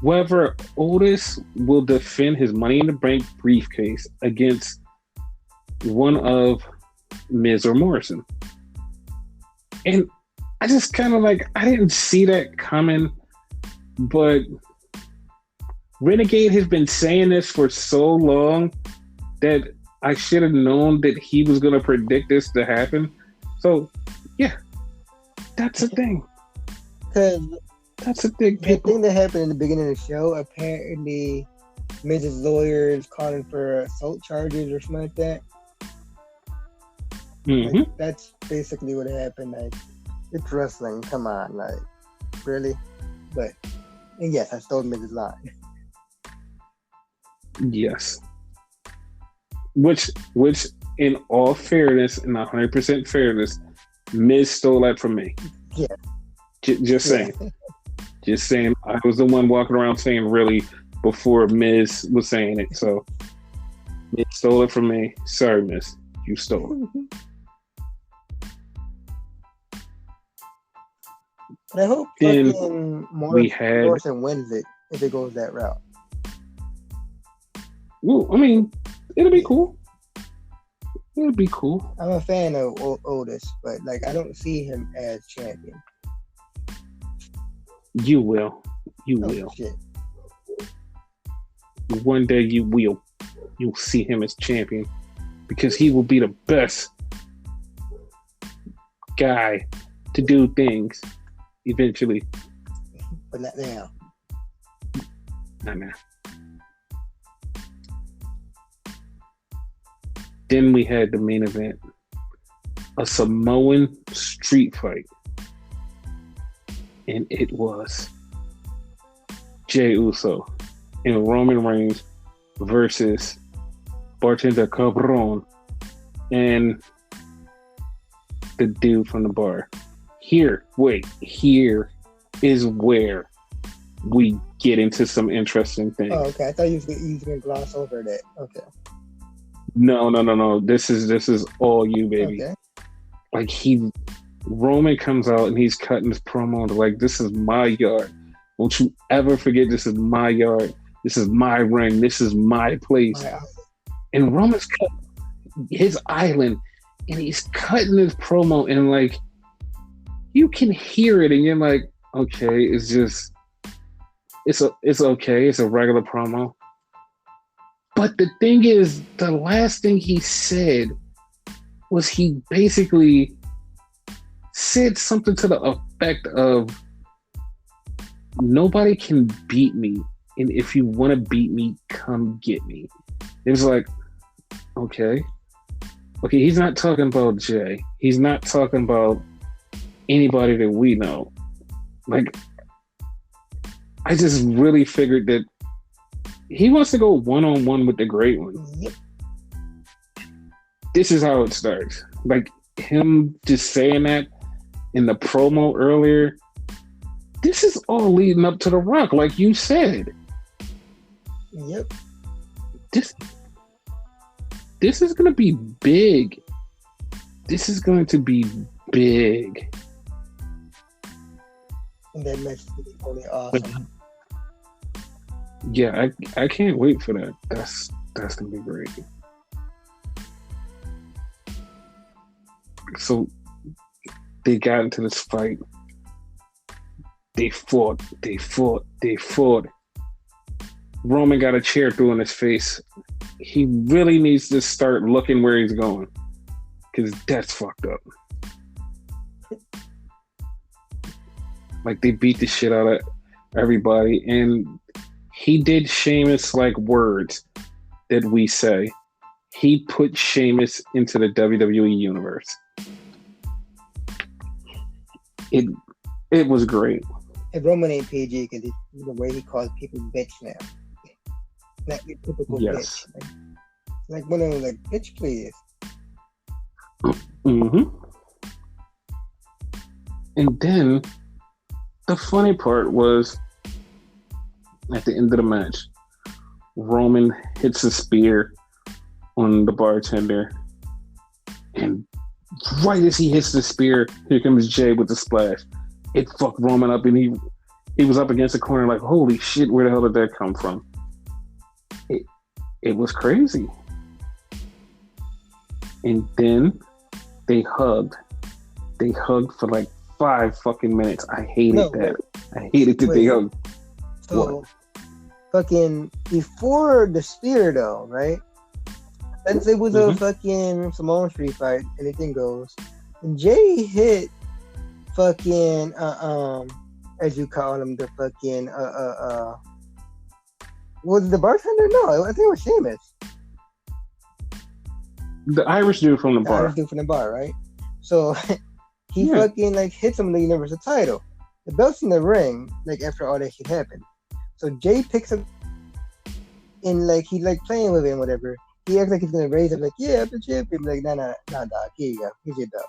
whether Otis will defend his Money in the Bank briefcase against one of Miz or Morrison. And I just kind of I didn't see that coming, but Renegade has been saying this for so long that I should have known that he was going to predict this to happen. So, yeah, that's a thing. That's a thing. The thing that happened in the beginning of the show, apparently Miz's lawyers calling for assault charges or something like that. That's basically what happened. It's wrestling. Come on, really? But, and yes, I stole Miz's line. Yes. Which, in all fairness, and 100% fairness, Miz stole that from me. Yeah. Just saying. Just saying. I was the one walking around saying really before Miz was saying it. So, Miz stole it from me. Sorry, Miz. You stole it. But I hope Morrison wins it if it goes that route. Well, I mean, it'll be cool. It'll be cool. I'm a fan of Otis, but I don't see him as champion. You will. You will. Shit. One day you will. You'll see him as champion because he will be the best guy to do things eventually. But not now. Not now. Then we had the main event, a Samoan street fight, and it was Jey Uso and Roman Reigns versus Bartender Cabron and the dude from the bar. Here is where we get into some interesting things. Oh, okay. I thought you was going to gloss over that. Okay. No. This is all you, baby. Okay. Like Roman comes out and he's cutting his promo like, this is my yard. Don't you ever forget this is my yard. This is my ring. This is my place. And Roman's cut his island and he's cutting his promo and like you can hear it and you're like, okay, it's okay. It's a regular promo. But the thing is, the last thing he said was he basically said something to the effect of, nobody can beat me. And if you want to beat me, come get me. It was like, okay, he's not talking about Jay. He's not talking about anybody that we know. Like, I just really figured that he wants to go one-on-one with the Great One. Yep. This is how it starts. Like, him just saying that in the promo earlier, this is all leading up to The Rock, like you said. Yep. This is going to be big. This is going to be big. And that match is really awesome. Yeah, I can't wait for that. That's going to be great. So they got into this fight. They fought. Roman got a chair through in his face. He really needs to start looking where he's going, because that's fucked up. Like, they beat the shit out of everybody, and he did Sheamus like words that we say. He put Sheamus into the WWE universe. It was great. And Roman ain't PG because the way he calls people bitch now. Not your typical bitch. Like one of them, like, bitch, please. Mm-hmm. And then the funny part was at the end of the match, Roman hits a spear on the bartender, and right as he hits the spear, here comes Jay with the splash. It fucked Roman up, and he was up against the corner like, holy shit, where the hell did that come from? It was crazy. And then they hugged. They hugged for like 5 fucking minutes. I hated that. I hated that they hugged. So, fucking before the spear though, right? Let's say it was a fucking Samoan street fight, anything goes. And Jay hit fucking as you call him, the fucking was it the bartender? No, I think it was Sheamus. The Irish dude from the bar. Irish dude from the bar, right? So he fucking like hits him in the Universal title. The belt's in the ring, like after all that shit happened. So Jay picks up and like he's like playing with it and whatever. He acts like he's gonna raise it, like, yeah, I'm the champion. Like, nah, dog. Here you go. Here's your dog.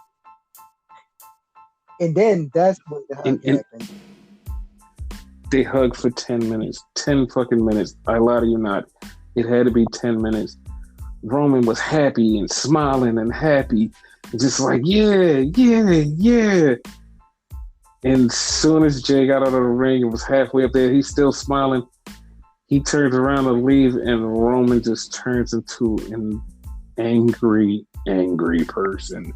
And then that's when the hug happened. They hugged for 10 minutes. 10 fucking minutes. I lie to you not. It had to be 10 minutes. Roman was happy and smiling and happy. Just like, yeah. And as soon as Jay got out of the ring and was halfway up there, he's still smiling. He turns around to leave, and Roman just turns into an angry person.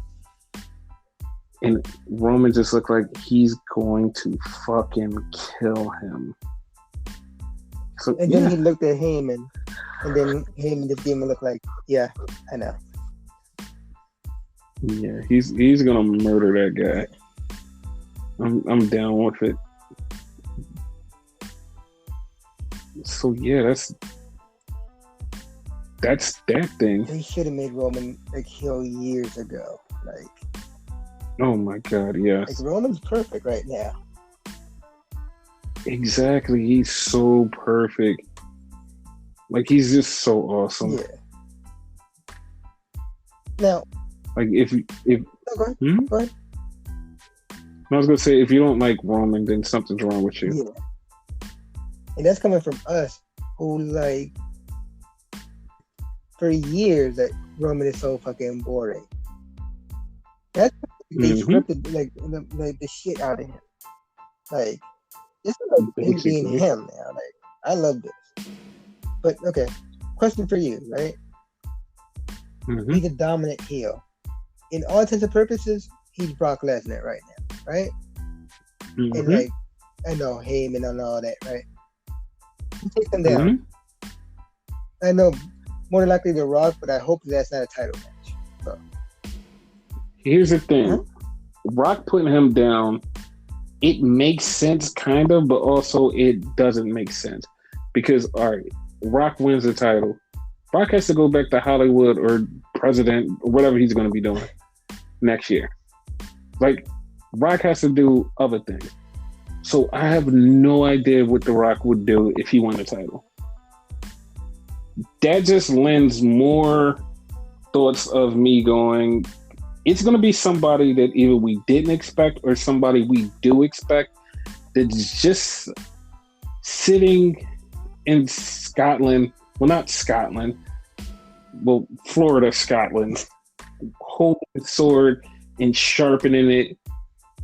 And Roman just looked like he's going to fucking kill him. So, and then he looked at Heyman, and then Heyman just gave him a look like, yeah, I know. Yeah, he's gonna murder that guy. I'm down with it. So yeah, That's that thing. They should have made Roman like heel years ago. Like, oh my God, yes. Like Roman's perfect right now. Exactly, he's so perfect. Like he's just so awesome. Yeah. Now, like if go ahead. Go ahead. I was gonna say, if you don't like Roman, then something's wrong with you. Yeah. And that's coming from us, who like for years that Roman is so fucking boring. That's they scripted like the shit out of him. Like this is like him being him now. Like I love this. But okay, question for you, right? He's a dominant heel. In all intents and purposes, he's Brock Lesnar right now, right? And like, I know Heyman and all that, right? He takes him down. I know more than likely The Rock, but I hope that's not a title match. So here's the thing: Rock putting him down, it makes sense, kind of, but also it doesn't make sense because all right, Rock wins the title. Rock has to go back to Hollywood or president or whatever he's going to be doing next year. Like, Rock has to do other things. So I have no idea what The Rock would do if he won the title. That just lends more thoughts of me going, it's going to be somebody that either we didn't expect or somebody we do expect that's just sitting in Scotland. Well, not Scotland. Well, Florida, Scotland. Holding the sword and sharpening it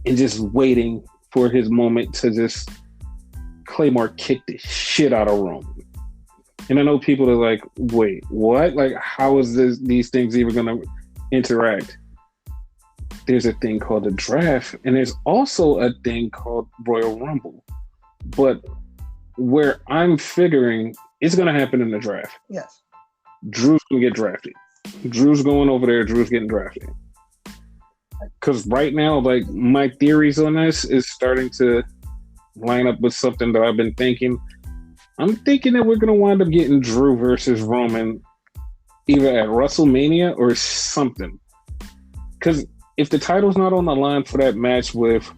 and just waiting for his moment to just Claymore kick the shit out of Roman. And I know people are like, wait, what? Like, how is these things even going to interact? There's a thing called a draft, and there's also a thing called Royal Rumble. But where I'm figuring it's going to happen in the draft. Yes. Drew's going to get drafted. Drew's going over there. Drew's getting drafted. Because right now, like, my theories on this is starting to line up with something that I've been thinking. I'm thinking that we're going to wind up getting Drew versus Roman either at WrestleMania or something. Because if the title's not on the line for that match with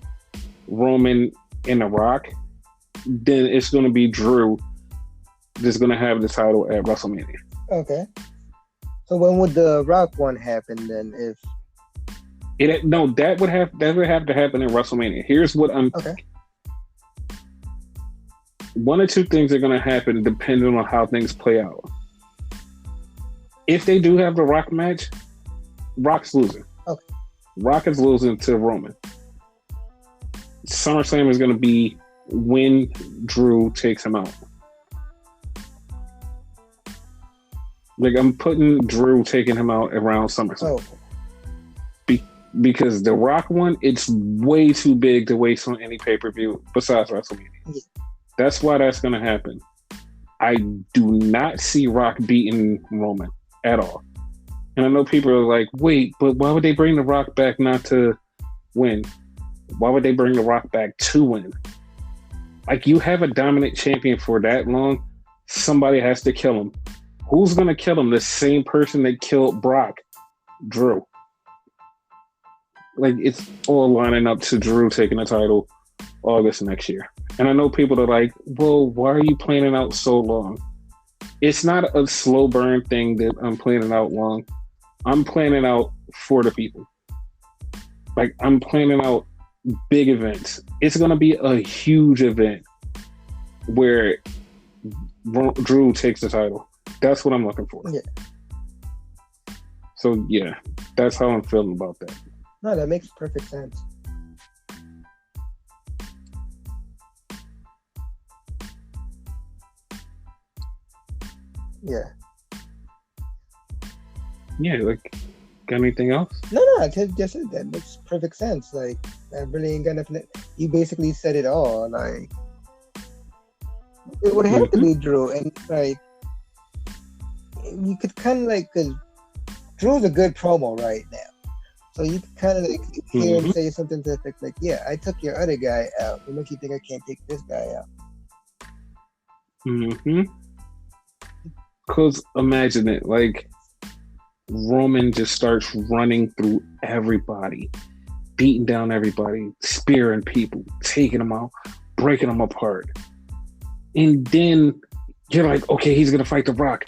Roman and The Rock, then it's going to be Drew that's going to have the title at WrestleMania. Okay. So when would the Rock one happen then? If that would have to happen in WrestleMania. Here's what I'm. Okay. One or two things are going to happen depending on how things play out. If they do have the Rock match, Rock's losing. Okay. Rock is losing to Roman. SummerSlam is going to be when Drew takes him out. Like, I'm putting Drew taking him out around SummerSlam. Because the Rock one, it's way too big to waste on any pay-per-view besides WrestleMania. Yeah. That's why that's going to happen. I do not see Rock beating Roman at all. And I know people are like, wait, but why would they bring The Rock back not to win? Why would they bring The Rock back to win? Like, you have a dominant champion for that long, somebody has to kill him. Who's going to kill him? The same person that killed Brock, Drew. Like, it's all lining up to Drew taking the title August next year. And I know people are like, well, why are you planning out so long? It's not a slow burn thing that I'm planning out long. I'm planning out for the people. Like, I'm planning out big events. It's going to be a huge event where Drew takes the title. That's what I'm looking for. Yeah. So, yeah, that's how I'm feeling about that. No, that makes perfect sense. Yeah. Yeah, like, got anything else? No, just that makes perfect sense. Like, I really ain't got nothing. You basically said it all. Like, it would have to be Drew, and like, you could kind of like, because Drew's a good promo right now, so you could kind of like hear him say something to the effect like, "Yeah, I took your other guy out. What makes you think I can't take this guy out?" Because imagine it, like Roman just starts running through everybody, beating down everybody, spearing people, taking them out, breaking them apart. And then you're like, okay, he's going to fight The Rock.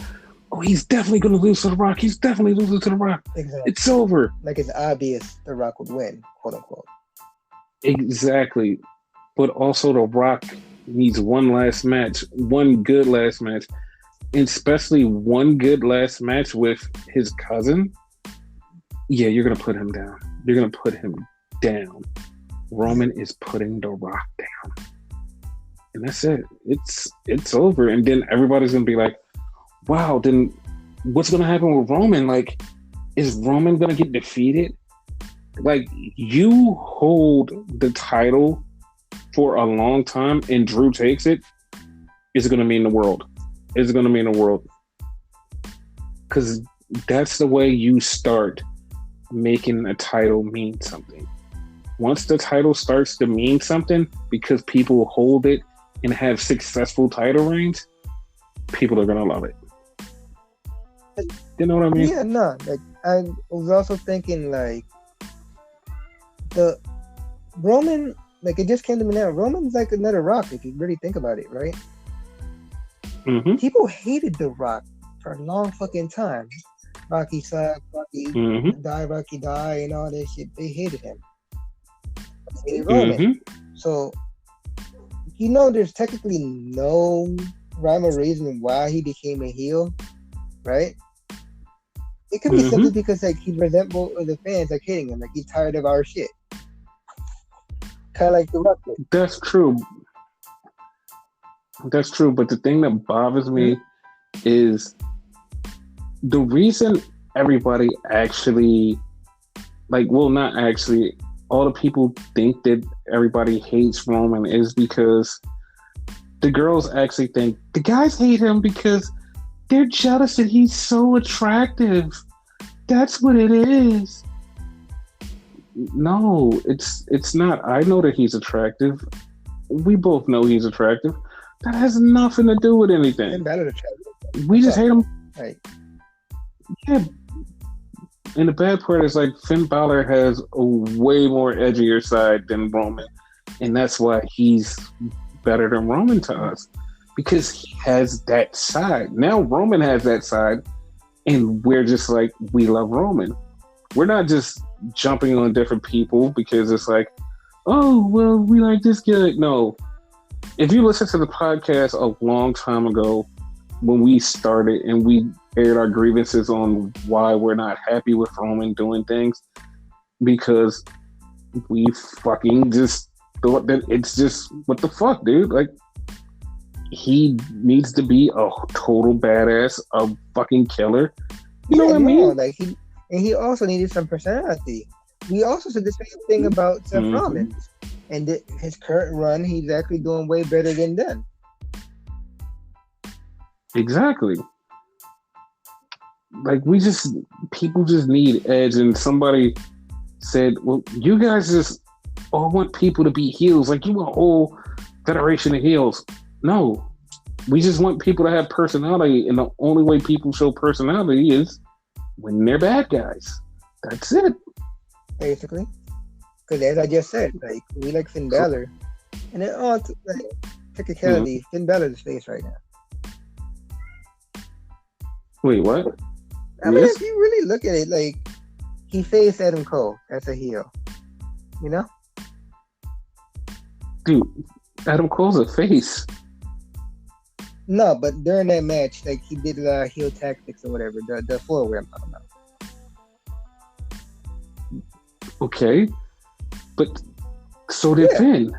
Oh, he's definitely going to lose to The Rock. He's definitely losing to The Rock. Exactly. It's over. Like, it's obvious The Rock would win, quote unquote. Exactly. But also The Rock needs one last match, one good last match, and especially one good last match with his cousin. Yeah, you're going to put him down. You're going to put him down. Roman is putting The Rock down. And that's it. It's over. And then everybody's going to be like, wow, then what's going to happen with Roman? Like, is Roman going to get defeated? Like, you hold the title for a long time and Drew takes it, it's going to mean the world. It's going to mean the world. Because that's the way you start making a title mean something. Once the title starts to mean something because people hold it and have successful title reigns, people are going to love it. You know what I mean? Yeah, no. Like, I was also thinking, like, the Roman, like, it just came to me now. Roman's like another Rock, if you really think about it, right? Mm-hmm. People hated The Rock for a long fucking time. Rocky sucked, Rocky die, and all that shit. They hated him. They hated Roman. So, there's technically no rhyme or reason why he became a heel, right? It could be simply because, like, he's resentful of the fans, like, hating him. Like, he's tired of our shit. Kind of like The Rock. That's true. That's true. But the thing that bothers me is the reason everybody actually, like, well, not actually, all the people think that everybody hates Roman is because the girls actually think the guys hate him because they're jealous that he's so attractive. That's what it is. No, it's not. I know that he's attractive. We both know he's attractive. That has nothing to do with anything. Finn Balor attractive. We just hate him. Right. Yeah. And the bad part is, like, Finn Balor has a way more edgier side than Roman. And that's why he's better than Roman to us. Because he has that side. Now Roman has that side. And we're just like, we love Roman. We're not just jumping on different people because it's like, oh, well, we like this guy. No. If you listen to the podcast a long time ago when we started and we aired our grievances on why we're not happy with Roman doing things, because we fucking just thought that it's just, what the fuck, dude? Like, he needs to be a total badass, a fucking killer. You know what I mean? Like, he also needed some personality. We also said the same thing about Seth Rollins. And his current run, he's actually doing way better than them. Exactly. Like, people just need edge. And somebody said, well, you guys just all want people to be heels. Like, you want a whole federation of heels. No. We just want people to have personality. And the only way people show personality is when they're bad guys. That's it. Basically. Because as I just said, like, we like Finn Balor. And then, like, technicality, Finn Balor's face right now. Wait, what? I mean, if you really look at it, like, he faced Adam Cole as a heel. You know? Dude, Adam Cole's a face. No, but during that match, like, he did heel tactics or whatever, the floor wear. I don't know. Okay. But so did Finn.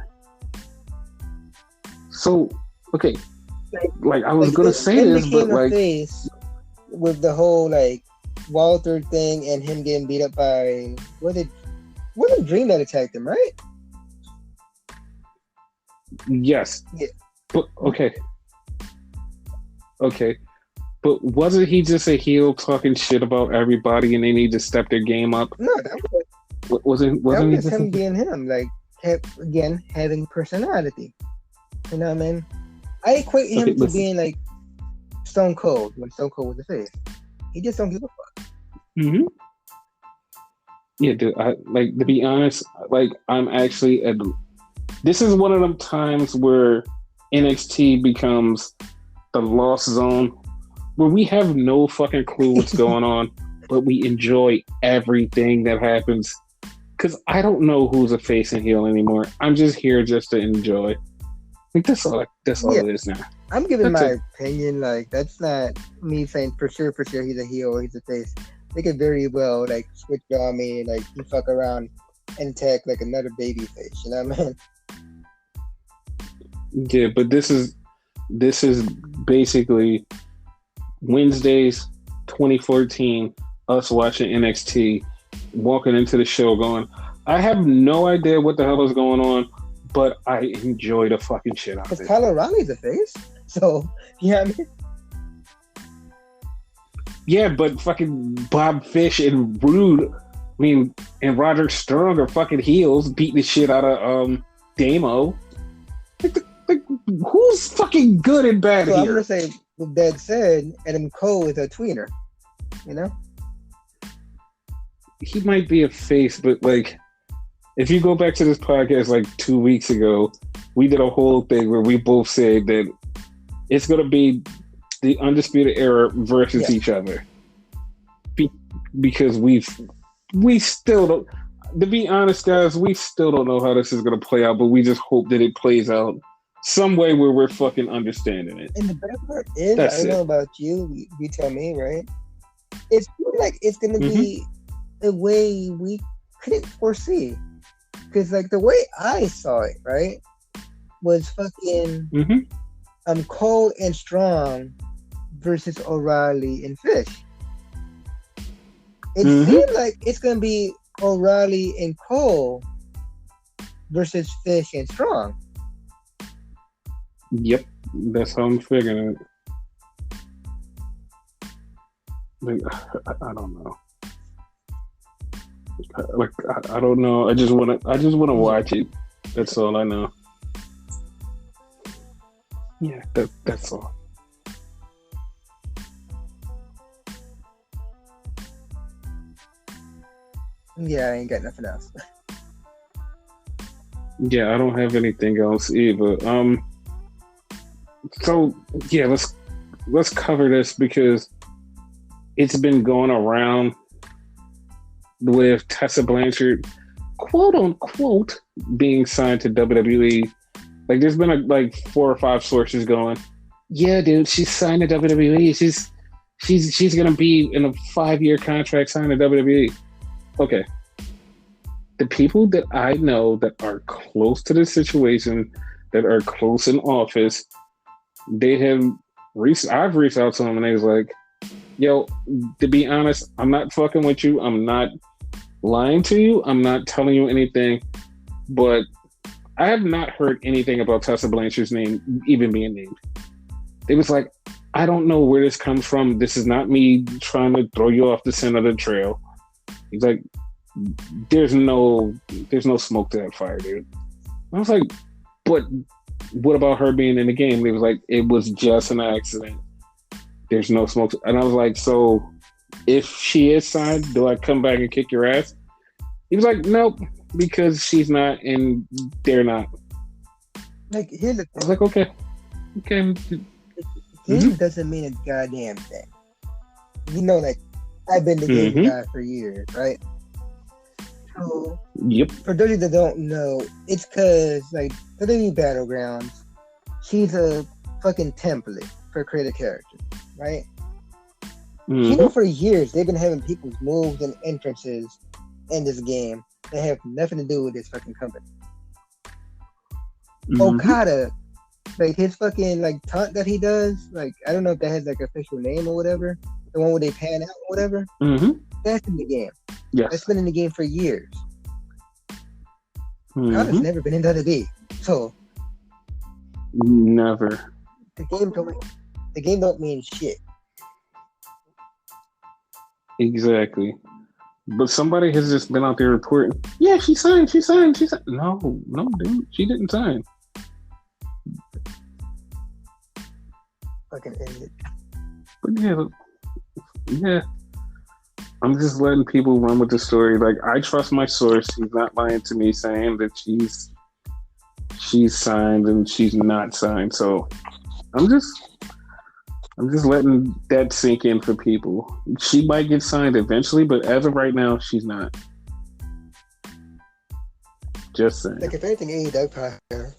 So, okay. Like I was gonna say this, but like, face with the whole, like, Walter thing and him getting beat up by wasn't Dream that attacked him, right? Yes. Yeah. But okay. But wasn't he just a heel talking shit about everybody and they need to step their game up? No, that wasn't he just him being him, like, again, having personality. You know what I mean? I equate him to being like Stone Cold when Stone Cold was the face. He just don't give a fuck. Mm-hmm. Yeah, dude. Like, to be honest, like, I'm actually at. This is one of them times where NXT becomes the lost zone, where we have no fucking clue what's going on, but we enjoy everything that happens. Because I don't know who's a face and heel anymore. I'm just here just to enjoy. Like, that's all it is now. I'm giving my opinion. Like, that's not me saying for sure he's a heel or he's a face. They could very well like switch on me, like you fuck around and attack like another baby face. You know what I mean? Yeah, but this is basically Wednesdays 2014, us watching NXT, walking into the show going, I have no idea what the hell is going on, but I enjoy the fucking shit out of it. Because Kyle O'Reilly's a face, so you know what I mean? Yeah, but fucking Bob Fish and Rude, and Roger Strong are fucking heels beating the shit out of Damo. Like, who's fucking good and bad here? I'm gonna say, with that said, Adam Cole is a tweener. You know, he might be a face, but like, if you go back to this podcast like 2 weeks ago, we did a whole thing where we both said that it's gonna be the Undisputed Era versus each other, because we still don't. To be honest, guys, we still don't know how this is gonna play out, but we just hope that it plays out some way where we're fucking understanding it. And the better part is, I don't know about you, you tell me, right? It's like it's gonna be a way we couldn't foresee. Because like the way I saw it, right, was fucking Cole and Strong versus O'Reilly and Fish. It seemed like it's gonna be O'Reilly and Cole versus Fish and Strong. Yep, that's how I'm figuring it. Like, I don't know. Like, I don't know. I just want to watch it. That's all I know. Yeah, that's all. Yeah, I ain't got nothing else. Yeah, I don't have anything else either. So yeah, let's cover this because it's been going around with Tessa Blanchard, quote unquote, being signed to WWE. Like, there's been like 4 or 5 sources going, yeah, dude, she's signed to WWE. She's gonna be in a 5-year contract signed to WWE. Okay. The people that I know that are close to the situation, that are close in office, I've reached out to them and they was like, yo, to be honest, I'm not fucking with you. I'm not lying to you. I'm not telling you anything, but I have not heard anything about Tessa Blanchard's name even being named. It was like, I don't know where this comes from. This is not me trying to throw you off the center of the trail. He's like, there's no smoke to that fire, dude. I was like, but what about her being in the game? It was like, it was just an accident. There's no smoke. And I was like, so if she is signed, do I come back and kick your ass? He was like, nope, because she's not and they're not. Like, here's the thing. I was like, okay. Game doesn't mean a goddamn thing. You know, like, I've been the game guy for years, right? So, for those of you that don't know, it's because, like, WWE Battlegrounds, she's a fucking template for creative characters, right? You know, for years, they've been having people's moves and entrances in this game that have nothing to do with this fucking company. Okada, like, his fucking, like, taunt that he does, like, I don't know if that has, like, official name or whatever, the one where they pan out or whatever, that's in the game. Yes. That's been in the game for years. Okada's never been in WWE, so never. The game don't mean shit. Exactly. But somebody has just been out there reporting, yeah, she signed. No, dude, she didn't sign. Fucking idiot. yeah, yeah. I'm just letting people run with the story. Like, I trust my source. He's not lying to me saying that she's signed and she's not signed. So I'm just letting that sink in for people. She might get signed eventually, but as of right now, she's not. Just saying. Like, if anything, AEW probably.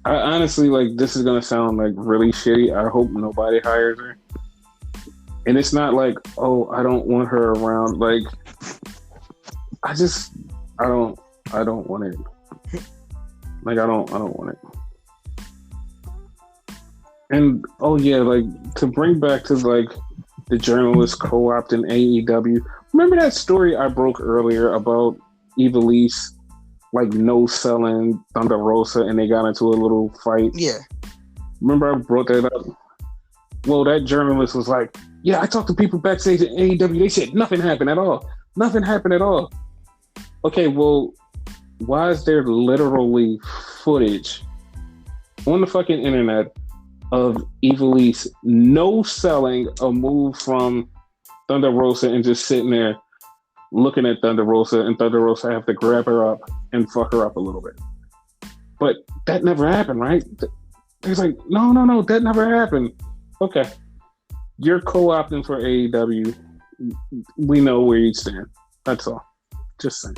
I honestly, like, this is gonna sound like really shitty. I hope nobody hires her. And it's not like, oh, I don't want her around. Like, I don't want it. Like, I don't want it. And oh yeah, like, to bring back to like the journalist co-opting AEW. Remember that story I broke earlier about Evilise, like, no selling Thunder Rosa, and they got into a little fight? Yeah. Remember I brought that up? Well, that journalist was like, yeah, I talked to people backstage at AEW. They said nothing happened at all. Nothing happened at all. Okay, well, why is there literally footage on the fucking internet of Evilise no selling a move from Thunder Rosa and just sitting there looking at Thunder Rosa, and Thunder Rosa have to grab her up and fuck her up a little bit? But that never happened, right? He's like, no, that never happened. Okay. You're co-opting for AEW. We know where you stand. That's all. Just saying.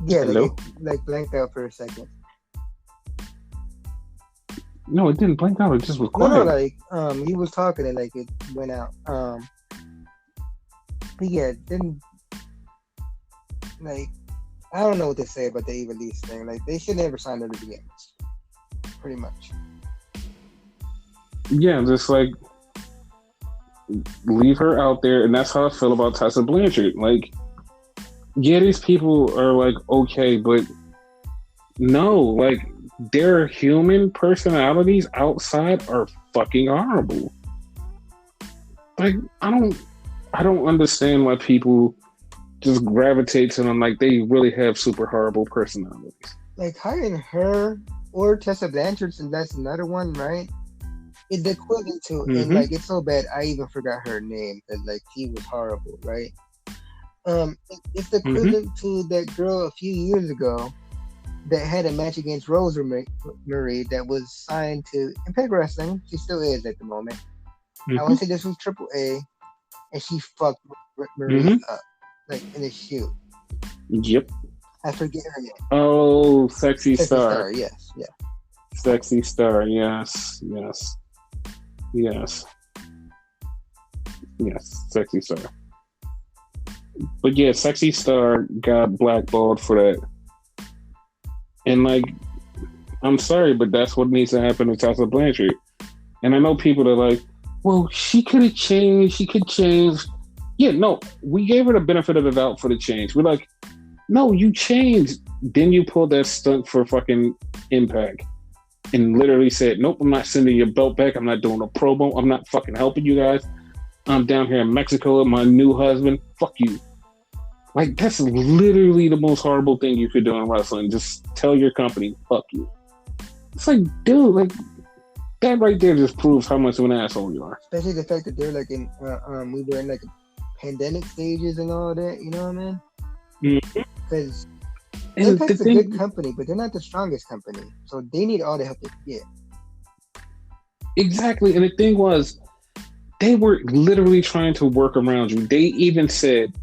Yeah, like blanked out for a second. No, it didn't blank out. It just was quiet. No, like he was talking and like it went out. But yeah, didn't, like, I don't know what to say about the Evilise thing. Like, they should never sign her to begin with. Pretty much. Yeah, just like leave her out there, and that's how I feel about Tessa Blanchard. Like, yeah, these people are like, okay, but no, like, their human personalities outside are fucking horrible. Like, I don't understand why people just gravitate to them like they really have super horrible personalities. Like, hiring her or Tessa Blanchard, and that's another one, right? It's the equivalent to, and like, it's so bad I even forgot her name, because like, she was horrible, right? It's the equivalent to that girl a few years ago that had a match against Rose Marie that was signed to Impact Wrestling. She still is at the moment. I want to say this was AAA, and she fucked Marie up, like, in a shoot. Yep. I forget her name. Oh, Sexy Star. Yes, yeah. Sexy Star, yes, Sexy Star. But yeah, Sexy Star got blackballed for that. And like, I'm sorry, but that's what needs to happen to Tessa Blanchard. And I know people are like, well, she could have changed, she could change. Yeah, no, we gave her the benefit of the doubt for the change. We're like, no, you changed. Then you pulled that stunt for fucking Impact and literally said, nope, I'm not sending your belt back. I'm not doing a promo. I'm not fucking helping you guys. I'm down here in Mexico with my new husband. Fuck you. Like, that's literally the most horrible thing you could do in wrestling. Just tell your company, fuck you. It's like, dude, like, that right there just proves how much of an asshole you are. Especially the fact that they're like in, we were in like pandemic stages and all that, you know what I mean? Because Impact's a good company, but they're not the strongest company. So they need all the help they can get. Exactly. And the thing was, they were literally trying to work around you. They even said,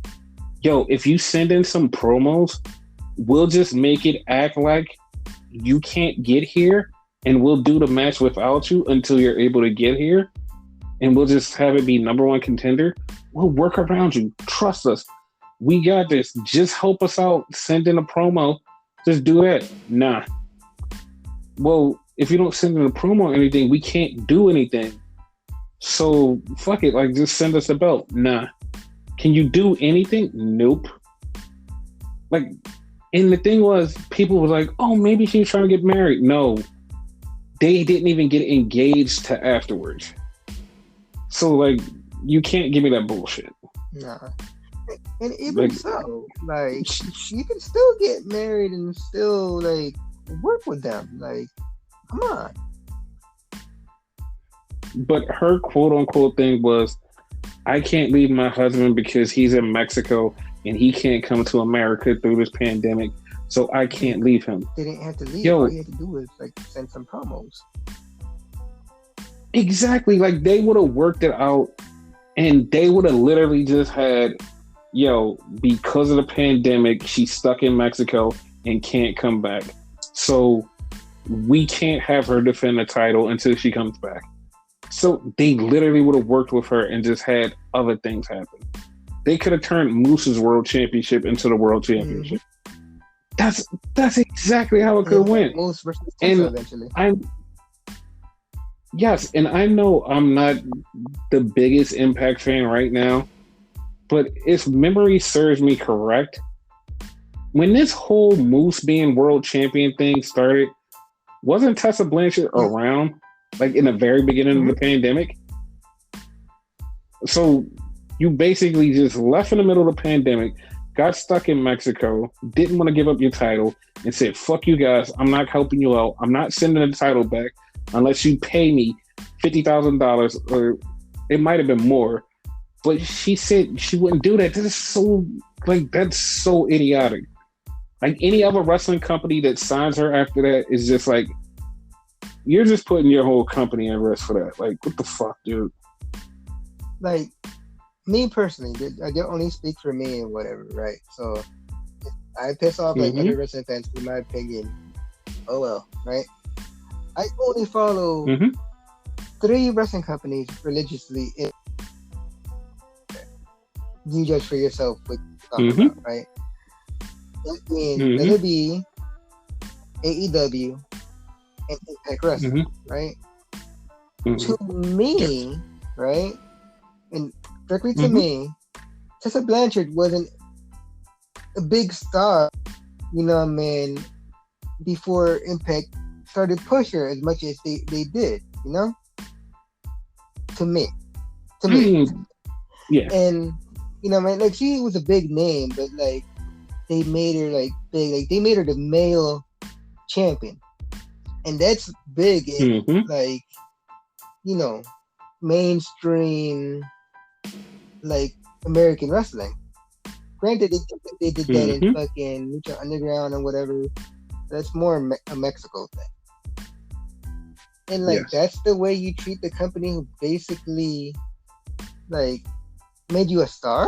yo, if you send in some promos, we'll just make it act like you can't get here, and we'll do the match without you until you're able to get here, and we'll just have it be number one contender. We'll work around you. Trust us. We got this. Just help us out. Send in a promo. Just do that. Nah. Well, if you don't send in a promo or anything, we can't do anything. So, fuck it. Like, just send us a belt. Nah. Can you do anything? Nope. Like, and the thing was, people were like, oh, maybe she's trying to get married. No. They didn't even get engaged to afterwards. So, like, you can't give me that bullshit. Nah. And even so, like, you can still get married and still like work with them. Like, come on. But her quote unquote thing was, I can't leave my husband because he's in Mexico and he can't come to America through this pandemic, so I can't leave him. They didn't have to leave. Yo, all you had to do was like send some promos. Exactly. Like they would have worked it out and they would have literally just had, because of the pandemic, she's stuck in Mexico and can't come back. So we can't have her defend the title until she comes back. So they literally would have worked with her and just had other things happen. They could have turned Moose's world championship into the world championship. Mm-hmm. That's exactly how it could have went. Moose versus Tessa eventually. Yes, and I know I'm not the biggest Impact fan right now, but if memory serves me correct, when this whole Moose being world champion thing started, wasn't Tessa Blanchard around, like in the very beginning of the pandemic? So you basically just left in the middle of the pandemic, got stuck in Mexico, didn't want to give up your title, and said, fuck you guys, I'm not helping you out. I'm not sending the title back unless you pay me $50,000, or it might have been more. But she said she wouldn't do that. That's so idiotic. Like any other wrestling company that signs her after that is just like, you're just putting your whole company at risk for that. Like, what the fuck, dude? Like, me personally, I can only speak for me and whatever, right? So, if I piss off like other wrestling fans, in my opinion, oh well, right? I only follow 3 wrestling companies religiously. You judge for yourself what you're talking about, right? That means WWE, AEW, and Impact Wrestling, right? To me, right? And directly to me, Tessa Blanchard wasn't a big star, you know what I mean, before Impact started pushing her as much as they did, you know? To me. Yeah. And, you know, man, like, she was a big name, but, like, they made her, like, big. Like, they made her the male champion. And that's big in, like, you know, mainstream, like, American wrestling. Granted, they did that in fucking Lucha Underground and whatever. That's more a Mexico thing. And, like, that's the way you treat the company who basically, like, made you a star?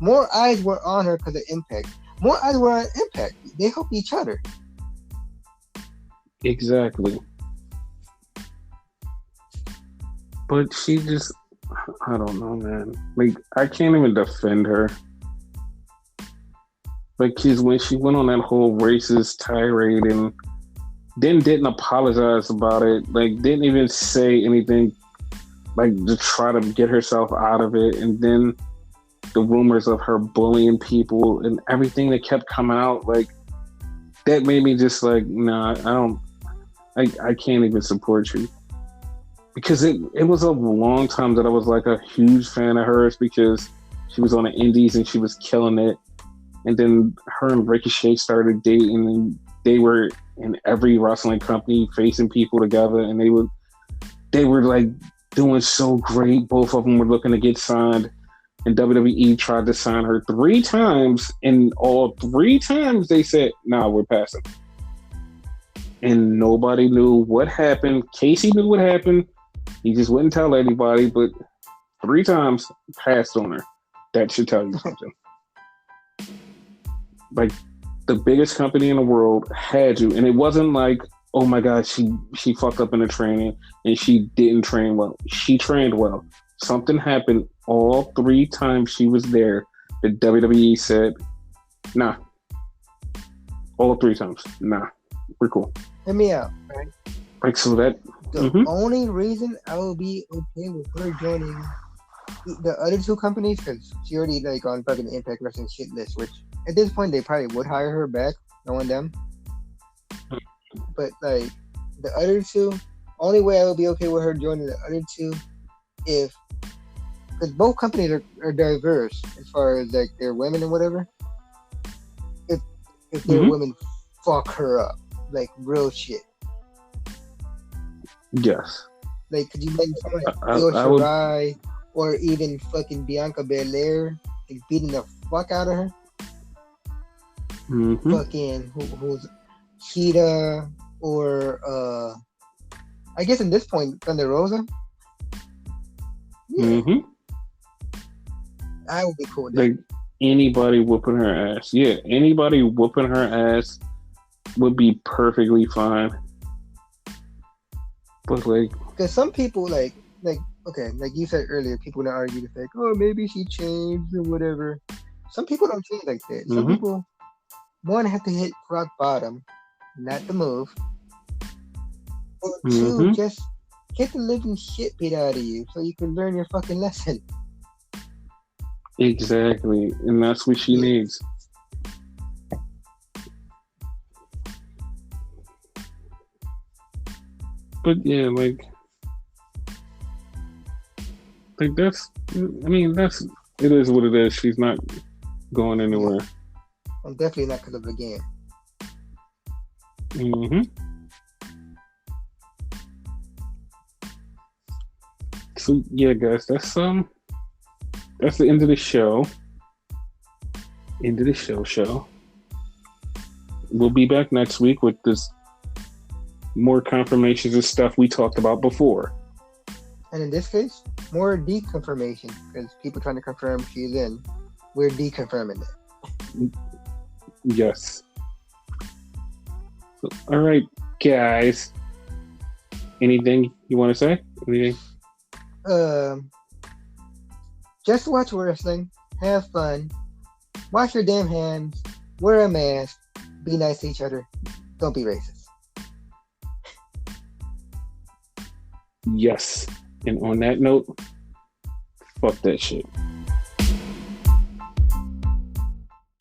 More eyes were on her because of Impact. More eyes were on Impact. They help each other. Exactly. But she just, I don't know, man. Like, I can't even defend her. Like, when she went on that whole racist tirade and then didn't apologize about it, like, didn't even say anything, like, to try to get herself out of it. And then the rumors of her bullying people and everything that kept coming out, like, that made me just like, nah, I can't even support you. Because it was a long time that I was like a huge fan of hers because she was on the indies and she was killing it. And then her and Ricochet started dating and they were in every wrestling company facing people together, and they were like doing so great. Both of them were looking to get signed, and WWE tried to sign her 3 times, and all 3 times they said, nah, we're passing. And nobody knew what happened. Casey knew what happened. He just wouldn't tell anybody, but 3 times passed on her. That should tell you something. Like, the biggest company in the world had you, and it wasn't like, oh my God, she fucked up in the training and she didn't train well. She trained well. Something happened all 3 times she was there. The WWE said, nah. All 3 times, nah. We're cool. Hear me out, right? Like, so that the only reason I will be okay with her joining the other 2 companies, because she already like on fucking Impact Wrestling shit list, which at this point they probably would hire her back, knowing them. But like the other 2, only way I would be okay with her joining the other 2 if because both companies are diverse as far as like their women and whatever. If their women fuck her up, like real shit. Yes. Like, could you imagine someone like Io Shirai or even fucking Bianca Belair like, beating the fuck out of her? Fucking who's Cheetah or I guess at this point Thunder Rosa. Yeah. I would be cool with that. Like anybody whooping her ass. Yeah, anybody whooping her ass would be perfectly fine. But like, because some people like okay, like you said earlier, people gonna argue the fact, oh, maybe she changed or whatever. Some people don't change like that. Some people one have to hit rock bottom, not the move, or two, just get the living shit beat out of you so you can learn your fucking lesson. Exactly, and that's what she needs. But yeah, like that's, I mean, that's, it is what it is. She's not going anywhere. I'm definitely not because of the game. So yeah, guys, that's the end of the show. End of the show. We'll be back next week with this more confirmations of stuff we talked about before. And in this case, more deconfirmation, because people trying to confirm she's in. We're deconfirming it. Yes. So, all right, guys. Anything you want to say? Anything? Just watch wrestling. Have fun. Wash your damn hands. Wear a mask. Be nice to each other. Don't be racist. Yes. And on that note, fuck that shit.